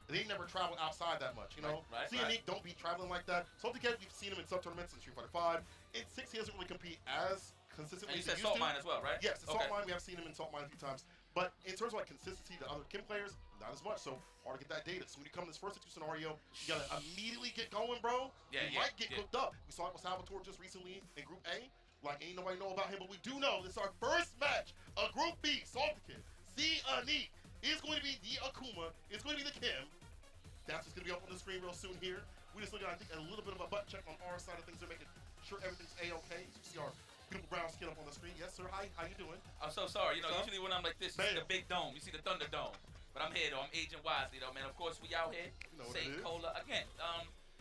they never traveled outside that much, you know? Right. Nick don't be traveling like that. Salty Kid, we've seen him in sub tournaments in Street Fighter 5. In 6, he doesn't really compete as consistently And you as said he used Salt to. Mine as well, right? Yes, Salt Mine, we have seen him in Salt Mine a few times. But in terms of like consistency to other Kim players, not as much. So hard to get that data. So when you come in this first 6 scenario, you gotta immediately get going, bro. You might get cooked up. We saw it with Salvatore just recently in Group A. Like, ain't nobody know about him, but we do know this is our first match of Group B. Salty Kid, Anik is going to be the Akuma. It's going to be the Kim. That's what's going to be up on the screen real soon here. We just looking at, I think, a little bit of a butt check on our side of things. They're making sure everything's A-okay. You see our beautiful brown skin up on the screen. Yes, sir. Hi, how you doing? I'm so sorry. You know, usually when I'm like this, you see the big dome. You see the Thunderdome. But I'm here, though. I'm aging wisely, though, man. Of course, we out here. You know St. Cola. Again,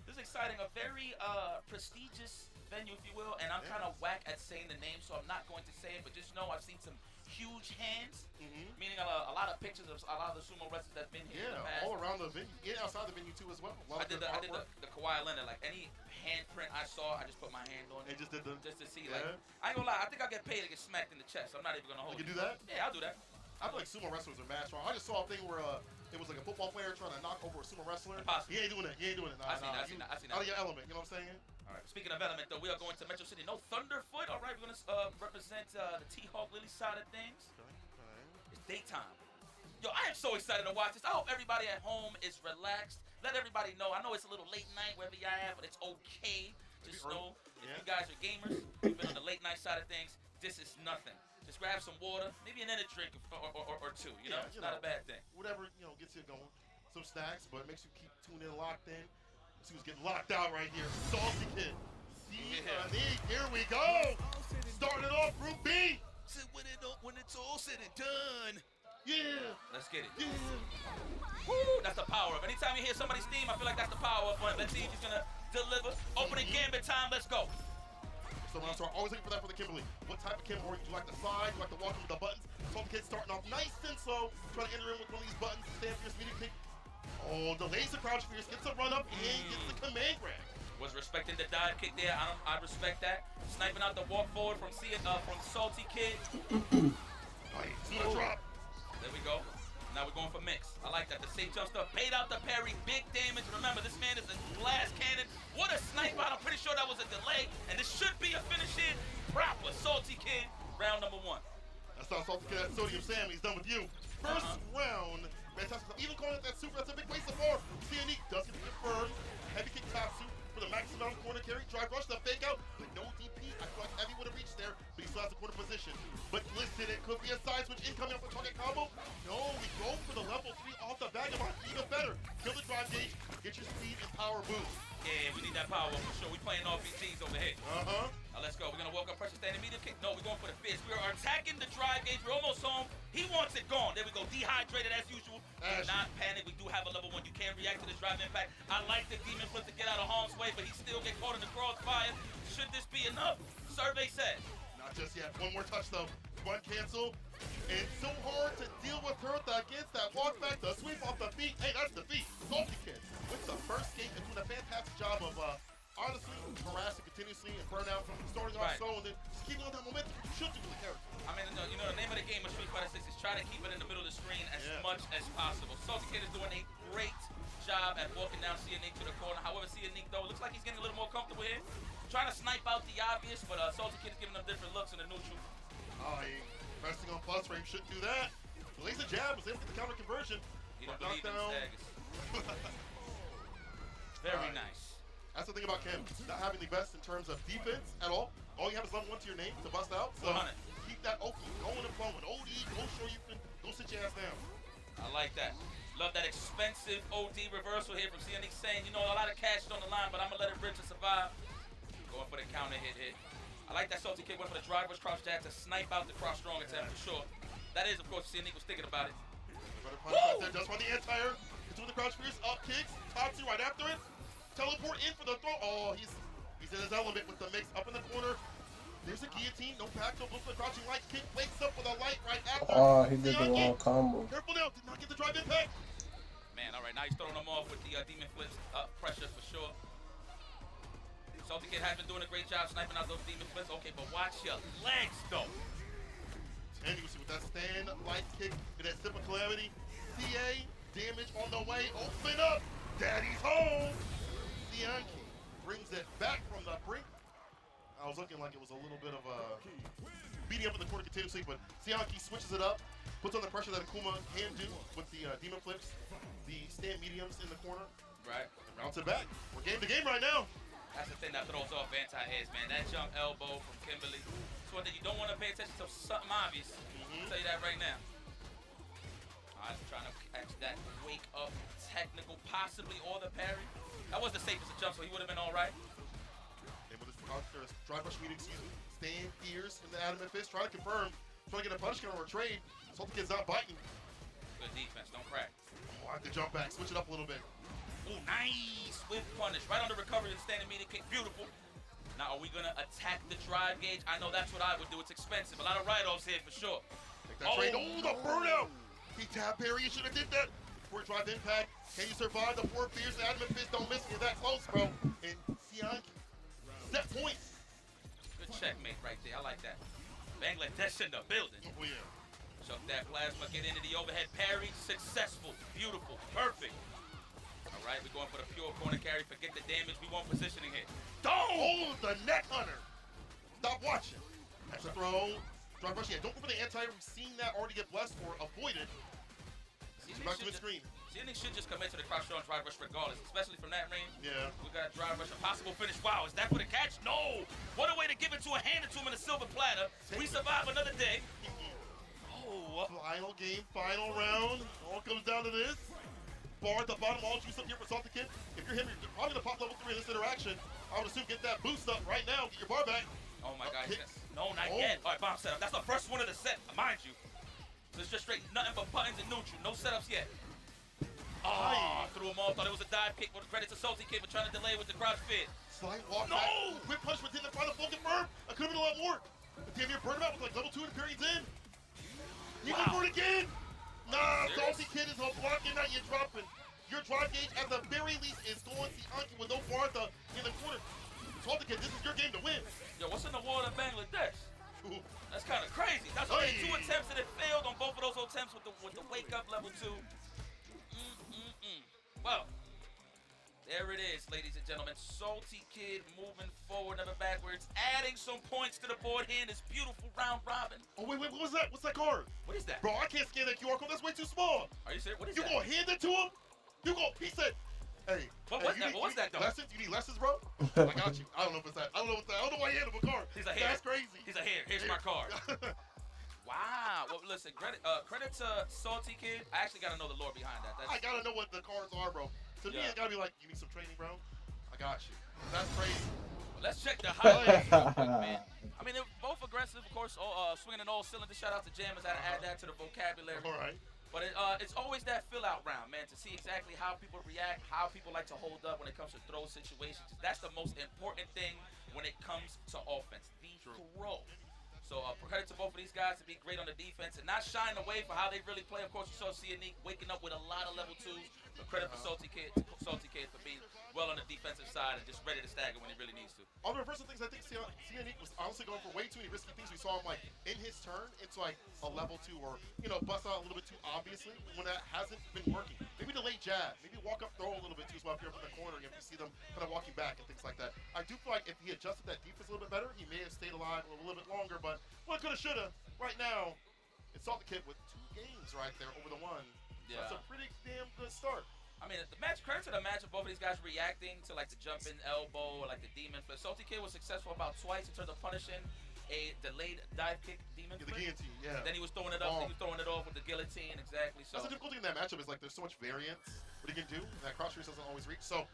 this is exciting. A very prestigious venue, if you will. And I'm kind of whack at saying the name, so I'm not going to say it. But just know I've seen some huge hands, meaning a lot of pictures of a lot of the sumo wrestlers that've been here in the past. All around the venue. Yeah, outside the venue, too, as well. I did the Kawhi Leonard. Like, any handprint I saw, I just put my hand on it. And just did the... Just to see, like... I ain't gonna lie, I think I'll get paid to get smacked in the chest. I'm not even gonna hold you. You can do that? Yeah, I'll do that. I feel like sumo wrestlers are mad strong. I just saw a thing where it was like a football player trying to knock over a sumo wrestler. Impossible. He ain't doing it. He ain't doing it. I seen that. Out of your element, you know what I'm saying? All right. Speaking of element, though, we are going to Metro City. No Thunderfoot. All right, we're going to represent the T-Hawk Lily side of things. It's daytime. Yo, I am so excited to watch this. I hope everybody at home is relaxed. Let everybody know. I know it's a little late night wherever y'all at, but it's okay. Just know if you guys are gamers, you've been on the late night side of things, this is nothing. Just grab some water, maybe an energy drink or two. You know, it's not a bad thing. Whatever, gets you going. Some snacks, but it makes you keep tuned in, locked in. See who's getting locked out right here. Salty Kid. Here we go. Starting off Group B. When it's all said and done. Yeah. Let's get it. Yeah. Woo, that's the power of. Anytime you hear somebody's theme, I feel like that's the power of one. Let's see if he's gonna deliver. Opening gambit time. Let's go. So always looking for that for the Kimberly. What type of Kimberly? You like the slide? You like to walk in with the buttons? Salty Kid starting off nice and slow, trying to enter in with one of these buttons. Stand fierce, medium kick. Oh, delays the crouch fierce, gets a run up, and gets the command grab. Was respecting the dive kick there. I respect that. Sniping out the walk forward from Salty Kid. Drop. There we go. Now we're going for mix. I like that. The safe jump stuff. Paid out the parry. Big damage. Remember, this man is a glass cannon. What a sniper. I'm pretty sure that was a delay. And this should be a finish in proper. Salty Kid, round number 1. That's not Salty Kid. That's Sodium Sam. He's done with you. First round. Fantastic. Even calling it that super, that's a big waste of bar. Unique does get confirmed. Heavy kick Tatsu for the maximum corner carry. Drive rush, the fake out, but no DP. I feel like Heavy would have reached there, but he still has the corner position. But listen, it could be a side switch incoming off the target combo. No, we go for the level 3 off the Vagabond. Even better. Kill the drive gauge, get your speed and power boost. Yeah, we need that power for sure. We playing all VTs over here. Now let's go. We're gonna walk up, pressure standing medium kick. No, we're going for the fist. We are attacking the drive gauge. We're almost home. He wants it gone. There we go. Dehydrated as usual. Do not panic. We do have a level 1. You can react to this drive impact. I like the demon flip to get out of harm's way, but he still get caught in the crossfire. Should this be enough? Survey said. Not just yet. One more touch though. One cancel. And so hard to deal with her against that walk back, the sweep off the feet. Hey, that's defeat. Salty Kid with the first game and doing a fantastic job of honestly harassing continuously and burnout from starting off slow and then just keeping on that momentum. You should do with the character. I mean, the name of the game of Street Fighter 6 is try to keep it in the middle of the screen as much as possible. Salty Kid is doing a great job at walking down Nick to the corner. However, Nick though looks like he's getting a little more comfortable here. Trying to snipe out the obvious, but Salty Kid is giving them different looks in the neutral. Oh, he resting on plus frame, shouldn't do that. Laser jab was able to get the counter conversion. He don't believe in staggers. Very nice. That's the thing about Kim, not having the best in terms of defense at all. All you have is level 1 to your name to bust out. So keep that open, going and flowing. OD, go show you can go sit your ass down. I like that. Love that expensive OD reversal here from Nick saying, a lot of cash is on the line, but I'm gonna let it bridge to survive. Going for the counter hit. I like that Salty Kid went for the driver's cross jab to snipe out the cross strong attack for sure. That is, of course, Nick was thinking about it. Right there, just on the anti-air. He's doing the crouch fierce, up kicks, Tatsu right after it. Teleport in for the throw. Oh, he's in his element with the mix up in the corner. There's a guillotine, no back, no look for the crouching light kick, wakes up with a light right after. Oh, he did the wrong combo. Careful now, did not get the drive impact. Man, all right, now he's throwing them off with the demon flips, pressure for sure. Salty Kid has been doing a great job sniping out those demon flips. Okay, but watch your legs, though. And you see with that stand, light kick, and that sip of calamity. TA, damage on the way. Open up. Daddy's home. Sianki brings it back from the brink. I was looking like it was a little bit of a beating up in the corner continuously, but Sianki switches it up, puts on the pressure that Akuma can do with the demon flips, the stand mediums in the corner. Right. And rounds it back. We're game to game right now. That's the thing that throws off anti-airs, man. That jump elbow from Kimberly. It's one that you don't want to pay attention to something obvious. I'll tell you that right now. All right, trying to catch that wake up technical, possibly or the parry. That was the safest jump, so he would have been all right. And with his drive rush meeting, stand fierce in the adamant fist, trying to confirm, trying to get a punish counter or a trade. Hope the kid's not biting. Good defense, don't crack. Oh, I have to jump back, switch it up a little bit. Oh, nice whip punish. Right on the recovery of the standing meeting kick. Beautiful. Now, are we going to attack the drive gauge? I know that's what I would do. It's expensive. A lot of write-offs here for sure. Take that trade. Oh, the burnout. He tap parry. He should have did that. Before drive impact. Can you survive the 4 fierce? The adamant fist don't miss. You're that close, bro. And Sianki, set point. Good checkmate right there. I like that. Bangladesh in the building. Oh, yeah. Chuck that plasma. Get into the overhead parry. Successful. Beautiful. Perfect. All right, we're going for the pure corner carry. Forget the damage. We want positioning here. Oh, the neck hunter. Stop watching. Extra throw. Drive rush. Yeah, don't go for the anti-air. We've seen that already get blessed or avoided. Back to the screen. Sienna should just commit to the crouch throw and drive rush regardless, especially from that range. Yeah. We got a drive rush, a possible finish. Wow, is that for the catch? No. What a way to give it to a hand it to him in a silver platter. We survive another day. Oh. Final game, final round. All comes down to this. Bar at the bottom, all juice up here for Salty Kid. If you're him, you're probably gonna pop level 3 in this interaction. I would assume get that boost up right now, get your bar back. Oh my God, yes. No, not yet. All right, bomb setup. That's the first one of the set, mind you. So it's just straight, nothing but buttons and neutral. No setups yet. Oh, threw him off. Thought it was a dive kick. But credit to Salty Kid for trying to delay with the crouch fit. Slide walk no! Back. Quick punch, but didn't find the full confirm. I could have been a lot more. But damn near burned him out with like level 2 and periods in. You can burn again. Nah, Salty Kid is blocking that. You're dropping. Your drive gauge at the very least is going Sianki with no Bartha in the corner. Salty Kid, this is your game to win. Yo, what's in the water in Bangladesh? That's kind of crazy. That's only 2 attempts and it failed on both of those attempts with the wake up level 2. Well, there it is, ladies and gentlemen. Salty Kid moving forward, never backwards, adding some points to the board here in this beautiful round robin. Oh, wait, what was that? What's that card? What is that? Bro, I can't scan that QR code. That's way too small. Are you serious? What is that? You gonna hand it to him? He said, hey. What was that, though? Lessons? You need lessons, bro? I got you. I don't know if it's that. I don't know why you handed him a card. He's a hair. That's crazy. He's a hair. Here's my card. Wow. Well, listen, credit to Salty Kid. I actually got to know the lore behind that. I got to know what the cards are, bro. To me, it's got to be like, you need some training, bro? I got you. That's crazy. Well, let's check the highlights real quick, man. I mean, they're both aggressive, of course, swinging in all cylinders. Shout out to Jammers. I had to add that to the vocabulary. All right. But it's always that fill-out round, man, to see exactly how people react, how people like to hold up when it comes to throw situations. That's the most important thing when it comes to offense, the throw. So credit to both of these guys to be great on the defense and not shying away for how they really play. Of course, you saw Sianique waking up with a lot of level 2s. But credit for Salty Kid for being well on the defensive side and just ready to stagger when he really needs to. On the reverse of things, I think Sianique was honestly going for way too many risky things. We saw him like in his turn, it's like a level 2 or bust out a little bit too obviously when that hasn't been working. Maybe delay jab, maybe walk up throw a little bit too so up here from the corner. You see them kind of walking back and things like that. I do feel like if he adjusted that defense a little bit better, he may have stayed alive a little bit longer. But what coulda, shoulda. Right now, it's Salty Kid with 2 games right there over the 1. Yeah. That's a pretty damn good start. I mean, credit to the match of both of these guys reacting to like the jump in elbow or like the demon flip. Salty Kid was successful about twice in terms of punishing a delayed dive kick demon flip. The guillotine, yeah. Then he was throwing it up. He was throwing it off with the guillotine, exactly. So that's the difficulty in that matchup is like there's so much variance what he can do. And that cross reach doesn't always reach. So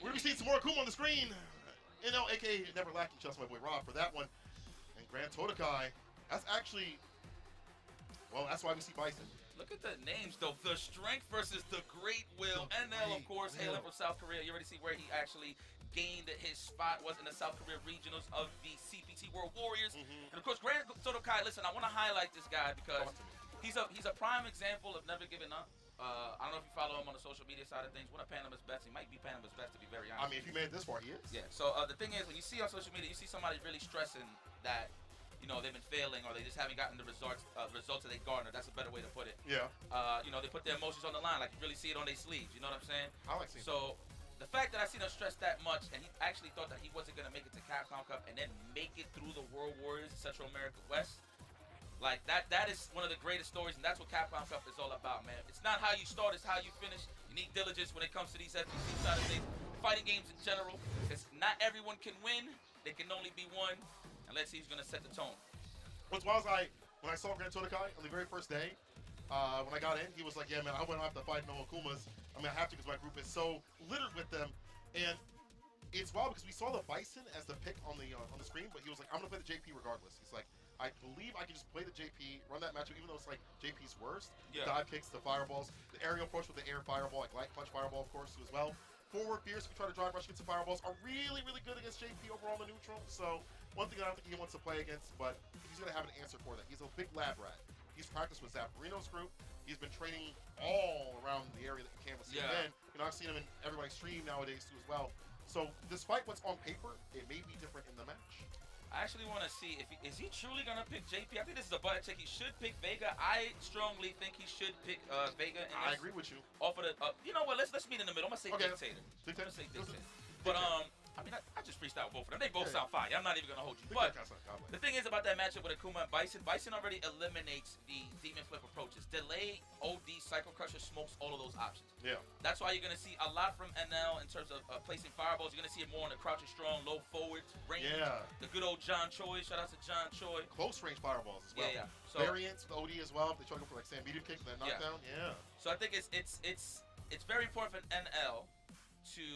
we're gonna be seeing some more Akuma on the screen. aka Never Lacking. Shout out to my boy Rob for that one. And Grand Totokai. That's actually, well, that's why we see Bison. Look at the names, though. The Strength versus the Great Will. NL, of course, hailing from South Korea. You already see where he actually gained his spot, was in the South Korea regionals of the CPT World Warriors. And, of course, Grand Totokai, listen, I want to highlight this guy because he's a prime example of never giving up. I don't know if you follow him on the social media side of things. One of Panama's best. He might be Panama's best, to be very honest. I mean, if you made it this far, he is. Yeah. So the thing is, when you see on social media, you see somebody really stressing that, they've been failing or they just haven't gotten the results that they garnered. That's a better way to put it. Yeah. You know, they put their emotions on the line, like you really see it on their sleeves. You know what I'm saying? I like seeing So the fact that I seen him stress that much, and he actually thought that he wasn't gonna make it to Capcom Cup and then make it through the World Warriors Central America West. Like that is one of the greatest stories, and that's what Capcom Cup is all about, man. It's not how you start, it's how you finish. You need diligence when it comes to these FGC side of things. Fighting games in general, because not everyone can win. They can only be one, and let's see who's gonna set the tone. What's wild is when I saw Gran Todokai on the very first day, when I got in, he was like, yeah, man, I wouldn't have to fight no Akumas. I mean, I have to because my group is so littered with them. And it's wild because we saw the Bison as the pick on the screen, but he was like, I'm going to play the JP regardless. He's like, I believe I can just play the JP, run that matchup, even though it's like JP's worst. Yeah. The dive kicks, the fireballs, the aerial approach with the air fireball, like light punch fireball, of course, too, as well. Forward fierce, if you try to drive rush against the fireballs, are really, really good against JP overall in the neutral. So one thing I don't think he wants to play against, but he's going to have an answer for that. He's a big lab rat. He's practiced with Zapparino's group. He's been training all around the area that you can with CNN. You know, I've seen him in everybody's stream nowadays too as well. So despite what's on paper, it may be different in the match. I actually want to see if is he truly gonna pick JP. I think this is a butt check. He should pick Vega. I strongly think he should pick Vega. I agree with you. Off of the, you know what? Let's meet in the middle. I'm gonna say Dictator. I'm gonna say Dictator. But I mean, I just freestyle both of them. They both sound fire. I'm not even gonna hold you. But the thing is about that matchup with Akuma and Bison, Bison already eliminates the Demon Flip approaches. Delay, OD, Cycle Crusher smokes all of those options. Yeah. That's why you're gonna see a lot from NL in terms of placing fireballs. You're gonna see it more on the crouching strong, low forwards, range. Yeah. The good old John Choi. Shout out to John Choi. Close range fireballs as well. Yeah, yeah. So, variants with OD as well. They try to go for like Sam medium kick, then knockdown. Yeah. So I think it's very important for NL to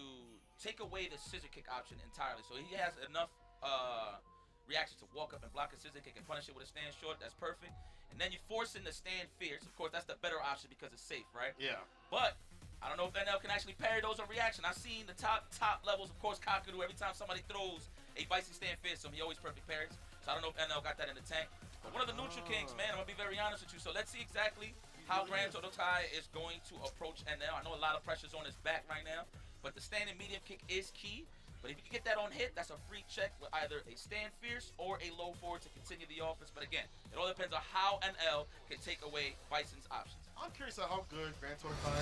take away the scissor kick option entirely. So he has enough reaction to walk up and block a scissor kick and punish it with a stand short. That's perfect. And then you force in the stand fierce. Of course, that's the better option because it's safe, right? Yeah. But I don't know if NL can actually parry those on reaction. I've seen the top levels, of course, Kakadu, every time somebody throws a Bison stand fierce, so he always perfect parries. So I don't know if NL got that in the tank. But one of the neutral kings, man, I'm going to be very honest with you. So let's see exactly how Gran Todokai is going to approach NL. I know a lot of pressure's on his back right now, but the standing medium kick is key. But if you can get that on hit, that's a free check with either a stand fierce or a low forward to continue the offense. But again, it all depends on how NL can take away Bison's options. I'm curious how good Gran Todokai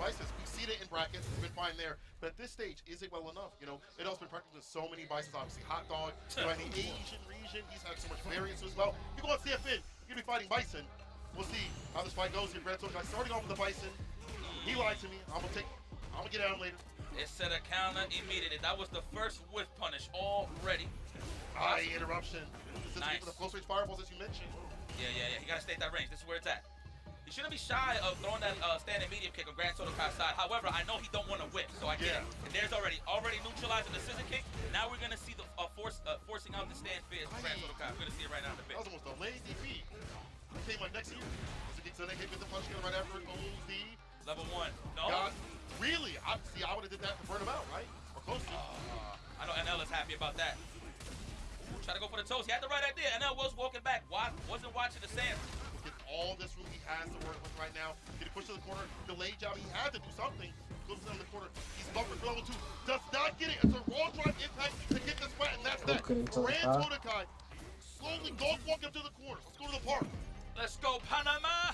Bison is. We've seen it in brackets. It's been fine there. But at this stage, is it well enough? You know, it also been practiced with so many Bisons. Obviously, Hot Dog. You know, in the Asian region, he's had so much variance as well. You go on CFN, you're going to be fighting Bison. We'll see how this fight goes here. Gran Todokai starting off with the Bison. He lied to me. I'm going to get at him later. It set a counter immediately. That was the first whiff punish already. High interruption. Nice. For the close range fireballs, as you mentioned. Yeah. You got to stay at that range. This is where it's at. He shouldn't be shy of throwing that standing medium kick on Gran Todokai's side. However, I know he don't want to whip, so I get it. And there's already neutralizing the scissor kick. Now we're going to see the forcing out the stand fierce from Gran Todokai. We're going to see it right now in the bit. That was almost a lazy beat. Came like next year. Scissor kick, so they hit with the punch right after OD. Level 1. No. God, really? I would have did that to burn him out, right? Or close to. I know NL is happy about that. Try to go for the toes. He had the right idea. NL was walking back. Wasn't watching the sand. Look at all this room he has to work with right now. Did he push to the corner? Delayed jab. He had to do something. Goes down the corner. He's buffered for level 2. Does not get it. It's a raw drive impact to get this fight, and that's that. Gran Todokai slowly dog walking to the corners. Let's go to the park. Let's go, Panama.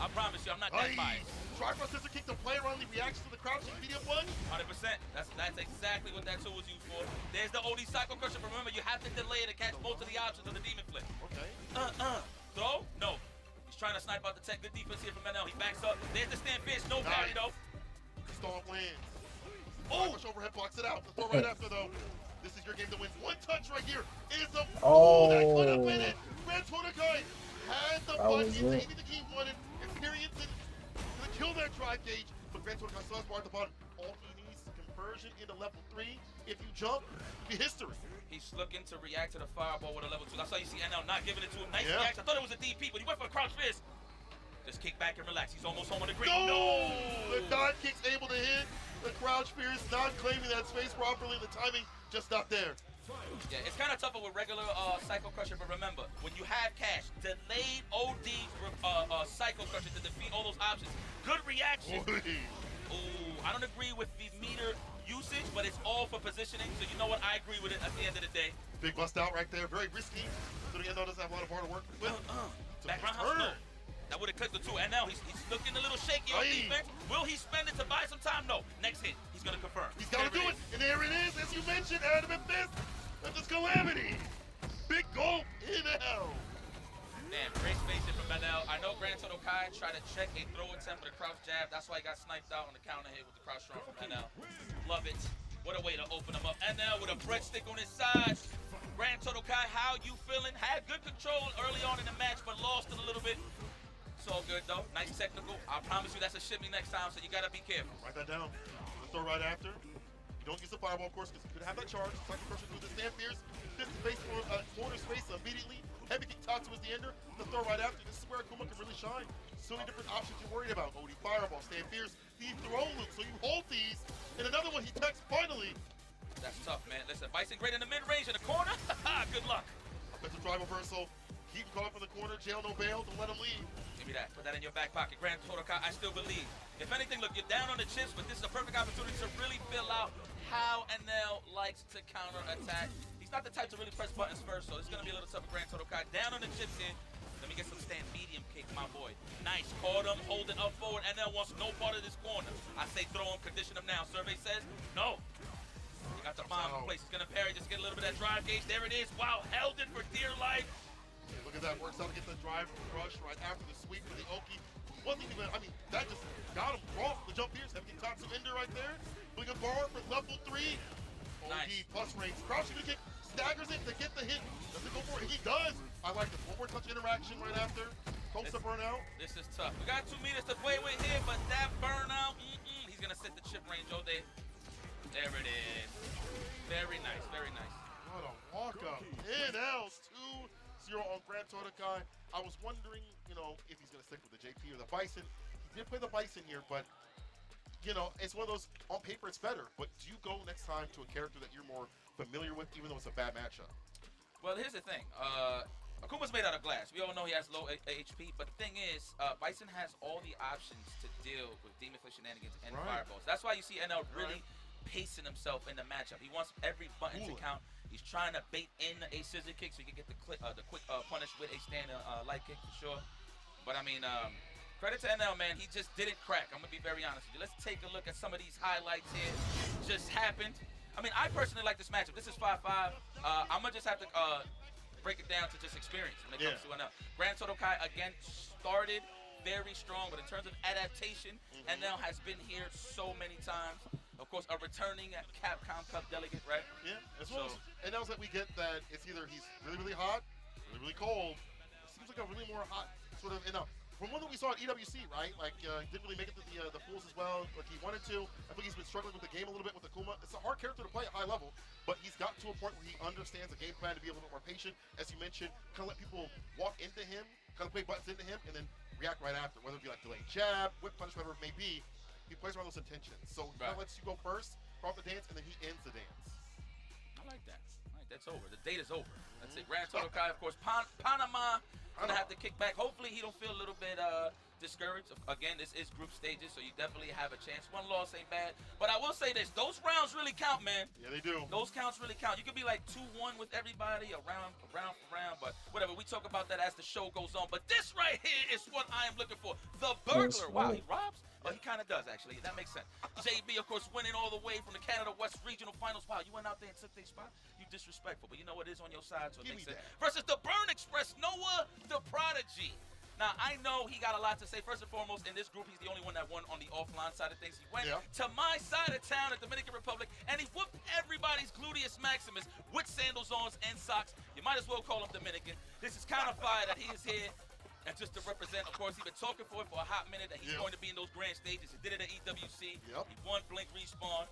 I promise you, I'm not that biased. Try for a scissor kick to play around the reaction to the crouching medium one. 100%. That's exactly what that tool was used for. There's the OD Cycle Crusher, but remember, you have to delay it to catch most of the options of the Demon Flip. Okay. Throw? No. He's trying to snipe out the tech. Good defense here from NL. He backs up. There's the stand fish. No parry, though. Stomp lands. Oh! Push overhead blocks it out. The throw right after, though. This is your game to win. One touch right here is a that could have been it. Gran Todokai had the punch. Anything the team wanted. Experience it. Gonna kill that drive gauge. But Gran Todokai still has bar at the bottom. All he needs is conversion into level 3. If you jump, it'll be history. He's looking to react to the fireball with a level 2. That's why you see NL not giving it to him. Nice reaction. I thought it was a DP, but he went for a crouch fist. Just kick back and relax. He's almost home on the green. No! The dot kick's able to hit. The crouch fierce not claiming that space properly. The timing just not there. Yeah, it's kind of tougher with regular Cycle Crusher, but remember, when you have cash, delayed OD Cycle Crusher to defeat all those options. Good reaction. Ooh, I don't agree with the meter usage, but it's all for positioning, so you know what? I agree with it at the end of the day. Big bust out right there, very risky. So the NL doesn't have a lot of bar to work with. Background house, no. That would have clicked the two. And now he's looking a little shaky on defense. Will he spend it to buy some time? No. Next hit, he's going to confirm. He's got to do it. And there it is, as you mentioned, Adamant Fist. That's his Calamity. Big gulp in hell. Damn, great spacing from Manel. I know Grand Total Kai tried to check a throw attempt with a crouch jab. That's why he got sniped out on the counter hit with the crouch strong from Manel. Love it. What a way to open him up. And now with a breadstick on his side. Grand Total Kai, how you feeling? Had good control early on in the match, but lost it a little bit. It's all good though. Nice technical. I promise you that's a shimmy next time, so you gotta be careful. Write that down. The throw right after. You don't use the fireball, of course, because you could have that charge. Cycle pressure through the stand fierce. Fifth space for corner space immediately. Heavy kick Tatsu is the ender. The throw right after. This is where Akuma can really shine. So many different options you're worried about. OD fireball, stand fierce, the throw loop. So you hold these. And another one he techs finally. That's tough, man. Listen, Bison great in the mid-range in the corner. Good luck. Offensive drive reversal. Keep calling for the corner. Jail no bail. Don't let him leave. Give me that. Put that in your back pocket. Grand Total Kai, I still believe. If anything, look, you're down on the chips, but this is a perfect opportunity to really fill out how NL likes to counter-attack. He's not the type to really press buttons first, so it's going to be a little tough for Grand Total Kai. Down on the chips here. Let me get some stand medium kick, my boy. Nice. Caught him, holding up forward. NL wants no part of this corner. I say throw him, condition him now. Survey says no. He got the bomb in place. He's going to parry, just get a little bit of that drive gauge. There it is. Wow, held it for dear life. Yeah, look at that. Works out to get the drive rush right after the sweep for the Oki. Wasn't even, I mean, that just got him off the jump here. Heavy kick Tatsu ender right there. Bring a bar for level 3. Nice. Plus range. Crouching the kick. Staggers it to get the hit. Does it go for it? He does. I like this. One more touch interaction right after. Hopes to burn out. This is tough. We got 2 meters to play with here, but that burnout, he's going to set the chip range all day. There it is. Very nice, very nice. What a walk-up. NL 2-0 on Grand Total Kai. I was wondering, you know, if he's going to stick with the JP or the Bison. He did play the Bison here, but, you know, it's one of those, on paper it's better, but do you go next time to a character that you're more familiar with, even though it's a bad matchup? Well, here's the thing. Akuma's made out of glass. We all know he has low HP, but the thing is, Bison has all the options to deal with Demon Flip shenanigans and fireballs. That's why you see NL really pacing himself in the matchup. He wants every button to count. He's trying to bait in a scissor kick so he can get the quick punish with a stand light kick for sure. But I mean, credit to NL, man. He just didn't crack. I'm gonna be very honest with you. Let's take a look at some of these highlights here. Just happened. I mean, I personally like this matchup. This is 5-5. I'm gonna just have to break it down to just experience when it comes to NL. Grand Total Kai again started very strong, but in terms of adaptation, NL has been here so many times. Of course, a returning Capcom Cup delegate, right? Yeah, as well as NLs that we get that it's either he's really, really hot, really, really cold. It seems like a really more hot sort of, from one that we saw at EWC, right? Like, he didn't really make it to the pools as well, like he wanted to. I think he's been struggling with the game a little bit with Akuma. It's a hard character to play at high level, but he's got to a point where he understands the game plan to be a little bit more patient. As you mentioned, kind of let people walk into him, kind of play buttons into him, and then react right after, whether it be like delayed jab, whip punch, whatever it may be. He plays around those intentions. So he kind of lets you go first, start the dance, and then he ends the dance. I like that. All right, that's over. The date is over. That's it. Grand Total Kai, of course. Panama gonna have to kick back. Hopefully he don't feel a little bit discouraged. Again, this is group stages, so you definitely have a chance. One loss ain't bad. But I will say this. Those rounds really count, man. Yeah, they do. Those counts really count. You could be like 2-1 with everybody, round for round, but whatever. We talk about that as the show goes on. But this right here is what I am looking for. The burglar. Wow, he robs? Oh, he kind of does, actually. That makes sense. JB, of course, winning all the way from the Canada West Regional Finals. Wow, you went out there and took their spot? You disrespectful, but you know what is on your side, so it makes sense. Versus the Burn Express, Noah the Prodigy. Now, I know he got a lot to say. First and foremost, in this group, he's the only one that won on the offline side of things. He went to my side of town at Dominican Republic, and he whooped everybody's gluteus maximus with sandals on and socks. You might as well call him Dominican. This is kind of fire that he is here. And just to represent, of course, he's been talking for it for a hot minute that he's going to be in those grand stages. He did it at EWC. He won Blink Respawn.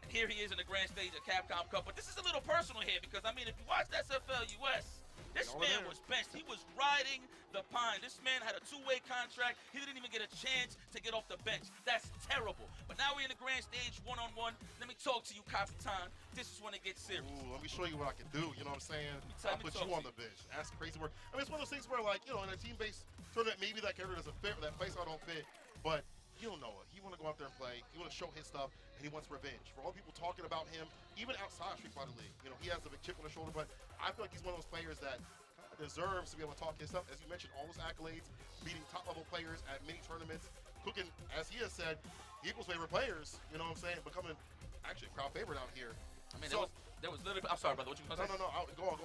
And here he is in the grand stage of Capcom Cup. But this is a little personal here because, I mean, if you watch SFL US, this man was benched. He was riding the pine. This man had a 2-way contract. He didn't even get a chance to get off the bench. That's terrible. But now we're in the grand stage, one-on-one. Let me talk to you, Kapitan. This is when it gets serious. Ooh, let me show you what I can do. You know what I'm saying? I'll put you on the bench. That's crazy work. I mean, it's one of those things where, like, you know, in a team-based tournament, maybe that character doesn't fit or that playstyle don't fit. But you don't know it. He want to go out there and play. He want to show his stuff, and he wants revenge. For all people talking about him, even outside Street Fighter League, you know, he has a big chip on his shoulder. But I feel like he's one of those players that deserves to be able to talk his stuff. As you mentioned, all those accolades, beating top-level players at many tournaments, cooking, as he has said, people's favorite players, you know what I'm saying, becoming actually a crowd favorite out here. I mean, there was literally, I'm sorry, brother, what you gonna say? No, go on.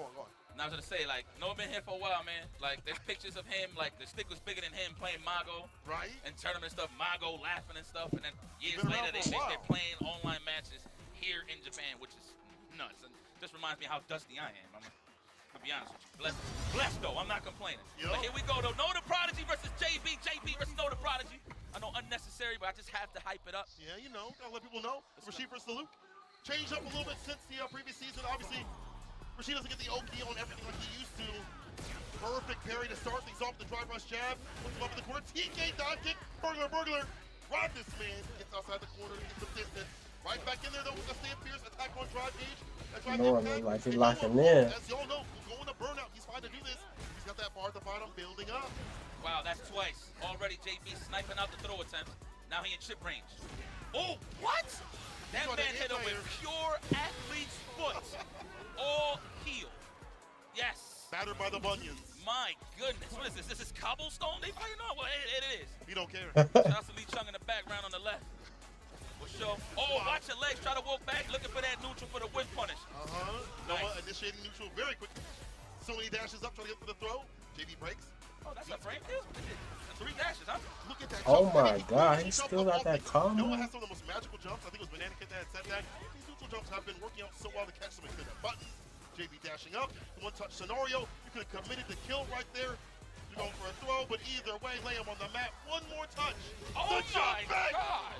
Now I was gonna say, like, Noah been here for a while, man. Like, there's pictures of him, like, the stick was bigger than him playing Mago. Right. And tournament stuff, Mago laughing and stuff. And then years Been later, around for a while. they're playing online matches here in Japan, which is nuts. And just reminds me how dusty I am. I'll be honest with you. Blessed though, I'm not complaining. Yep. But here we go, though. Noah the Prodigy versus JB. JB versus Noah the Prodigy. I know unnecessary, but I just have to hype it up. Yeah, you know, gotta let people know. Rashid versus the Luke. Changed up a little bit since the previous season. Obviously, Rashid doesn't get the Oki on everything like he used to. Perfect parry to start things off. The drive rush jab. Puts him up in the corner. TK dive kick. Burglar. Rob this man. Gets outside the corner. Gets some distance. Right back in there though with the Stand Fierce attack on drive gauge. Norman, like he's locking in. As y'all know, going to burnout. He's fine to do this. He's got that bar at the bottom building up. Wow, that's twice. Already JB sniping out the throw attempt. Now he in chip range. Oh, what? That man hit him with pure athlete's foot. All heel. Yes. Battered by the bunions. My goodness. What is this? This is cobblestone they fighting on? Well, it is. He don't care. Shout out to Lee Chung in the background on the left. For sure. Oh, watch your legs. Try to walk back. Looking for that neutral for the whip punish. Noah initiating neutral very quickly. Sony dashes up, trying to get to the throw. JB breaks. Oh, that's a frame kill? 3 dashes, huh? Look at that Oh jump. my God, he still got that combo. Noah has some of the most magical jumps. I think it was Banana Kid that had said that. These neutral jumps have been working out so well to catch some extended buttons. JB dashing up. The one-touch scenario. You could have committed the kill right there. You're going for a throw, but either way, lay him on the mat. One more touch. Oh the jump my back. God!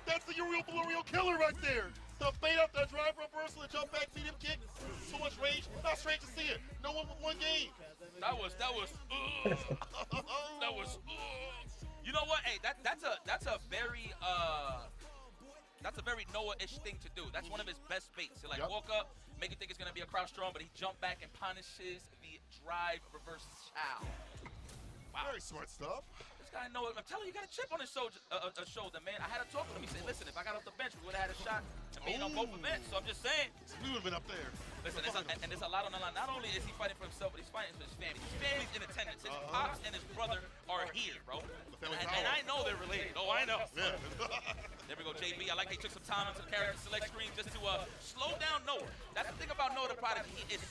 That's the real killer right there. The fade up, that drive reversal, the jump back, medium kick. So much range. Not strange to see it. No one with one game. That was You know what? Hey, that's a very Noah-ish thing to do. That's one of his best baits. He walk up, make you think it's gonna be a crouch strong, but he jump back and punishes the drive reverse chow. Wow. Very smart stuff. This guy Noah, I'm telling you, he got a chip on his shoulder, man. I had to talk to him. He said, listen, if I got off the bench, we would have had a shot to being on both events. So I'm just saying. We would have been up there. Listen, there's a lot on the line. Not only is he fighting for himself, but he's fighting for his family. His family's in attendance. His pops and his brother are here, bro. And I know they're related. Oh, I know. Yeah. There we go, JB. I like he took some time into the character select screen just to slow down Noah. That's the thing about Noah the Prodigy. He is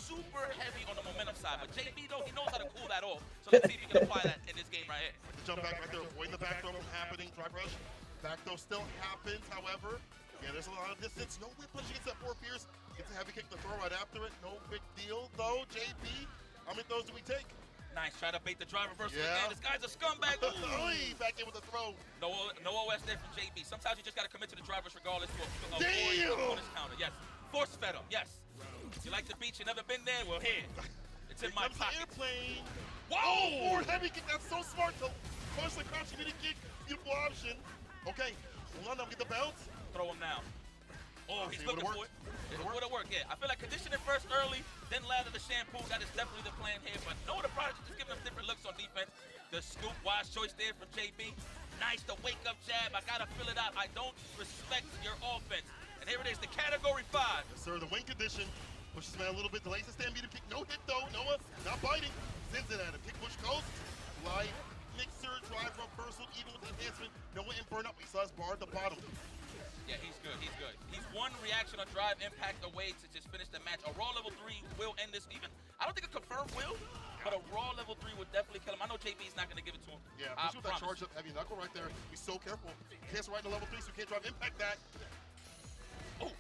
super heavy on the momentum side, but JB though, he knows how to cool that off. So let's see if he can apply that in this game right here. The jump back right there, avoiding the back throw from happening. Drive rush. Back throw still happens, however. Yeah, there's a lot of distance. No whip punch against that poor Fierce. Gets a heavy kick to throw right after it. No big deal though, JB. How many throws do we take? Nice, try to bait the drive reversal again. This guy's a scumbag. Back in with the throw. No OS there from JB. Sometimes you just gotta commit to the drivers regardless to avoid a bonus counter. Yes. Force fed him, yes. You like the beach, you never been there? Well, here. It's in my pocket. Airplane. Whoa! Oh, forward heavy kick. That's so smart. To punch the crouch immediate kick. Beautiful option. Okay. Hold on, get the bounce. Throw him now. Oh, he's looking for it. It would have worked, yeah. I feel like conditioning first early, then lather the shampoo. That is definitely the plan here. But Noah the Prodigy just giving them different looks on defense. The scoop, wise choice there from JB. Nice, the wake-up jab. I got to fill it out. I don't respect your offense. And here it is, the category 5. Yes, sir, the wing condition. Pushes man a little bit, delays the stand, medium kick. No hit though. Noah not biting. Sends it at him. Kick push goes. Light mixer, drive reversal, even with the enhancement. Noah in burn up. He saw his bar at the bottom. Yeah, he's good. He's good. He's one reaction on drive impact away to just finish the match. A raw level 3 will end this. Even I don't think a confirmed will, but a raw level 3 would definitely kill him. I know JB's not going to give it to him. Yeah, especially with that charge up heavy knuckle right there. Be so careful. Can't right to level 3, so you can't drive impact that. Oh,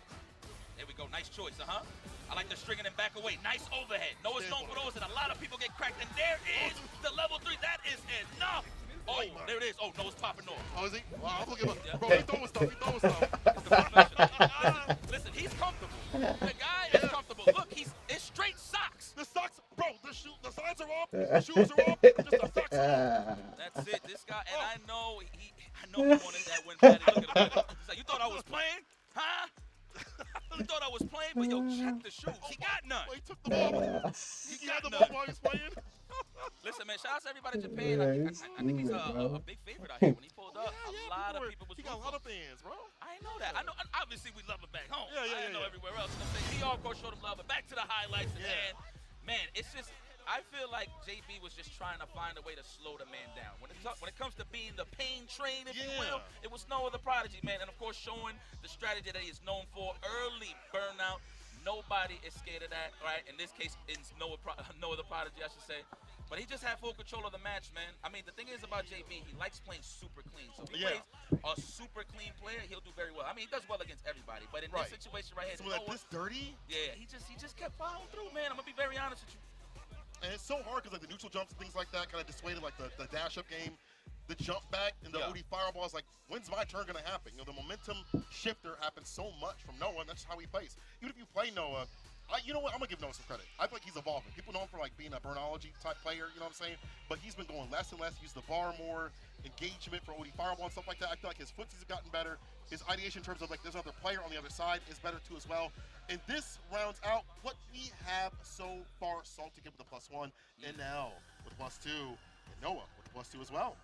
there we go. Nice choice, I like the stringing and back away. Nice overhead. Noah's known for those, and a lot of people get cracked. And there is the level 3. That is enough. Oh, there it is. Oh, Noah's popping off. Oh, is he? Wow, I'm looking at bro, he throwing stuff. He throwing stuff. Listen, he's comfortable. The guy is comfortable. Look, it's straight socks. The socks, bro, the sides are off, the shoes are off, just the socks are off. That's it. This guy, and I know he wanted that win bad. Look at him. He's like, you thought I was playing? Huh? You thought I was playing? But yo, check the shoes. He got none. Well, he took the ball. He had the ball while he was playing. Listen, man, shout out to everybody in Japan. I think he's a big favorite out here. When he pulled up, a lot of people was He got a lot of fans, bro. I know that. I know. Obviously, we love him back home. Yeah. I know everywhere else. He, of course, showed him love. But back to the highlights. And man, it's just, I feel like JB was just trying to find a way to slow the man down. When it comes to being the pain train, if you will, it was Noah the Prodigy, man. And of course, showing the strategy that he is known for, early burnout. Nobody is scared of that, right? In this case, it's Noah the Prodigy, I should say. But he just had full control of the match, man. I mean, the thing is about JB, he likes playing super clean. So if he plays a super clean player, he'll do very well. I mean, he does well against everybody, but in this situation right here, someone like this dirty? Yeah, he just kept following through, man. I'm gonna be very honest with you. And it's so hard because like the neutral jumps and things like that kind of dissuaded like the dash up game, the jump back and the OD fireball is like, when's my turn gonna happen? You know, the momentum shifter happens so much from Noah, and that's how he plays. Even if you play Noah, you know what? I'm gonna give Noah some credit. I feel like he's evolving. People know him for like being a Burnology type player, you know what I'm saying? But he's been going less and less. Use the bar more, engagement for OD fireball and stuff like that. I feel like his footsies have gotten better. His ideation in terms of like there's another player on the other side is better too as well. And this rounds out what we have so far. Salty Kid with a +1, and now with +2, and Noah with a +2 as well.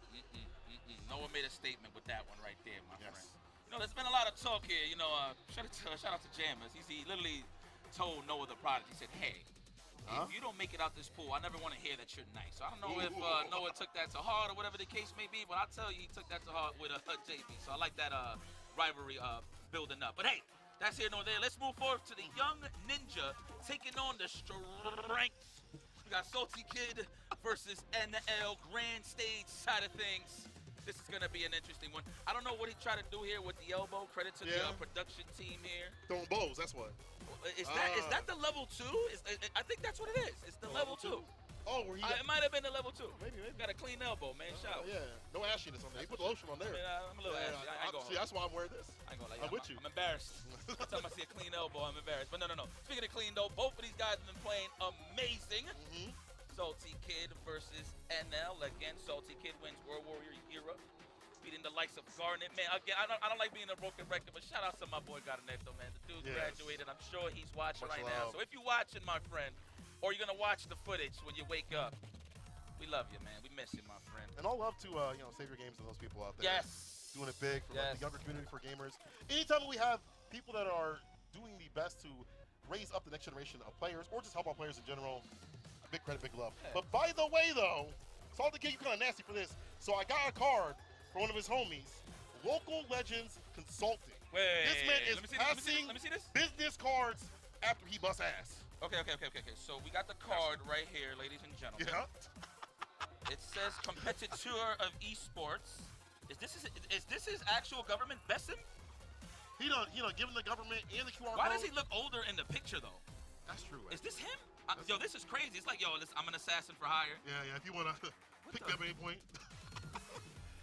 Noah made a statement with that one right there, my friend. You know, there's been a lot of talk here. You know, shout out to Jammers. He literally told Noah the Prodigy, he said, hey, if you don't make it out this pool, I never want to hear that you're nice. So I don't know if Noah took that to heart or whatever the case may be, but I'll tell you, he took that to heart with JB. So I like that rivalry building up. But hey, that's here nor there. Let's move forward to the young ninja taking on the strength. We got Salty Kid versus NL Grand Stage side of things. This is going to be an interesting one. I don't know what he tried to do here with the elbow. Credit to the production team here. Throwing bows, that's what. Is that the level 2? I think that's what it is. It's the level 2. Oh, where he it might have been the level 2. Maybe. Got a clean elbow, man. Shout out. Yeah, no ashiness on there. He put the lotion on there. I'm a little ashy. I ain't gonna see, that's why I'm wearing this. I ain't gonna lie. I'm with you. I'm embarrassed. Every time I see a clean elbow, I'm embarrassed. But no. Speaking of clean, though, both of these guys have been playing amazing. Salty Kid versus NL. Again, Salty Kid wins World Warrior era, beating the likes of Garnet. Man, again, I don't like being a broken record, but shout out to my boy Garnet, though, man. The dude graduated. I'm sure he's watching right now. So if you're watching, my friend, or you're gonna watch the footage when you wake up, we love you, man. We miss you, my friend. And all love to Save Your Games and those people out there. Yes. Doing it big for like, the younger community, for gamers. Anytime we have people that are doing the best to raise up the next generation of players, or just help out players in general, big credit, big love. But by the way, though, Salty Kid, you kind of nasty for this. So I got a card for one of his homies, Local Legends Consulting. This man is passing business cards after he busts ass. Okay. So we got the card right here, ladies and gentlemen. Yeah. It says competitor of esports. Is this his actual government? Besson? He done giving the government and the QR code. Why does he look older in the picture though? That's true. Is this him? Yo, this is crazy. It's like, yo, I'm an assassin for hire. Yeah. If you wanna pick me up at any point.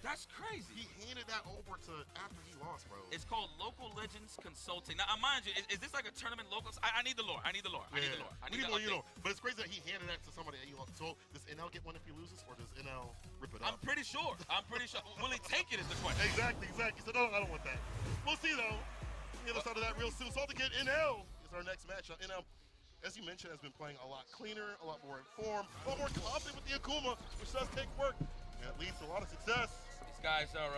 That's crazy. He handed that over to after he lost, bro. It's called Local Legends Consulting. Now, mind you, is this like a tournament locals? I need the lore. I need the lore. But it's crazy that he handed that to somebody that he lost. So does NL get one if he loses, or does NL rip it up? I'm pretty sure. Will he take it is the question. Exactly. So no, I don't want that. We'll see though. The other side of that real soon. Salty Kid NL is our next match. NL, as you mentioned, has been playing a lot cleaner, a lot more informed, a lot more confident with the Akuma, which does take work. And it leads to a lot of success. These guys are,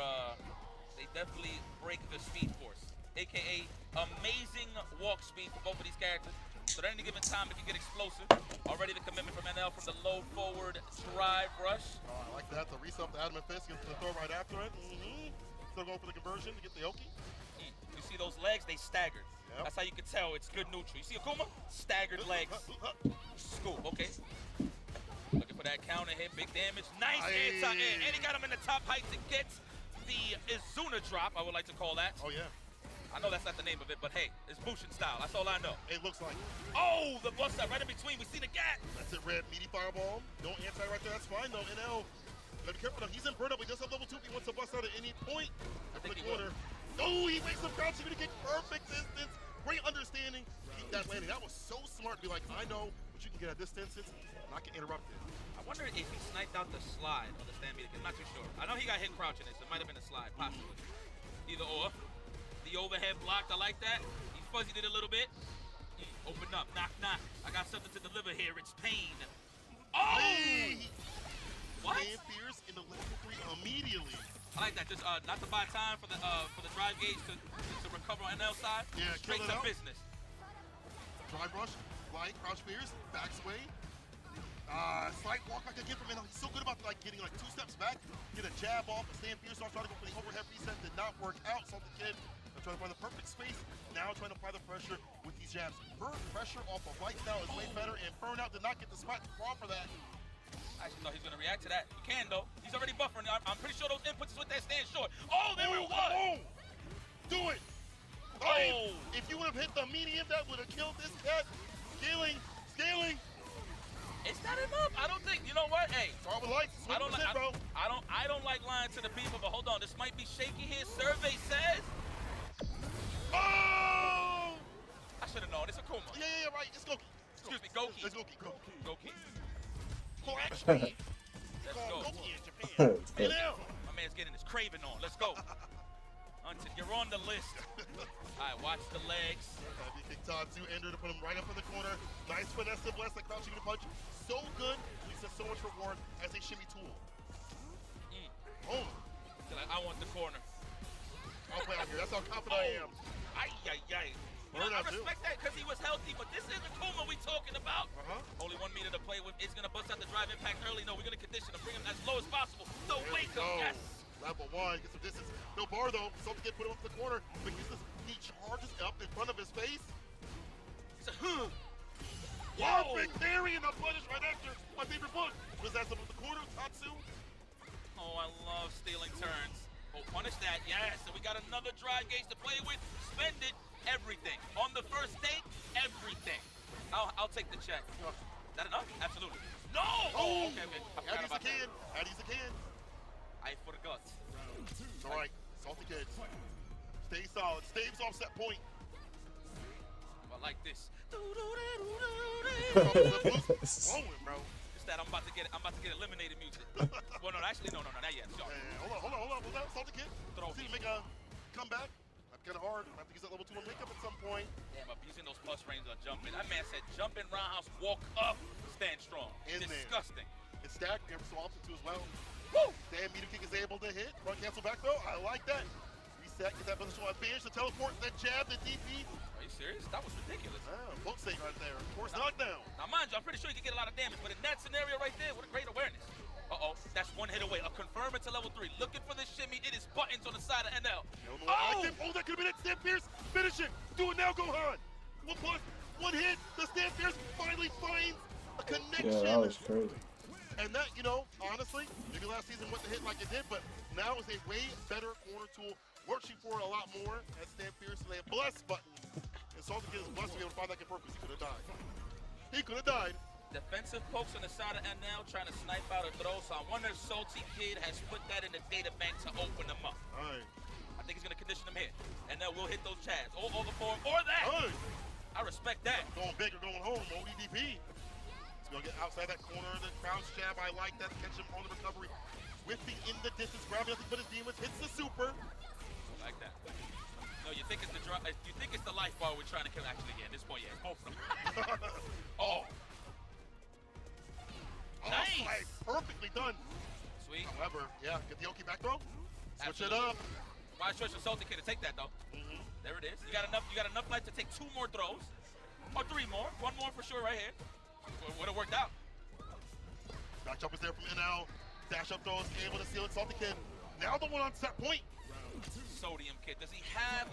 they definitely break the speed force, aka amazing walk speed for both of these characters. So at any given time, it can get explosive. Already the commitment from NL from the low forward drive rush. Oh, I like that. The reset the adamant fist, gets the throw right after it. Still going for the conversion to get the Oki. You see those legs? They staggered. Yep. That's how you can tell it's good neutral. You see Akuma? Staggered legs. Scoop, okay. Looking for that counter hit, big damage. Nice anti-air, and he got him in the top height to get the Izuna drop, I would like to call that. Oh, yeah. I know that's not the name of it, but hey, it's Bushin style. That's all I know. It looks like. Oh, the bust up right in between. We see the gap. That's it, red. Meaty fireball. No anti right there. That's fine, though. NL, gotta be careful, though. He's in burn up. He does have level 2 if he wants to bust out at any point. I think he will. Oh, he makes some crouch. He kick perfect distance. Great understanding. Keep that landing. That was so smart to be like, I know what you can get at this distance, and I can interrupt it. I wonder if he sniped out the slide on the stand meter. I'm not too sure. I know he got hit crouching it, so it might have been a slide, possibly. Either or. The overhead blocked, I like that. He fuzzied it a little bit. Open up, knock. I got something to deliver here. It's pain. Oh! Hey. What? Man fears in the level 3 immediately. I like that. Just not to buy time for the drive gauge to recover on NL side. Yeah, straight to business. Drive rush, light, crouch fears, backs away. Slight walk back again from Inel. He's so good about like getting like 2 steps back, get a jab off, and stand fierce. So I'm trying to go for the overhead reset. Did not work out. Salty Kid trying to find the perfect space. Now trying to apply the pressure with these jabs. Burn pressure off of lights now is way better, and Burnout did not get the spot to fall for that. I actually thought he's gonna react to that. He can though. He's already buffering. I'm pretty sure those inputs is with that stand short. Oh, there it was. Oh, do it. Oh, if you would have hit the medium, that would have killed this cat. Scaling. Is that enough? I don't think. You know what? Hey, start with lights. I don't like lying to the people, but hold on. This might be shaky here. Survey says. Oh! I should have known. It's a Kuma. Yeah, right. It's Goki. Excuse me, Goki. It's Goki. Oh, actually, let's go. Goki in Japan. My man's getting his craving on. Let's go. Until you're on the list. All right, watch the legs. Heavy kick Tatsu, Ender to put him right up in the corner. Nice finesse and bless, like crouching to punch. So good, leads to so much reward as a shimmy tool. Boom. I want the corner. I'll play out here. That's how confident I am. I respect that because he was healthy, but this isn't Kuma we talking about. Only 1 meter to play with. It's going to bust out the drive impact early. No, we're going to condition him, bring him as low as possible. So wake up, yes. Level 1, get some distance. No bar though, something get put him up to the corner. But he charges up in front of his face. He's a perfect parry and a punish right after. My favorite book. Was that something with the corner, Tatsu? Oh, I love stealing turns. Oh, punish that, yes. And we got another drive gauge to play with. Spend it, everything. On the first date, everything. I'll take the check. Is that enough? Absolutely. No! Oh, okay. Add these again. I forgot. It's all right. Salty Kids. Stay solid. Staves offset point. I like this. Rolling, bro. It's that I'm about to get eliminated music. Well, no, actually, no, not yet. Sorry. Hold on. Hold on. Salty Kid. See you make a comeback. That's kind of hard. I have to use that level 2 on makeup at some point. Damn, I'm using those plus ranges on jumping. That man said jump in roundhouse, walk up, stand strong. Disgusting. It's stacked every so often too as well. Woo! Damn, meter kick is able to hit. Run cancel back throw. I like that. Reset, get that positional advantage. The teleport, that jab, the DP. Are you serious? That was ridiculous. Book state right there. Of course, knockdown. Now, mind you, I'm pretty sure you can get a lot of damage, but in that scenario right there, what a great awareness. That's 1 hit away. A confirm into level 3. Looking for this shimmy. It is buttons on the side of NL. That could have been it. Stand Fierce. Finish it. Do it now, Gohan. 1 plus. 1 hit. The Stand Fierce finally finds a connection. Yeah, that was crazy. And that, honestly, maybe last season went to hit like it did, but now is a way better corner tool. Working for it a lot more at Stand Fierce. So they have bless button. And Salty Kid is blessed to be able to find that on purpose. He could have died. Defensive pokes on the side of NL trying to snipe out a throw. So I wonder if Salty Kid has put that in the data bank to open them up. All right. I think he's going to condition them here. NL will hit those jabs. Or over form or that. All right. I respect that. Going big or going home. ODDP. He's going to get outside that corner. The crouch jab. I like that. Catch him on the recovery. Whipping in the distance. Grabbing nothing but his demons. Hits the super. I like that. No, you think it's the life bar we're trying to kill. Actually, yeah, at this point, yeah, it's both of them. Nice. Like, perfectly done. Sweet. However, yeah, get the Oki back throw. Switch it up. Wise choice for Salty Kid to take that though. There it is. You got enough life to take 2 more throws, or 3 more. 1 more for sure right here. Would have worked out. Back jump is there from NL. Dash up throws, able to seal it. Salty Kid. Now the one on set point. Sodium Kid. Does he have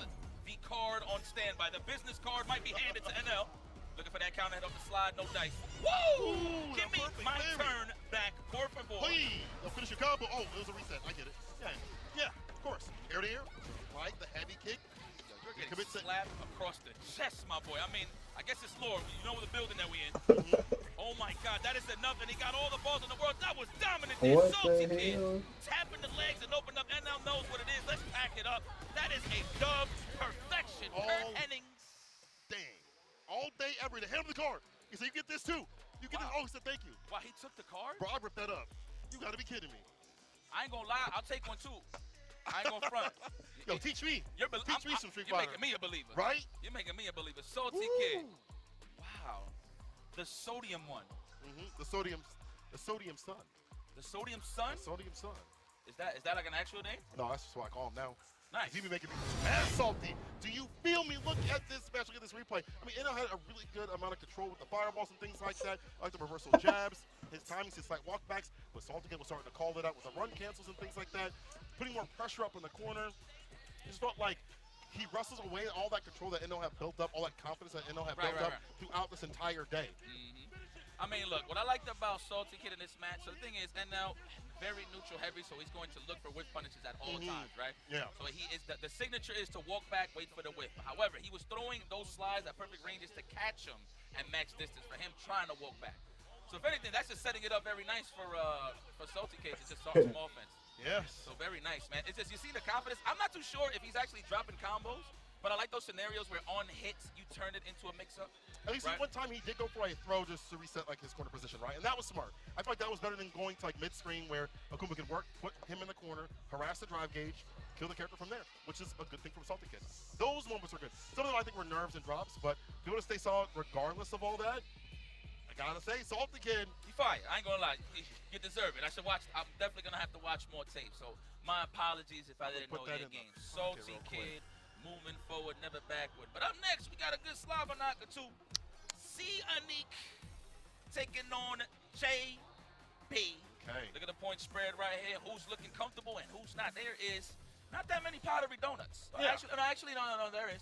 the card on standby? The business card might be handed to NL. Looking for that counter hit off the slide, no dice. Woo! Give me my turn back, por favor. Please! They'll finish your combo. Oh, it was a reset. I get it. Yeah, of course. Air to air. Like the heavy kick. You're getting slapped across the chest, my boy. I mean, I guess it's lore. You know the building that we in. Oh my God, that is enough. And he got all the balls in the world. That was dominant there. Salty Kid tapping the legs and open up. NL knows what it is. Let's pack it up. That is a dub perfection. Kurt Hennings. Dang. All day, every day. Hand him the card. He said, you get this too. You get this. Oh, he said, thank you. Wow, he took the card? Bro, I ripped that up. You gotta be kidding me. I ain't gonna lie. I'll take one too. I ain't gonna front. Yo, teach me. Teach me some Street You're Fighter. making me a believer. Right? You're making me a believer. Salty Kid. Wow. The sodium one. The sodium sun. The sodium sun? The sodium sun. Is that like an actual name? No, that's just what I call him now. Nice. He be making me mad salty. Do you feel me? Look at this match. Look at this replay. I mean, NL had a really good amount of control with the fireballs and things like that. I like the reversal jabs, his timings, his slight walkbacks. But Saltigan was starting to call it out with the run cancels and things like that. Putting more pressure up in the corner. It just felt like he wrestles away all that control that NL have built up, all that confidence that NL have built up throughout this entire day. I mean, look, what I liked about Salty Kid in this match, so the thing is, NL very neutral heavy, so he's going to look for whip punishes at all times, right? Yeah. So he is the signature is to walk back, wait for the whip. However, he was throwing those slides at perfect ranges to catch him at max distance for him trying to walk back. So if anything, that's just setting it up very nice for Salty Kid to just start some offense. Yes. So very nice, man. It's just you see the confidence. I'm not too sure if he's actually dropping combos, but I like those scenarios where on hits you turn it into a mix-up. At least one time he did go for a throw just to reset like his corner position, right? And that was smart. I feel like that was better than going to like mid-screen where Akuma could work, put him in the corner, harass the drive gauge, kill the character from there, which is a good thing from Salty Kid. Those moments are good. Some of them I think were nerves and drops, but if you want to stay solid regardless of all that, I gotta say, Salty Kid. You fire. I ain't gonna lie. You deserve it. I should watch. I'm definitely gonna have to watch more tape. So my apologies if I didn't know your game. Salty Kid, moving forward, never backward. But up next, we got a good Slava knocker too. C Anik taking on JB. Okay. Look at the point spread right here. Who's looking comfortable and who's not? There is not that many powdery donuts. Yeah. Actually, no. There is.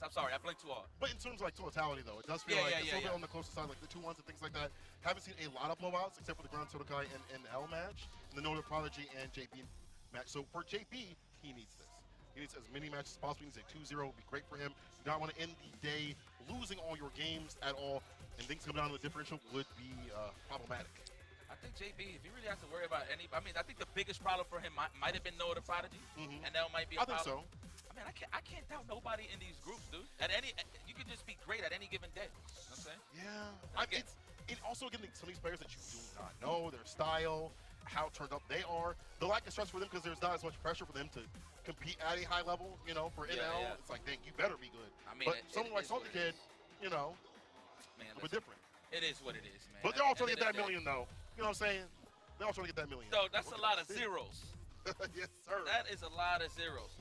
I'm sorry, I blinked too hard. But in terms of like totality though, it does feel like it's a little bit on the closer side, like the 2-1s and things like that. Haven't seen a lot of blowouts except for the Ground Totokai and L match, and the Noda Prodigy and JB match. So for JB, he needs this. He needs as many matches as possible. He needs a 2-0. Would be great for him. You don't want to end the day losing all your games at all, and things come down to the differential would be problematic. I think JB, if you really have to worry about any, I mean, I think the biggest problem for him might have been Noah the Prodigy, and that might be a problem. I think so. I mean, I can't doubt nobody in these groups, dude. You can just be great at any given day. You know what I'm saying? Yeah. It's also getting some of these players that you do not know their style, how turned up they are. The lack of stress for them because there's not as much pressure for them to compete at a high level. You know, for NL, it's like, dang, you better be good. I mean, but someone like Salty Kid, you know, man, a bit different. It is what it is, man. But they're all trying to get that million, though. You know what I'm saying? They're all trying to get that million. So that's a lot of zeros. Yes, sir. That is a lot of zeros.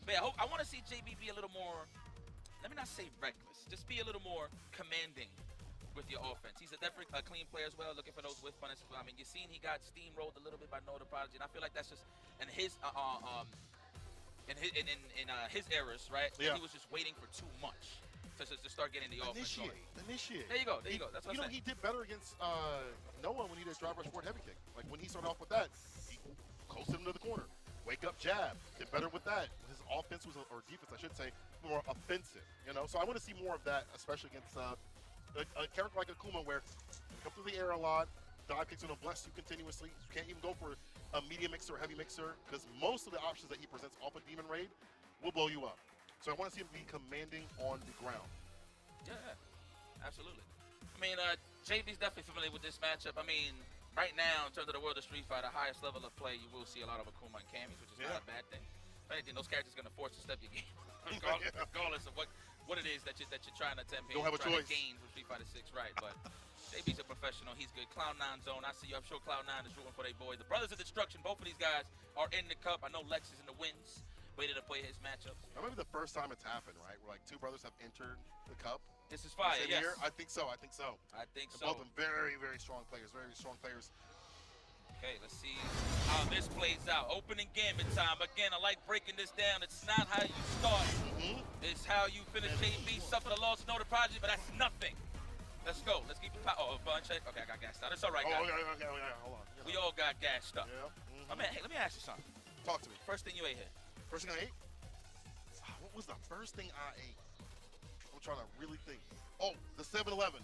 But yeah, I want to see JB be a little more, let me not say reckless, just be a little more commanding with your offense. He's definitely a clean player as well, looking for those whiff punishes. I mean, you've seen he got steamrolled a little bit by Noda Prodigy, and I feel like that's just in his his errors, right? Yeah. He was just waiting for too much to start getting the offense going. Initiate. There you go. That's what I'm saying. He did better against Noah when he did drive rush forward heavy kick. Like when he started off with that, he closed him to the corner. Wake up jab. Did better with that. His offense was, or defense, I should say, more offensive. You know, so I want to see more of that, especially against a character like Akuma, where you come through the air a lot. Dive kicks are going to bless you continuously. You can't even go for a medium mixer or heavy mixer because most of the options that he presents off of Demon Raid will blow you up. So I want to see him be commanding on the ground. Yeah, absolutely. I mean, JB's definitely familiar with this matchup. I mean, right now, in terms of the world of Street Fighter, highest level of play, you will see a lot of Akuma and Camis, which is not a bad thing. If anything, those characters are going to force you to step your game, regardless of what it is that you're trying to attempt here. Don't have a choice. To gain from Street Fighter 6, right? But JB's a professional. He's good. Cloud9 zone. I see you. I'm sure Cloud9 is rooting for their boy. The Brothers of Destruction. Both of these guys are in the cup. I know Lex is in the wins. Waiting to play his matchups. I remember the first time it's happened, right? Where like two brothers have entered the cup. This is fire, yes. Here? I think so. I think so. Both of them very, very strong players. Very strong players. Okay, let's see how this plays out. Opening gambit time. Again, I like breaking this down. It's not how you start. It's how you finish. JB suffered a loss to Noda Prodigy, but that's nothing. Let's go. Let's keep it power. Oh, bun check. Okay, I got gassed out. It's all right, guys. Okay. Hold on. We all got gassed up. Yeah. I mean, hey, let me ask you something. Talk to me. First thing you ate here. First thing I ate? What was the first thing I ate? I'm trying to really think. Oh, the 7-Eleven.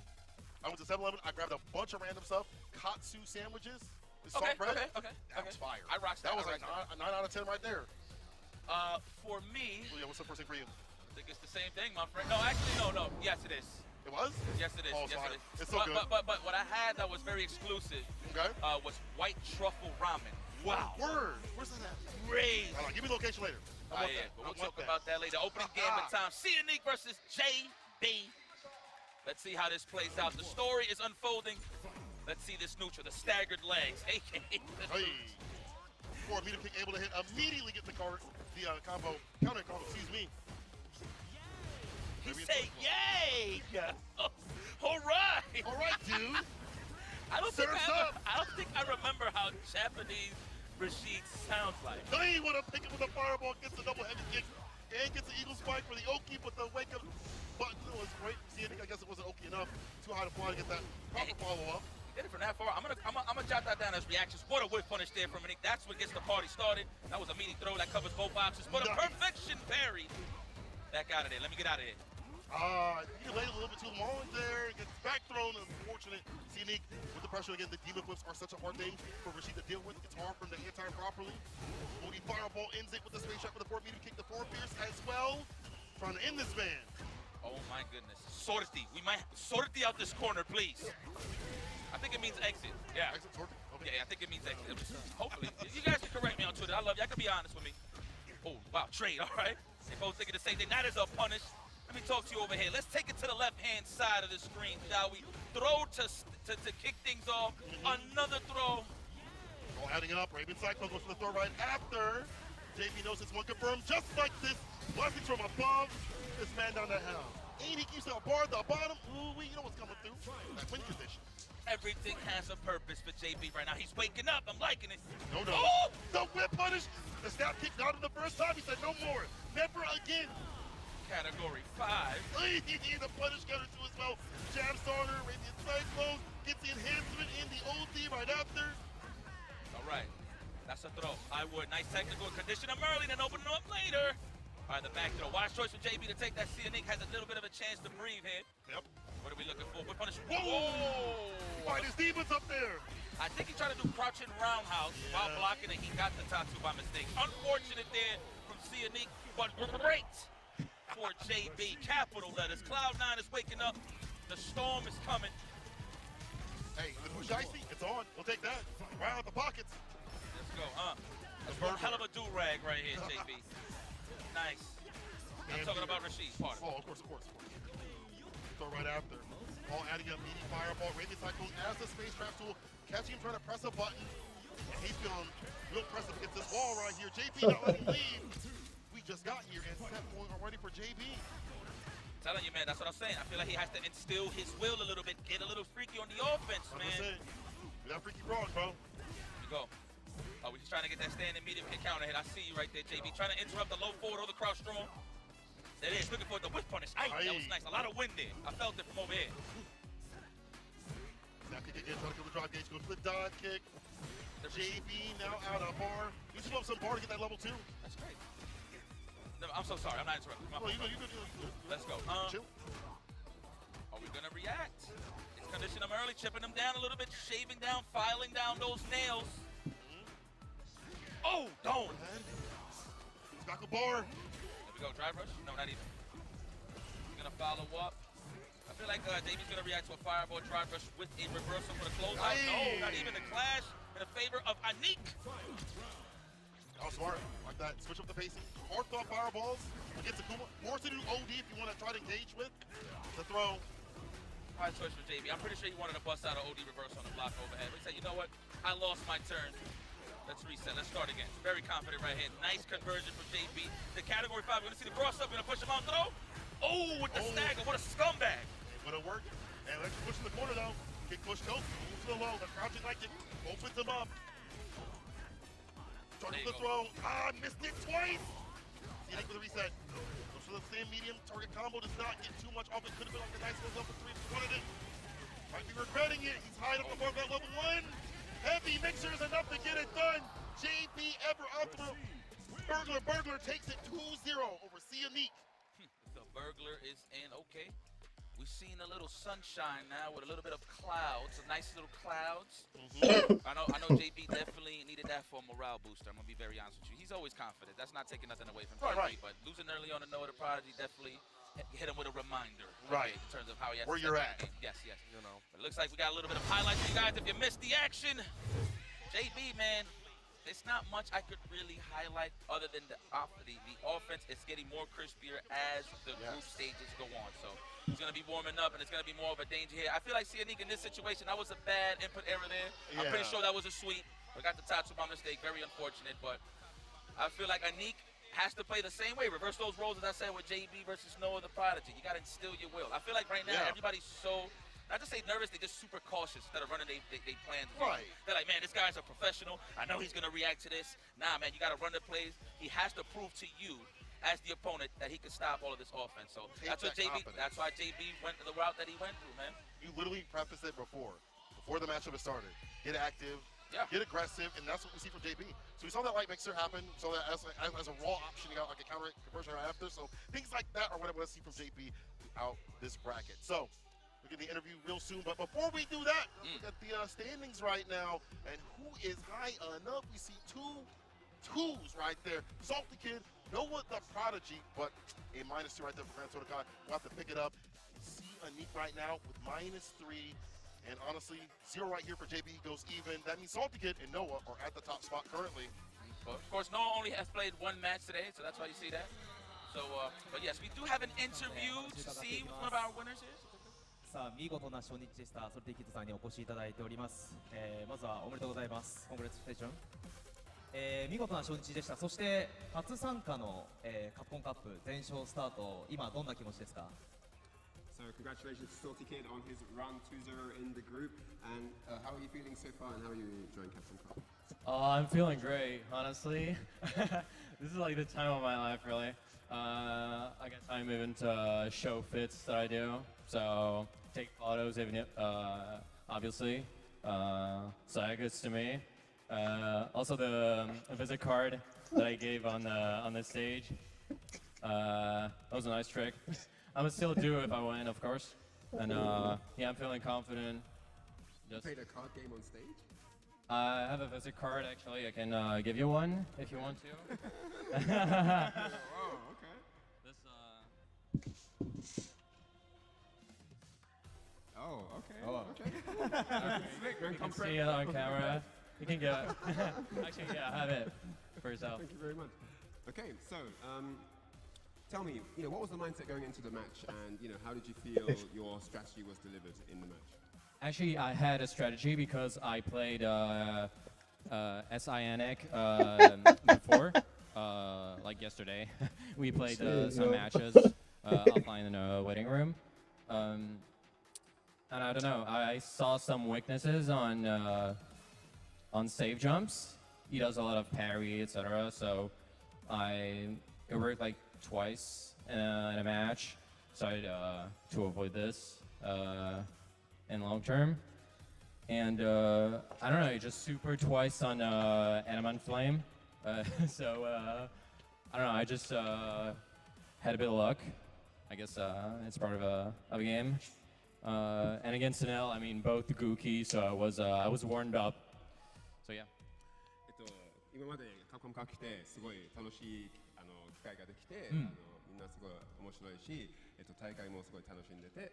I went to 7-Eleven. I grabbed a bunch of random stuff. Katsu sandwiches. Salt bread. Okay. That was fire. I rocked that. That was like a 9 out of 10 right there. For me. Oh, yeah, what's the first thing for you? I think it's the same thing, my friend. No, actually, no. Yes, it is. It was? Yes, it is. Oh, yes, it is. It's so good. But what I had that was very exclusive was white truffle ramen. Wow. Word. Where's that at? Crazy. Hold on, give me the location later. But we'll talk about that later. Opening gambit time. Unique versus JB. Let's see how this plays out. The story is unfolding. Let's see this neutral, the staggered legs. For me to be able to hit, immediately get the card. the combo, counter combo, excuse me. He say, yay! All right! All right, dude. I don't think Surf's up. I don't think I remember how Japanese Rashid sounds like. They want to pick it with a fireball, gets a double heavy kick, and gets the eagle spike for the Oki, but the wake up button was great. See, I guess it wasn't Oki enough. Too high to fly to get that proper follow-up. Did it from that far. I'm gonna jot that down as reactions. What a whip punish there from Nick. That's what gets the party started. That was a meaty throw that covers both options. But a perfection parry. Back out of there. Let me get out of here. He delayed a little bit too long there. Gets back thrown. Unfortunate. Unique with the pressure again. The demon whips are such a hard thing for Rashid to deal with. It's hard for him to anti properly. Moody fireball ends it with the space shot for the 4 medium kick. The 4 Pierce as well. Trying to end this man. Oh my goodness. Sorti. We might sorti out this corner, please. I think it means exit. Yeah. Exit sorti. Okay. Yeah, I think it means exit. Hopefully. You guys can correct me on Twitter. I love you. I can be honest with me. Oh, wow. Trade. All right. They both thinking the same thing. That is a punish. Let me talk to you over here. Let's take it to the left-hand side of the screen, shall we? Throw to kick things off. Another throw. All adding up. Raven Cyclone goes for the throw right after. JP knows it's one confirmed just like this. Blessings from above. This man down the hell. And he keeps a bar at the bottom. Ooh, you know what's coming through. That win condition. Everything has a purpose for JB right now. He's waking up. I'm liking it. No. Oh! The whip punish. The snap kick got him the first time. He said no more. Never again. Category 5. The punish cutter too as well. Jab starter, Radiant Cyclone, gets the enhancement in the OD right after. All right, that's a throw. I would. Nice technical condition him early, then open him up later. All right, the back throw. Wise choice for JB to take that. Nick has a little bit of a chance to breathe here. Yep. What are we looking for? What punish? Whoa! Find his demons up there. I think he tried to do crouching roundhouse while blocking, and he got the Tatsu by mistake. Unfortunate there from Nick, but great for JB. Capital letters. Cloud9 is waking up. The storm is coming. Hey, the push icy, it's on. We'll take that. Right out the pockets. Let's go, That's one hell of a do-rag right here, JB. Nice. I'm talking about Rashid. Pardon. Oh, of course. Throw right after. All adding up, meaty fireball. Radiant Cyclone as the space trap tool. Catching him trying to press a button. And he's feeling real pressed against this wall right here. JB not letting him leave. We just got here and set point already for JB. Telling you, man, that's what I'm saying. I feel like he has to instill his will a little bit, get a little freaky on the offense, man. That freaky broad, bro. Here you go. Oh, we're just trying to get that standing medium kick counter hit. I see you right there, JB. Trying to interrupt the low forward or the crouch strong. There it is, looking for the whip punish. That was nice. A lot of wind there. I felt it from over here. Snap kick again, trying to kill the drive gauge. Goes for the dive kick. JB now out of bar. You should love some bar to get that level 2. That's great. No, I'm so sorry. I'm not interrupting. Oh, you good. Let's go. Chill. Are we going to react? It's conditioning him early, chipping him down a little bit, shaving down, filing down those nails. Oh, don't. He's back a bar. There we go. Drive rush? No, not even. He's going to follow up. I feel like Davey's going to react to a fireball drive rush with a reversal for the closeout. No, not even the clash in favor of Anik. Oh, smart. Like that. Switch up the pacing. Hard thought fireballs against Akuma. Force it to do OD if you want to try to engage with. The throw. High choice for JB. I'm pretty sure he wanted to bust out an OD reverse on the block overhead. But he said, you know what? I lost my turn. Let's reset. Let's start again. Very confident right here. Nice conversion from JB. The category 5. We're going to see the cross up. We're going to push him on throw. Oh, with the stagger. What a scumbag. It's going to work. And let's push in the corner, though. Kick push goes. Move to the low. The crouching like it. Opens him up. Target the throw. Missed it twice. Unique with a reset. Goes for the same medium. Target combo does not get too much off. It could have been like a nice little level 3 if he wanted it. Might be regretting it. He's high up above that level 1. Heavy mixer is enough to get it done. JB ever up through. Burglar takes it 2-0 over Unique. The burglar is in. Okay. We've seen a little sunshine now with a little bit of clouds, some nice little clouds. I know JB definitely needed that for a morale booster. I'm going to be very honest with you. He's always confident. That's not taking nothing away from JB, but losing early on to Noah the Prodigy definitely hit him with a reminder. Right. In terms of how he has where to you're at. Yes. You know. But it looks like we got a little bit of highlights for you guys. If you missed the action, JB, man, it's not much I could really highlight other than the offense. It's getting more crispier as the group stages go on. So he's going to be warming up, and it's going to be more of a danger here. I feel like Unique in this situation, that was a bad input error there. I'm pretty sure that was a sweep. We got the Tatsu by mistake. Very unfortunate, but I feel like Anik has to play the same way. Reverse those roles, as I said, with JB versus Noah the Prodigy. You got to instill your will. I feel like right now everybody's so, not to say nervous, they're just super cautious instead of running they plans. Right. They're like, man, this guy's a professional. I know he's going to react to this. Nah, man, you got to run the plays. He has to prove to you as the opponent that he can stop all of this offense. So that's what JB. That's why JB went the route that he went through, man. You literally prefaced it before the matchup has started. Get active, get aggressive, and that's what we see from JB. So we saw that light mixer happen. So that as a raw option, you got like a counter conversion right after. So things like that are what I want to see from JB out this bracket. So we'll get the interview real soon. But before we do that, look at the standings right now, and who is high enough? We see two twos right there. Salty Kid, Noah the Prodigy, but a -2 right there for Grand Soda God. We'll have to pick it up. We see Anik right now with -3. And honestly, 0 right here for JB goes even. That means Salty Kid and Noah are at the top spot currently. Well, of course, Noah only has played 1 match today, so that's why you see that. So, but yes, we do have an interview to see with one of our winners here. さあ見事な初日でしたソルティキッズさんにお越しいただいております、まずはおめでとうございますコングレッツステーション、見事な初日でしたそして初参加の、カプコンカップ全勝スタート今どんな気持ちですか So congratulations to Salty Kid on his run 2-0 in the group. And how are you feeling so far and how are you enjoying Capcom Cup? I'm feeling great, honestly. This is like the time of my life, really. I got time moving to show fits that I do. So take photos, even obviously. So that goes to me. Also the visit card that I gave on the stage. That was a nice trick. I would still do it if I win, of course. And yeah, I'm feeling confident. You played a card game on stage? I have a visit card actually. I can give you one if you want to. Oh, okay. This Oh, okay. Oh. Okay. you can see it on camera. You can get actually, yeah, have it for yourself. Thank you very much. Okay, so tell me, what was the mindset going into the match, and how did you feel your strategy was delivered in the match? Actually, I had a strategy because I played Sionic before, like yesterday. We played some matches offline in a waiting room. And I don't know, I saw some weaknesses on save jumps. He does a lot of parry, etc. So it worked like twice in a match. So to avoid this in long term. And I don't know, just super twice on Animan Flame. So I don't know, I just had a bit of luck. I guess it's part of a game. And against Nell, I mean both Gookie, so I was warmed up. So yeah. 今までカプコンカ来てすごい楽しい機会ができて、みんなすごい面白いし、大会もすごい楽しんでて、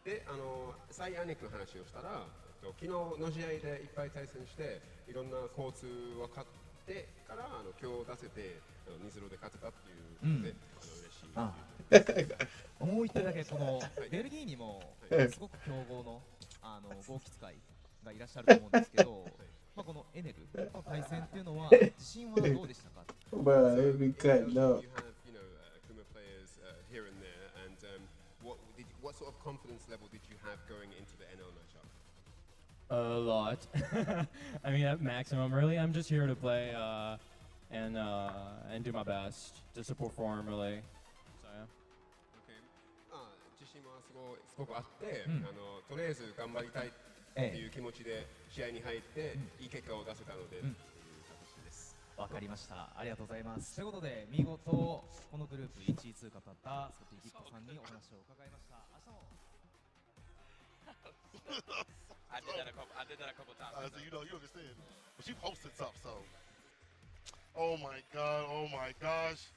でサイアニックの話をしたら、昨日の試合でいっぱい対戦していろんな交通を買ってから今日出せて2-0で勝てたっていうので、嬉しい。もう一人だけこのベルギーにもすごく強豪の豪吉会がいらっしゃると思うんですけど。このエネルの対戦っていうのは自信はどうでしたか Bro, it'd be cut, no. You have, Kuma players here and there, and what sort of confidence level did you have going into the NL matchup? A lot. I mean, at maximum, really. I'm just here to play and do my best just to perform, really. So yeah. Okay. 自信はすごくあって、とりあえず頑張りたいっていう気持ちで試合に入っていい結果を出せたので、わかりました。ありがとうございます。ということで見事このグループ1位通過だったソティキッドさんにお話を伺いました。明日も I did that a couple times. So you understand. But she posted stuff, so. Oh my gosh.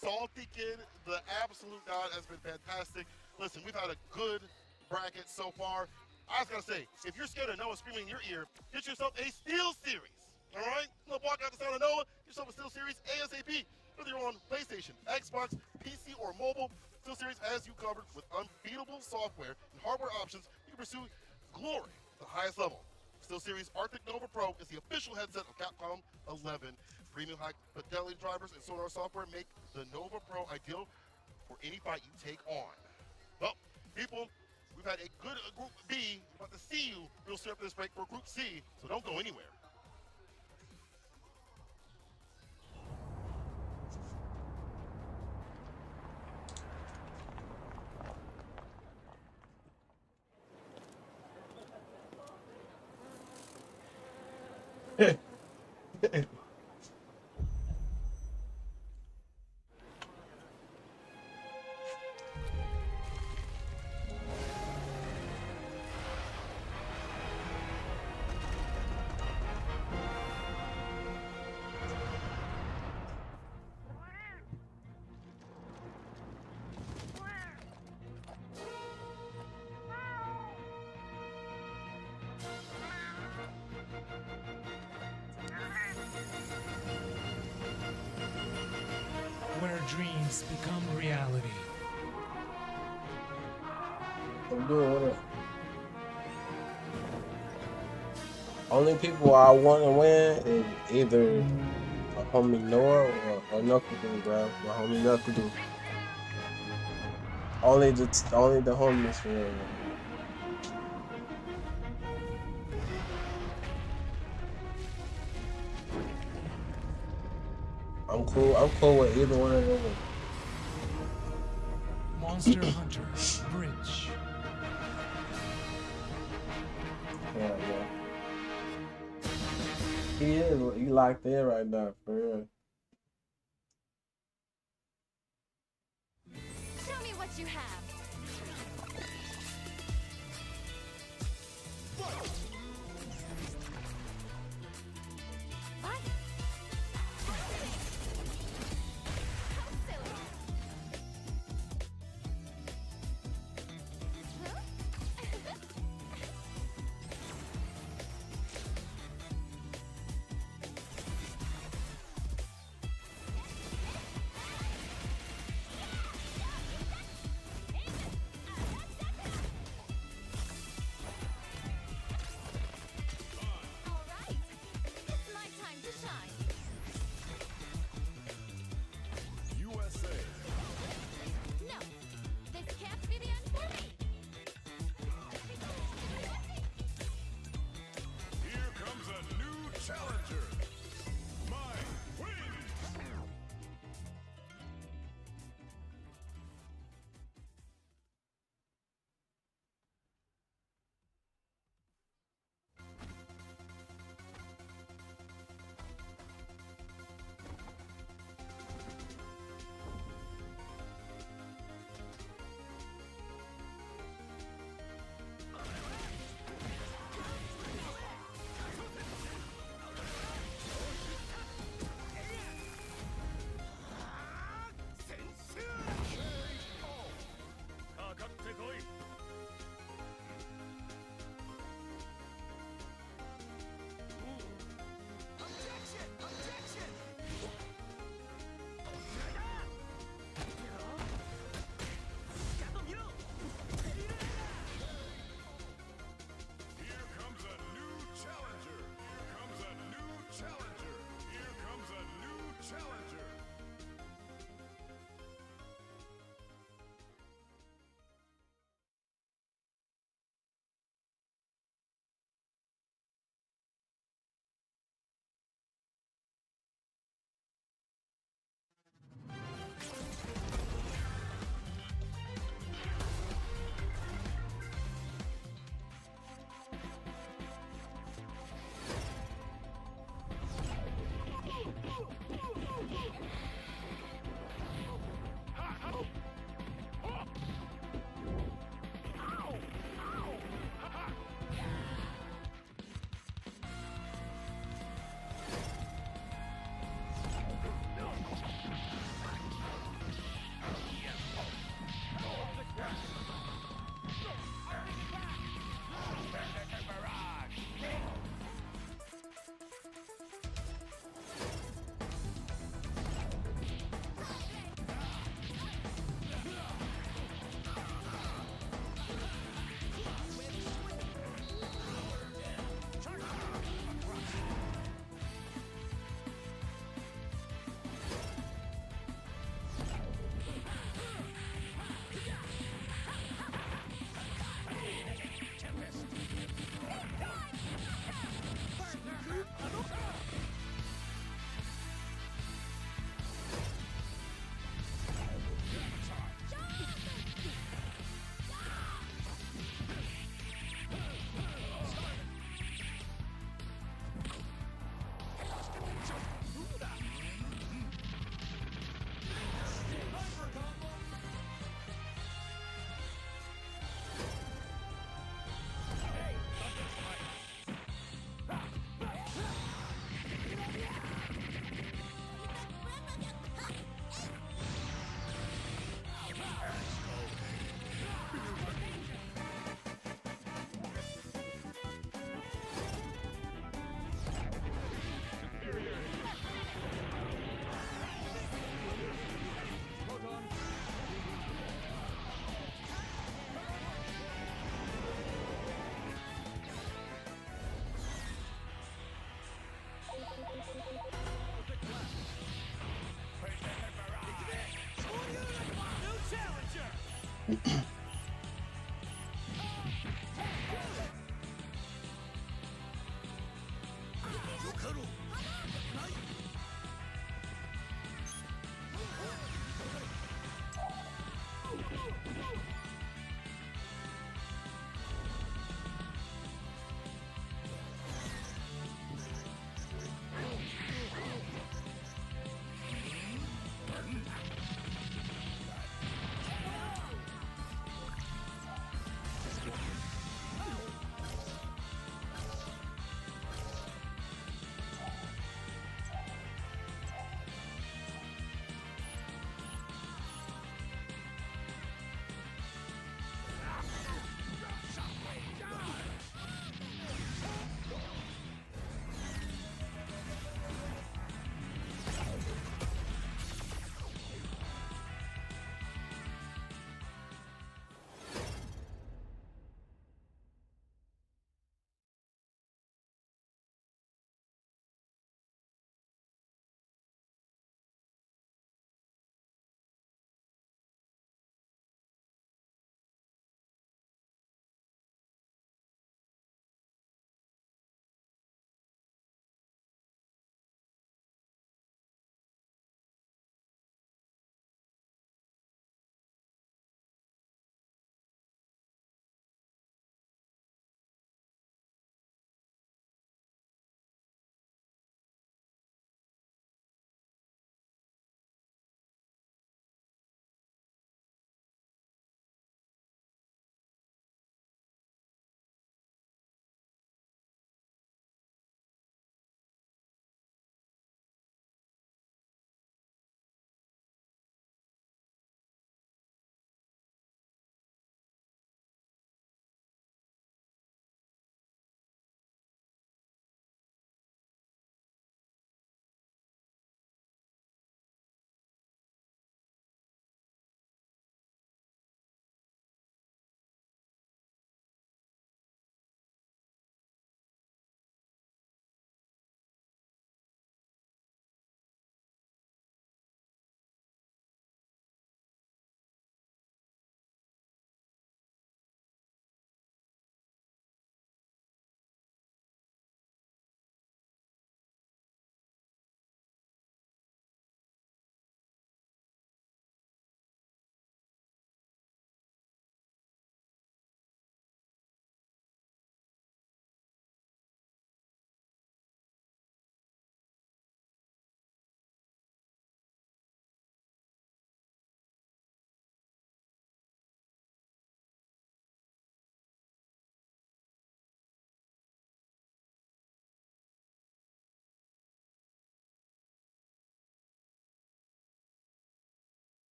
Salty Kid, the absolute god, has been fantastic. Listen, we've had a good bracket so far. I was gonna say, if you're scared of Noah screaming in your ear, get yourself a Steel Series. All right? Walk out the sound of Noah, get yourself a Steel Series ASAP. Whether you're on PlayStation, Xbox, PC, or mobile, Steel Series has you covered with unbeatable software and hardware options. You can pursue glory at the highest level. SteelSeries Arctic Nova Pro is the official headset of Capcom 11. Premium high fidelity drivers and sonar software make the Nova Pro ideal for any fight you take on. Well, people, we've had a good Group B. We're about to see you real soon after this break for Group C, so don't go anywhere. Where dreams become reality. I'm doing it. Only people I want to win is either my homie Noah or Knuckle Dude, bro. My homie Knuckle Dude. Only the homies for real. I'm cool with either one of them. Monster Hunter Bridge. Yeah. He locked in right now, for real. Show me what you have.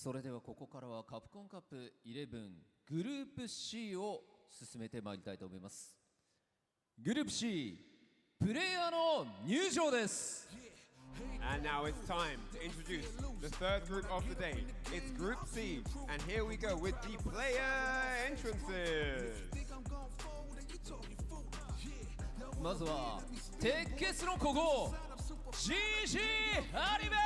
それではここからはカプコンカップ11グループ C を進めてまいりたいと思います。グループ C プレイヤーの入場です。 And now it's time to introduce the third group of the day. It's Group C, and here we go with the player entrances. まずは鉄血の古豪 GG ハリベル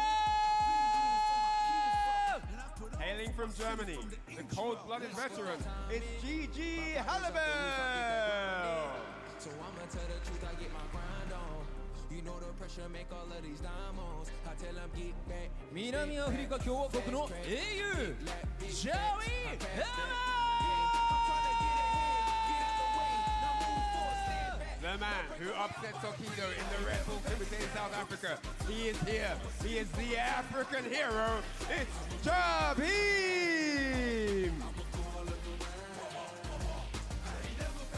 Hailing from Germany, the cold-blooded veteran, it's GG Halibel. So I'ma tell the truth, I get my grind on. You know the pressure make all of these diamonds. I tell them get back. 南アフリカ共和国の英雄ジャーウィー・ハー The man who upset Tokido in the Red Bull Committee in South Africa. He is here. He is the African hero. It's Jabim!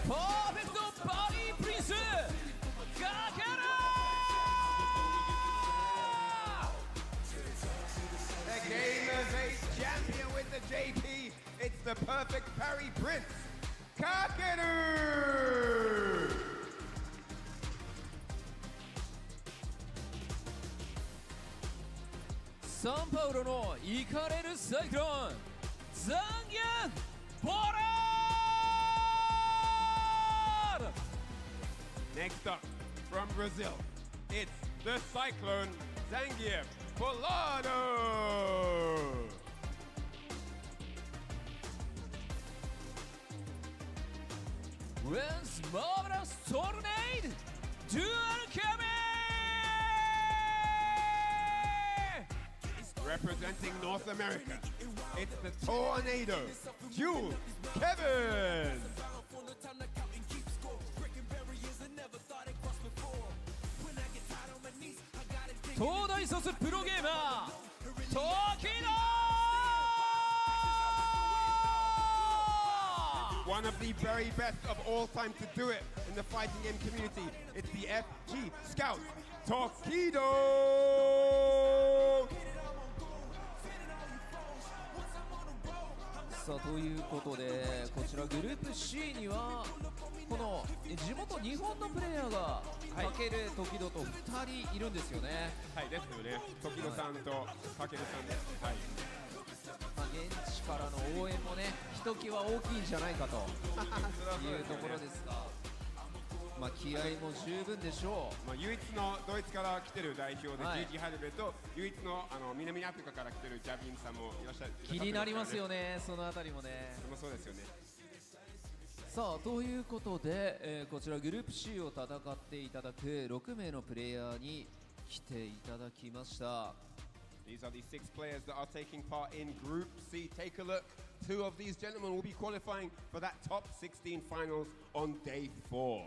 Perfect body prince! Kakara! The Gamers 8 champion with the JP. It's the perfect parry prince, Kakeru! サンパウロのイカれるサイクロンザンギャンボラード Next up, from Brazil, it's the Cyclone Zangief Polado! When's marvelous tornado dual coming! Representing North America, it's the Tornado, Jules Kevin! 東大卒プロゲーマー時の One of the very best of all time to do it in the fighting game community. It's the FG Scout, Tokido! さあということでこちらグループ C にはこの地元日本のプレイヤーがかける時々と2人いるんですよね。はいですよね。時野さんとかけるさんです。はい。まあ現地からの応援もねひときわ大きいんじゃないかというところですが。まあ気合も十分でしょう。まあ唯一のドイツから来てる代表で、GG ハルベと唯一の南アフリカから来てるジャビンさんもいらっしゃる。気になりますよね、そのあたりもね。そうですよね。さあということで、こちらグループ C を戦っていただく6名のプレイヤーに来ていただきました。These are the 6 players that are taking part in Group C. Take a look. 2 of these gentlemen will be qualifying for that top 16 finals on day 4.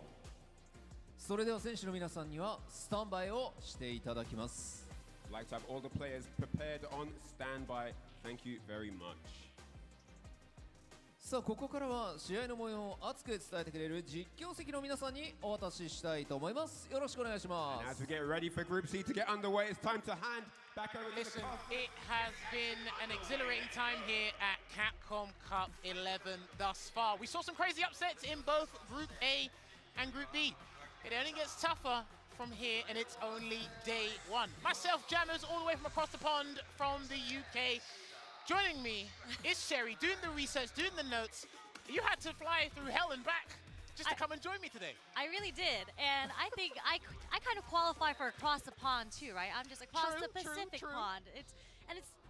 それでは選手の皆さんにはスタンバイをしていただきます。I'd like to have all the players prepared on standby. Thank you very much. さあここからは試合の模様を熱く伝えてくれる実況席の皆さんにお渡ししたいと思います。よろしくお願いします。 And as we get ready for Group C to get underway, it's time to hand back over to the Listen, it has been an exhilarating time here at Capcom Cup 11 thus far. We saw some crazy upsets in both Group A and Group B. It only gets tougher from here, and it's only day 1. Myself, Jammers, all the way from across the pond from the UK. Joining me is Sherry, doing the research, doing the notes. You had to fly through hell and back just to come and join me today. I really did, and I think I kind of qualify for across the pond too, right? I'm just across the Pacific pond.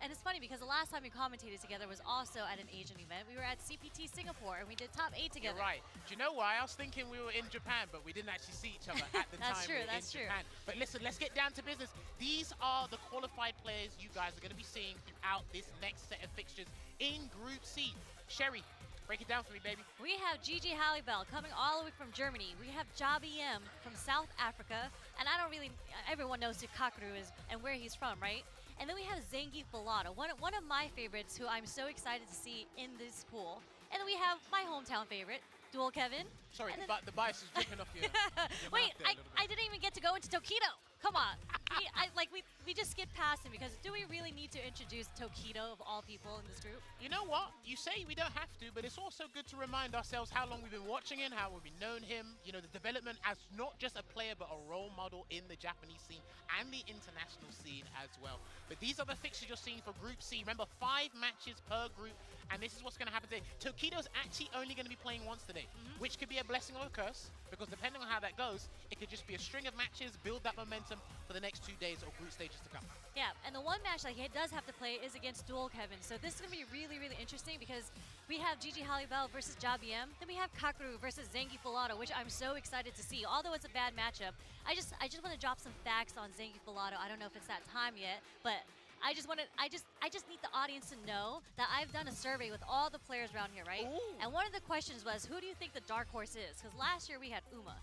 And it's funny because the last time we commentated together was also at an Asian event. We were at CPT Singapore and we did top 8 together. You're right. Do you know why? I was thinking we were in Japan, but we didn't actually see each other at the That's time true, we were that's in true. Japan. But listen, let's get down to business. These are the qualified players you guys are going to be seeing throughout this next set of fixtures in Group C. Sherry, break it down for me, baby. We have GG Halibel coming all the way from Germany. We have Jabi M from South Africa. And everyone knows who Kakeru is and where he's from, right? And then we have Zangief Balada, one of my favorites who I'm so excited to see in this pool. And then we have my hometown favorite, Dual Kevin. Sorry, the bias is dripping off your Wait, I didn't even get to go into Tokido. Come on. We just skipped past him because do we really need to introduce Tokido of all people in this group? You know what? You say we don't have to, but it's also good to remind ourselves how long we've been watching him, how we've known him. You know, the development as not just a player, but a role model in the Japanese scene and the international scene as well. But these are the fixtures you're seeing for Group C. Remember, 5 matches per group, and this is what's going to happen today. Tokido's actually only going to be playing once today, which could be a blessing or a curse, because depending on how that goes, it could just be a string of matches, build that momentum for the next 2 days or group stages to come. Yeah, and the one match that he does have to play is against Duel Kevin. So this is going to be really, really interesting because we have Gigi Halibel versus Jabiem. Then we have Kakeru versus Zengi Filato, which I'm so excited to see. Although it's a bad matchup, I just want to drop some facts on Zengi Filato. I don't know if it's that time yet, but I just need the audience to know that I've done a survey with all the players around here, right? Ooh. And one of the questions was, who do you think the dark horse is? Because last year we had Uma.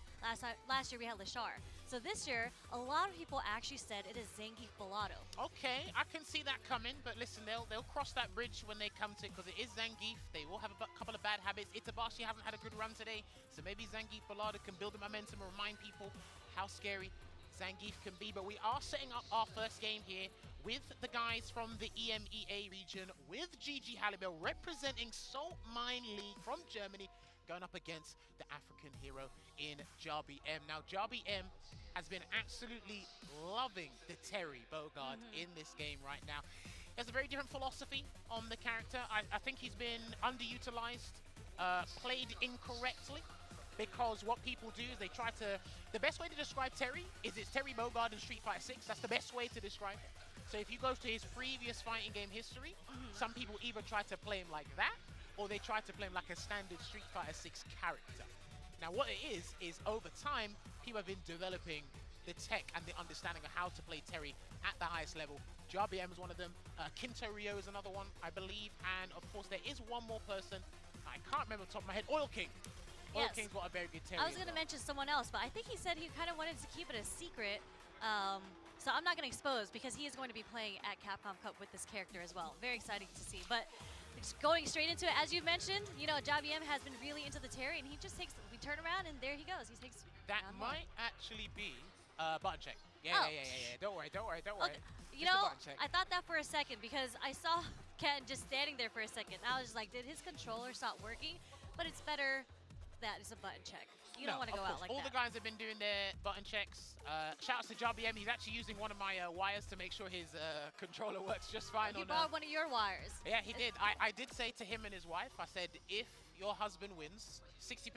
Last year we had Lashar. So this year, a lot of people actually said it is Zengi Filato. Okay, I can see that coming, but listen, they'll cross that bridge when they come to it, because it is Zangief. They will have a couple of bad habits. Itabashi hasn't had a good run today, so maybe Zengi Filato can build the momentum and remind people how scary Zangief can be. But we are setting up our first game here with the guys from the EMEA region, with Gigi Halibel representing Salt Mine League from Germany, going up against the African hero in Jarby M. Now, Jarby M has been absolutely loving the Terry Bogard in this game right now. He has a very different philosophy on the character. I think he's been underutilized, played incorrectly, because what people do is they try to... The best way to describe Terry is it's Terry Bogard in Street Fighter 6. That's the best way to describe it. So if you go to his previous fighting game history, some people either try to play him like that, or they try to play him like a standard Street Fighter 6 character. Now what it is over time, people have been developing the tech and the understanding of how to play Terry at the highest level. Jarby M is one of them, Kinto Ryo is another one, I believe, and of course there is one more person, I can't remember off the top of my head, Oil King. Oil King's got a very good Terry. I was going to mention someone else, but I think he said he kind of wanted to keep it a secret, so I'm not going to expose because he is going to be playing at Capcom Cup with this character as well. Very exciting to see, but going straight into it, as you mentioned, you know, Jarby M has been really into the Terry, and he just takes, we turn around, and there he goes. He takes that might actually be button check. Yeah. Don't worry. Okay. You know, I thought that for a second because I saw Ken just standing there for a second. I was just like, did his controller stop working? But it's better that it's a button check. You don't want to go out like that. All the guys have been doing their button checks. Shout out to Jarby M. He's actually using one of my wires to make sure his controller works just fine. He bought one of your wires. Yeah, he did. I did say to him and his wife, I said, if your husband wins 60%,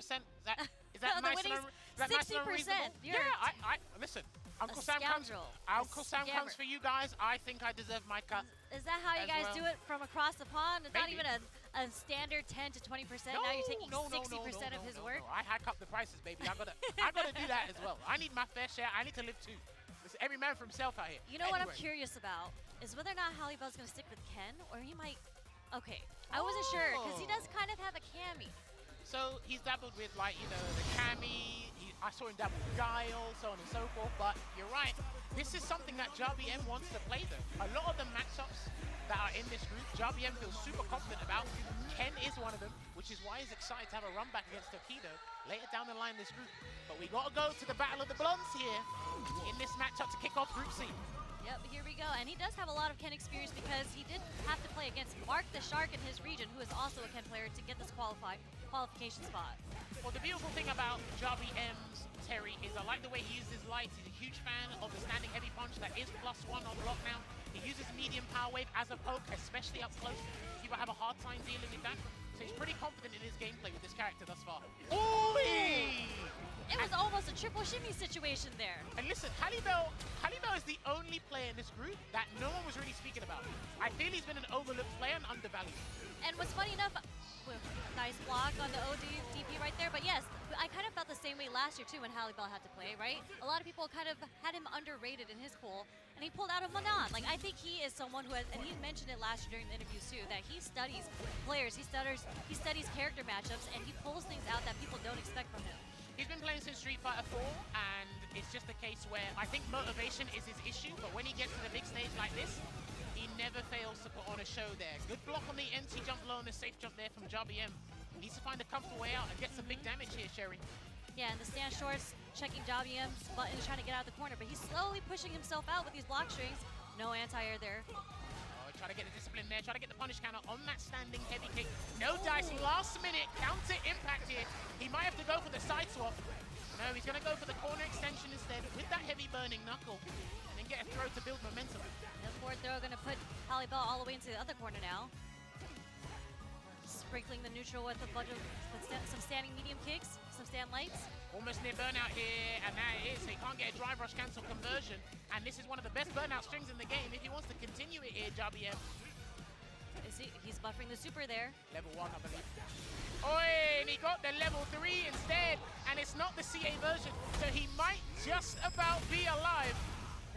is that no, nice and 60%. Yeah, I listen. Uncle Sam comes for you guys. I think I deserve my cut. Is that how you guys do it from across the pond? It's not even a standard 10 to 20%. Now you're taking 60% of his work. I hack up the prices, baby. I gotta do that as well. I need my fair share. I need to live too. Listen, every man for himself out here. You know what I'm curious about is whether or not Halibel's gonna stick with Ken, or he might. Okay, I wasn't sure because he does kind of have a Cammy. So he's dabbled with, like, you know, the Cammy. I saw him dabble with Guile, so on and so forth. But you're right. This is something that Jarby M wants to play, though. A lot of the matchups that are in this group, Jarby M feels super confident about. Ken is one of them, which is why he's excited to have a run back against Tokido later down the line in this group. But we got to go to the Battle of the Blondes here in this matchup to kick off Group C. Yep, here we go. And he does have a lot of Ken experience because he did have to play against Mark the Shark in his region, who is also a Ken player, to get this qualification spot. Well, the beautiful thing about Jarby M's Terry is I like the way he uses lights. He's a huge fan of the standing heavy punch that is +1 on block now. He uses medium power wave as a poke, especially up close. People have a hard time dealing with that. So he's pretty confident in his gameplay with this character thus far. Ooh! It was almost a triple shimmy situation there. And listen, Halibel is the only player in this group that no one was really speaking about. I feel he's been an overlooked player and undervalued. And what's funny enough, nice block on the OD DP right there, but yes, I kind of felt the same way last year too when Halibel had to play, right? A lot of people kind of had him underrated in his pool, and he pulled out of Manon. Like, I think he is someone who has, and he mentioned it last year during the interviews too, that he studies players, he studies character matchups, and he pulls things out that people don't expect from him. He's been playing since Street Fighter 4, and it's just a case where I think motivation is his issue, but when he gets to the big stage like this, he never fails to put on a show there. Good block on the NT jump low and the safe jump there from Jarby M. Needs to find a comfortable way out and get some big damage here, Sherry. Yeah, and the stand shorts checking Jabby-M's button, trying to get out of the corner, but he's slowly pushing himself out with these block strings. No anti-air there. Try to get the discipline there, try to get the punish counter on that standing heavy kick. No dicing, last minute, counter impact here. He might have to go for the side swap. No, he's gonna go for the corner extension instead with that heavy burning knuckle. And then get a throw to build momentum. The forward throw gonna put Halibel all the way into the other corner now. Sprinkling the neutral with a bunch of some standing medium kicks, some stand lights. Almost near burnout here, and that it is. He can't get a drive rush cancel conversion. And this is one of the best burnout strings in the game if he wants to continue it here, Jabby-M. He's buffering the super there. Level 1, I believe. Oi, and he got the level 3 instead, and it's not the CA version, so he might just about be alive.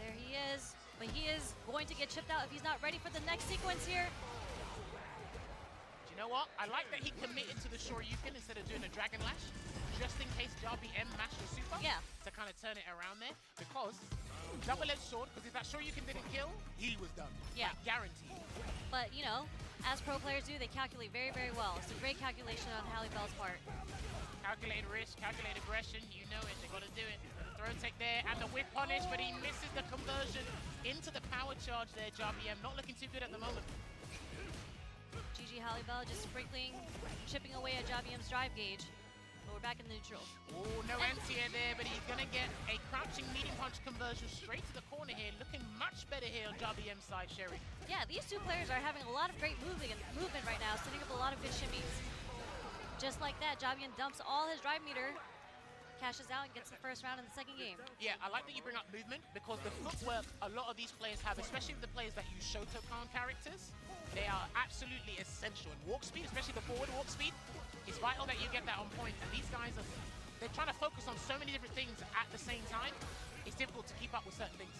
There he is, but he is going to get chipped out if he's not ready for the next sequence here. Do you know what? I like that he committed to the Shoryuken instead of doing a Dragon Lash, just in case Jabby-M mashed the super. Yeah. To kind of turn it around there, because double-edged sword, because if that Shoryuken didn't kill, he was done. Yeah. Guaranteed. But, you know, as pro players do, they calculate very, very well. It's a great calculation on Halibel's part. Calculated risk, calculated aggression, you know it, they gotta do it. Throw take there, and the whip punish, but he misses the conversion into the power charge there, Jabby-M. Not looking too good at the moment. GG Halibel just sprinkling, chipping away at Jabby-M's drive gauge. But we're back in the neutral. Oh, no anti-air there, but he's gonna get a crouching medium punch conversion straight to the corner here. Looking much better here on Jabby-M's side, Sherry. Yeah, these two players are having a lot of great movement right now, setting up a lot of good shimmies. Just like that, Jabby-M dumps all his drive meter, cashes out, and gets the first round in the second game. Yeah, I like that you bring up movement, because the footwork a lot of these players have, especially the players that use Shotokan characters, they are absolutely essential. And walk speed, especially the forward walk speed, it's vital that you get that on point. And these guys they're trying to focus on so many different things at the same time. It's difficult to keep up with certain things.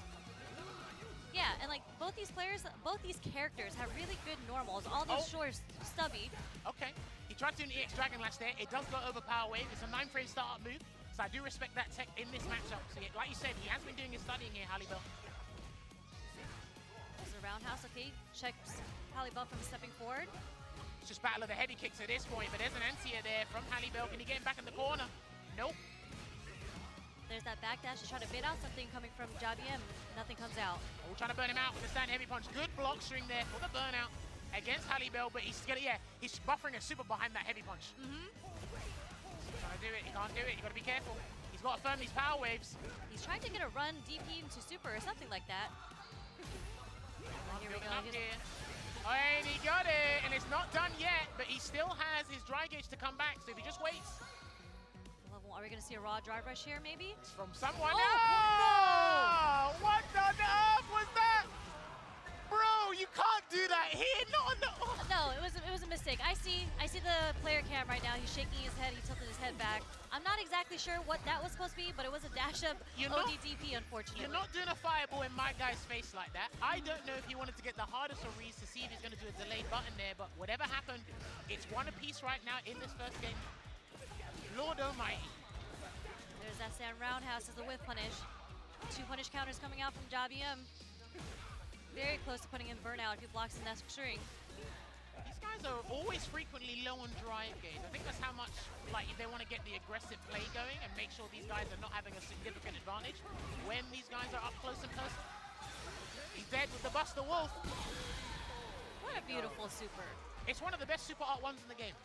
Yeah, and like both these characters have really good normals. All these shores stubby. Okay, he tried to do an EX Dragon Lash there. It does go over Power Wave. It's a 9-frame startup move, so I do respect that tech in this matchup. So yeah, like you said, he has been doing his studying here, Halibel. There's a roundhouse, okay. Checks Halibel from stepping forward. It's just battle of the heavy kicks at this point, but there's an anti-air there from Halibel. Can he get him back in the corner? Nope. There's that backdash to try to bait out something coming from Jabby-M. Nothing comes out. Oh, trying to burn him out with the stand heavy punch. Good block string there for the burnout against Halibel, but he's buffering a super behind that heavy punch. Trying to do it, he can't do it. You got to be careful. He's got to firm these power waves. He's trying to get a run DP into super or something like that. Here we go. Oh, and he got it, and it's not done yet, but he still has his dry gauge to come back, so if he just waits. Are we going to see a raw drive rush here, maybe? From someone. Oh, no! What on earth was that? Bro, you can't do that here. No, it was a mistake. I see the player cam right now. He's shaking his head. He tilted his head back. I'm not exactly sure what that was supposed to be, but it was a dash up ODDP, unfortunately. You're not doing a fireball in my guy's face like that. I don't know if he wanted to get the hardest of reads to see if he's going to do a delayed button there, but whatever happened, it's one apiece right now in this first game. Lord almighty. There's that sand roundhouse as the whiff punish. 2 punish counters coming out from Jabby-M. Very close to putting in burnout if he blocks the next string. These guys are always frequently low on drive gauge. I think that's how much, like, they want to get the aggressive play going and make sure these guys are not having a significant advantage when these guys are up close and personal. He's dead with the Buster Wolf. What a beautiful super. It's one of the best super art ones in the game.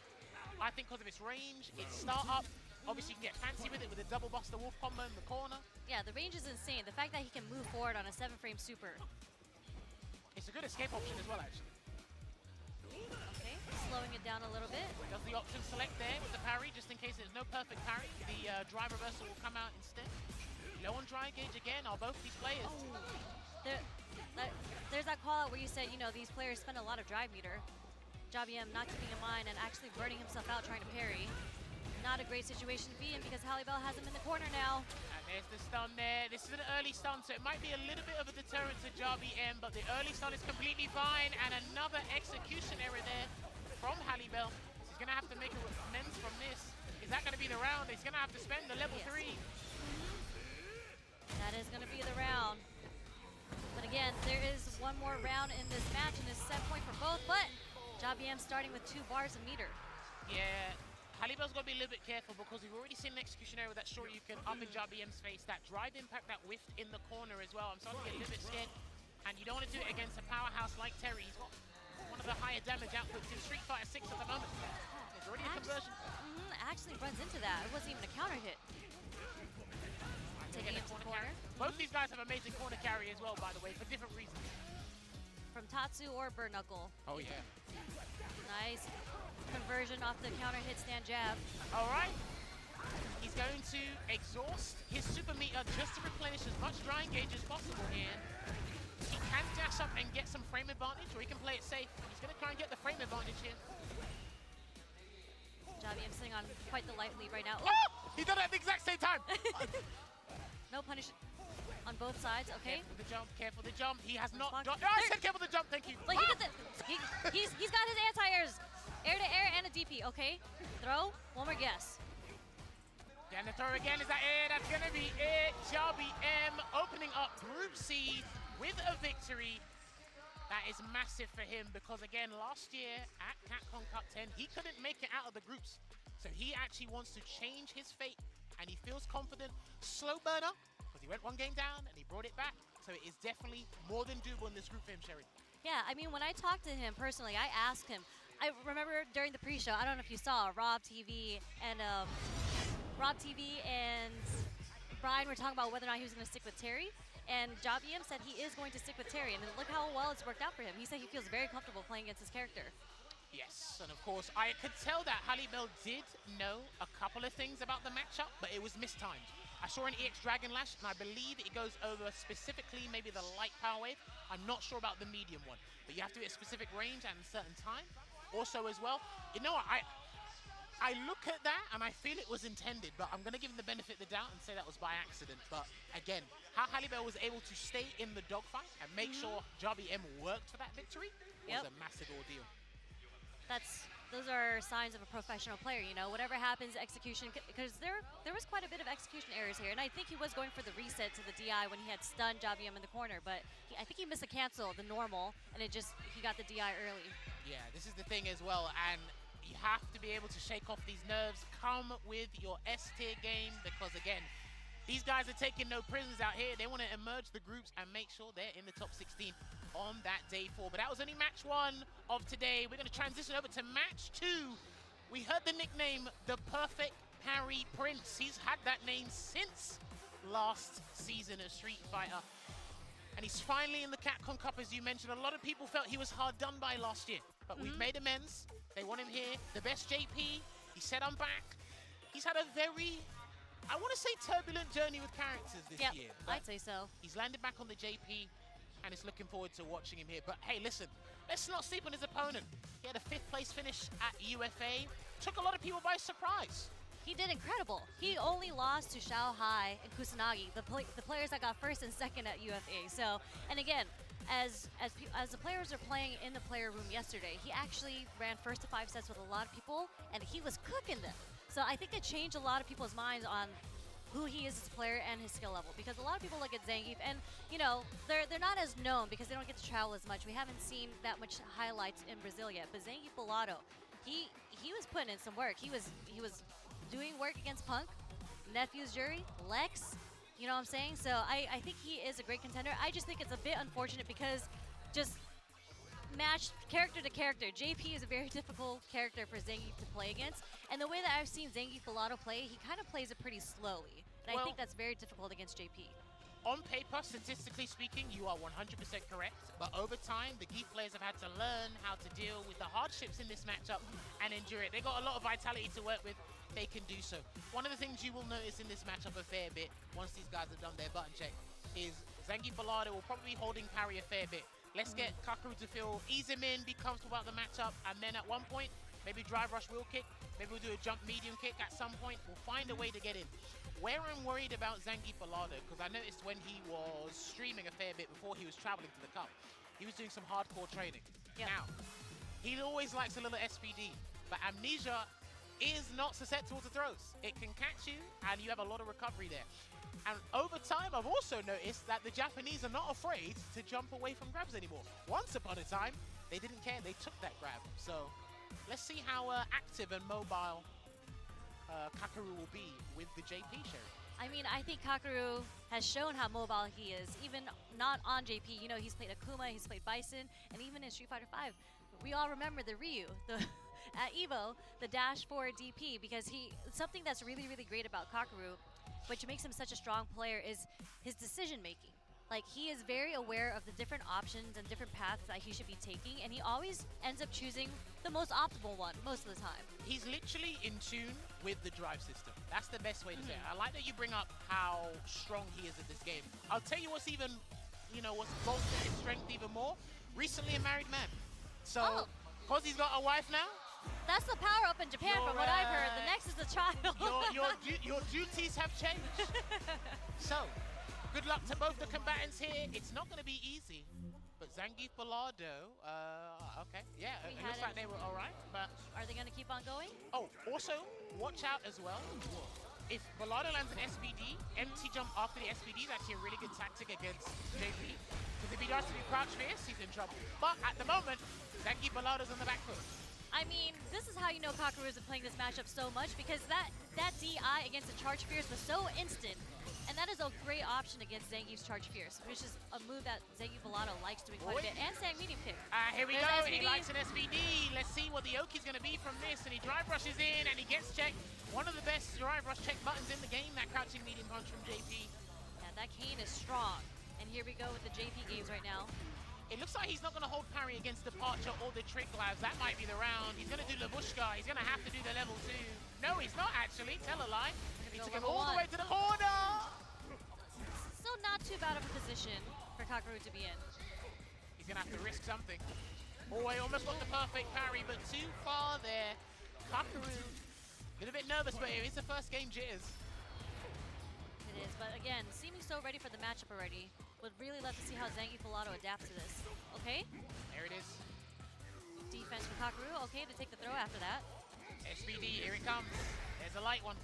I think because of its range, its startup. Obviously, you can get fancy with it with a double Buster Wolf combo in the corner. Yeah, the range is insane. The fact that he can move forward on a 7-frame super. It's a good escape option as well, actually. Okay, slowing it down a little bit. Does the option select there with the parry, just in case there's no perfect parry. The drive reversal will come out instead. Low on dry gauge again are both these players. Oh. There's that call out where you said, you know, these players spend a lot of drive meter. Jabby-M not keeping in mind and actually burning himself out trying to parry. Not a great situation to be in because Halibel has him in the corner now. And there's the stun there. This is an early stun, so it might be a little bit of a deterrent to Jabby-M, but the early stun is completely fine. And another execution error there from Halibel. He's going to have to make amends from this. Is that going to be the round? He's going to have to spend the level 3. That is going to be the round. But again, there is one more round in this match, and it's set point for both, but Jabby-M starting with 2 bars of meter. Yeah, Halibel's got to be a little bit careful because we've already seen an execution area with that short you can up in JBM's face, that drive impact, that whiff in the corner as well. I'm starting to get a little bit scared. And you don't want to do it against a powerhouse like Terry. He's got one of the higher damage outputs in Street Fighter 6 at the moment. There's already a conversion. Actually runs into that. It wasn't even a counter hit. Taking it into the corner. Both these guys have amazing corner carry as well, by the way, for different reasons. From Tatsu or Burr Knuckle. Oh, yeah. Nice conversion off the counter hit stand jab. All right. He's going to exhaust his super meter just to replenish as much dry engage as possible here. He can dash up and get some frame advantage, or he can play it safe. He's going to try and get the frame advantage here. JBM sitting on quite the life lead right now. Oh! He done it at the exact same time! No punish on both sides, okay? Careful the jump, careful the jump. He has not got... I said careful the jump, thank you. Like, he's got his anti-airs. Air to air and a DP, okay? Throw, one more guess. And the throw again, is that it? That's gonna be it. JBM opening up Group C with a victory. That is massive for him because, again, last year at Capcom Cup 10, he couldn't make it out of the groups. So he actually wants to change his fate, and he feels confident. Slow burner, because he went one game down and he brought it back. So it is definitely more than doable in this group for him, Sherry. Yeah, I mean, when I talked to him personally, I asked him. I remember during the pre-show, I don't know if you saw, Rob TV and Brian were talking about whether or not he was going to stick with Terry. And JBM said he is going to stick with Terry, and look how well it's worked out for him. He said he feels very comfortable playing against his character. Yes, and of course, I could tell that Halibel did know a couple of things about the matchup, but it was mistimed. I saw an EX Dragon Lash, and I believe it goes over specifically maybe the light power wave. I'm not sure about the medium one, but you have to be at a specific range and a certain time. Also as well, you know what, I look at that and I feel it was intended, but I'm going to give him the benefit of the doubt and say that was by accident. But again, how Halibel was able to stay in the dogfight and make sure JBM worked for that victory was a massive ordeal. Those are signs of a professional player, you know, whatever happens, execution, because there was quite a bit of execution errors here, and I think he was going for the reset to the DI when he had stunned JBM in the corner, but I think he missed a cancel, the normal, and he got the DI early. Yeah, this is the thing as well, and you have to be able to shake off these nerves, come with your S-tier game, because again, these guys are taking no prisoners out here. They want to emerge the groups and make sure they're in the top 16 on that day 4. But that was only match 1 of today. We're going to transition over to match 2. We heard the nickname, the Perfect Parry Prince. He's had that name since last season of Street Fighter. And he's finally in the Capcom Cup, as you mentioned. A lot of people felt he was hard done by last year, but we've made amends. They want him here. The best JP. He said, I'm back. He's had a very, I want to say, turbulent journey with characters this year. I'd say so. He's landed back on the JP, and is looking forward to watching him here. But hey, listen, let's not sleep on his opponent. He had a 5th place finish at UFA. Took a lot of people by surprise. He did incredible. He only lost to Xiao Hai and Kusanagi, the players that got 1st and 2nd at UFA. So, and again, as the players are playing in the player room yesterday, he actually ran 1st to 5 sets with a lot of people, and he was cooking them. So I think it changed a lot of people's minds on who he is as a player and his skill level, because a lot of people look at Zangief and, you know, they're not as known because they don't get to travel as much. We haven't seen that much highlights in Brazil yet, but Zangief Bellato, he was putting in some work. He was doing work against Punk, Nephew's Jury, Lex, you know what I'm saying? So I think he is a great contender. I just think it's a bit unfortunate because just matched character to character. JP is a very difficult character for Zangief to play against. And the way that I've seen Zangief Bellato play, he kind of plays it pretty slowly. And I think that's very difficult against JP. On paper, statistically speaking, you are 100% correct. But over time, the Geef players have had to learn how to deal with the hardships in this matchup and endure it. They got a lot of vitality to work with. They can do so. One of the things you will notice in this matchup a fair bit, once these guys have done their button check, is Zangief Bellato will probably be holding parry a fair bit. Let's get Kakeru to ease him in, be comfortable about the matchup, and then at one point, maybe drive rush wheel kick, maybe we'll do a jump medium kick at some point. We'll find a way to get in. Where I'm worried about Zangief Bellato, because I noticed when he was streaming a fair bit before he was traveling to the Cup, he was doing some hardcore training. Now, he always likes a little SPD, but Amnesia is not susceptible to throws. It can catch you, and you have a lot of recovery there. And over time, I've also noticed that the Japanese are not afraid to jump away from grabs anymore. Once upon a time, they didn't care. They took that grab. So let's see how active and mobile Kakaru will be with the JP show? I mean, I think Kakaru has shown how mobile he is, even not on JP. You know, he's played Akuma, he's played Bison, and even in Street Fighter V. We all remember the Ryu, at EVO, the dash forward DP, because something that's really, really great about Kakaru, which makes him such a strong player, is his decision making. Like, he is very aware of the different options and different paths that he should be taking, and he always ends up choosing the most optimal one most of the time. He's literally in tune with the drive system. That's the best way to say it. I like that you bring up how strong he is at this game. I'll tell you what's even, what's bolstered his strength even more. Recently a married man. So, because he's got a wife now, that's the power up in Japan from what I've heard. The next is the child. your duties have changed. So, good luck to both the combatants here. It's not going to be easy. But Zangief Bilardo, okay, yeah, it looks like they were all right. But are they going to keep on going? Oh, also, watch out as well. If Bilardo lands an SBD, empty jump after the SBD is actually a really good tactic against JP. Because if he does to be crouch fierce, he's in trouble. But at the moment, Zangief Bilardo's on the back foot. I mean, this is how you know Kakaru has been playing this matchup so much, because that DI against the Charge Fierce was so instant. And that is a great option against Zangief's Charge Fierce, which is a move that Zangief Bilardo likes doing quite a bit. And Sang medium kick. Here we go. SBD. He likes an SBD. Let's see what the Oki's going to be from this. And he drive rushes in and he gets checked. One of the best drive rush check buttons in the game, that crouching medium punch from JP. Yeah, that cane is strong. And here we go with the JP games right now. It looks like he's not going to hold parry against Departure or the Trick Labs. That might be the round. He's going to do Labushka. He's going to have to do the level 2. No, he's not actually. Tell a lie. He took him all the way to the corner. Still not too bad of a position for Kakaru to be in. He's going to have to risk something. Oh, he almost got the perfect parry, but too far there. Kakaru, a little bit nervous, but it is the first game jitters. It is, but again, seeming so ready for the matchup already. Would really love to see how Zangief Bilardo adapts to this. Okay. There it is. Defense from Kakaru. Okay, to take the throw after that. SBD, here it comes. There's a light one.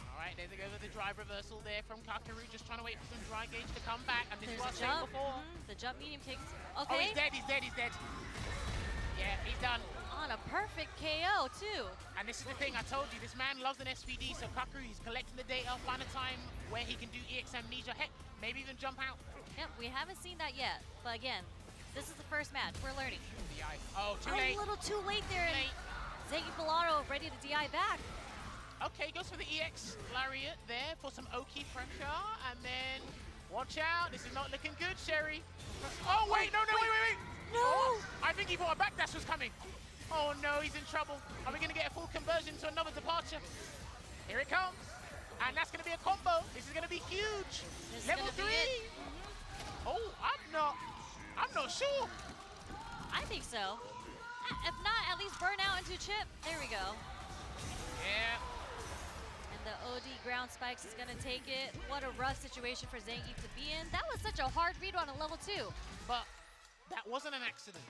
All right, there's a go with the drive reversal there from Kakaru, just trying to wait for some dry gauge to come back. And this is what I said before. The jump medium kicks. Okay. Oh, he's dead. Yeah, he's done. On a perfect KO, too. And this is the thing, I told you, this man loves an SVD, so Kakaru, he's collecting the data, find a time where he can do EX Amnesia, heck, maybe even jump out. Yep, we haven't seen that yet. But again, this is the first match. We're learning. DI. Oh, too late. A little too late there. Zangief Bilardo ready to DI back. Okay, goes for the EX Lariat there for some Oki pressure, and then watch out. This is not looking good, Sherry. Oh, wait, no, wait. No! Oh, I think he thought a backdash was coming. Oh no, he's in trouble. Are we going to get a full conversion to another departure? Here it comes. And that's going to be a combo. This is going to be huge. Level 3. Oh, I'm not sure. I think so. If not, at least burn out into chip. There we go. Yeah. And the OD ground spikes is going to take it. What a rough situation for Zangief to be in. That was such a hard read on a level 2. But that wasn't an accident.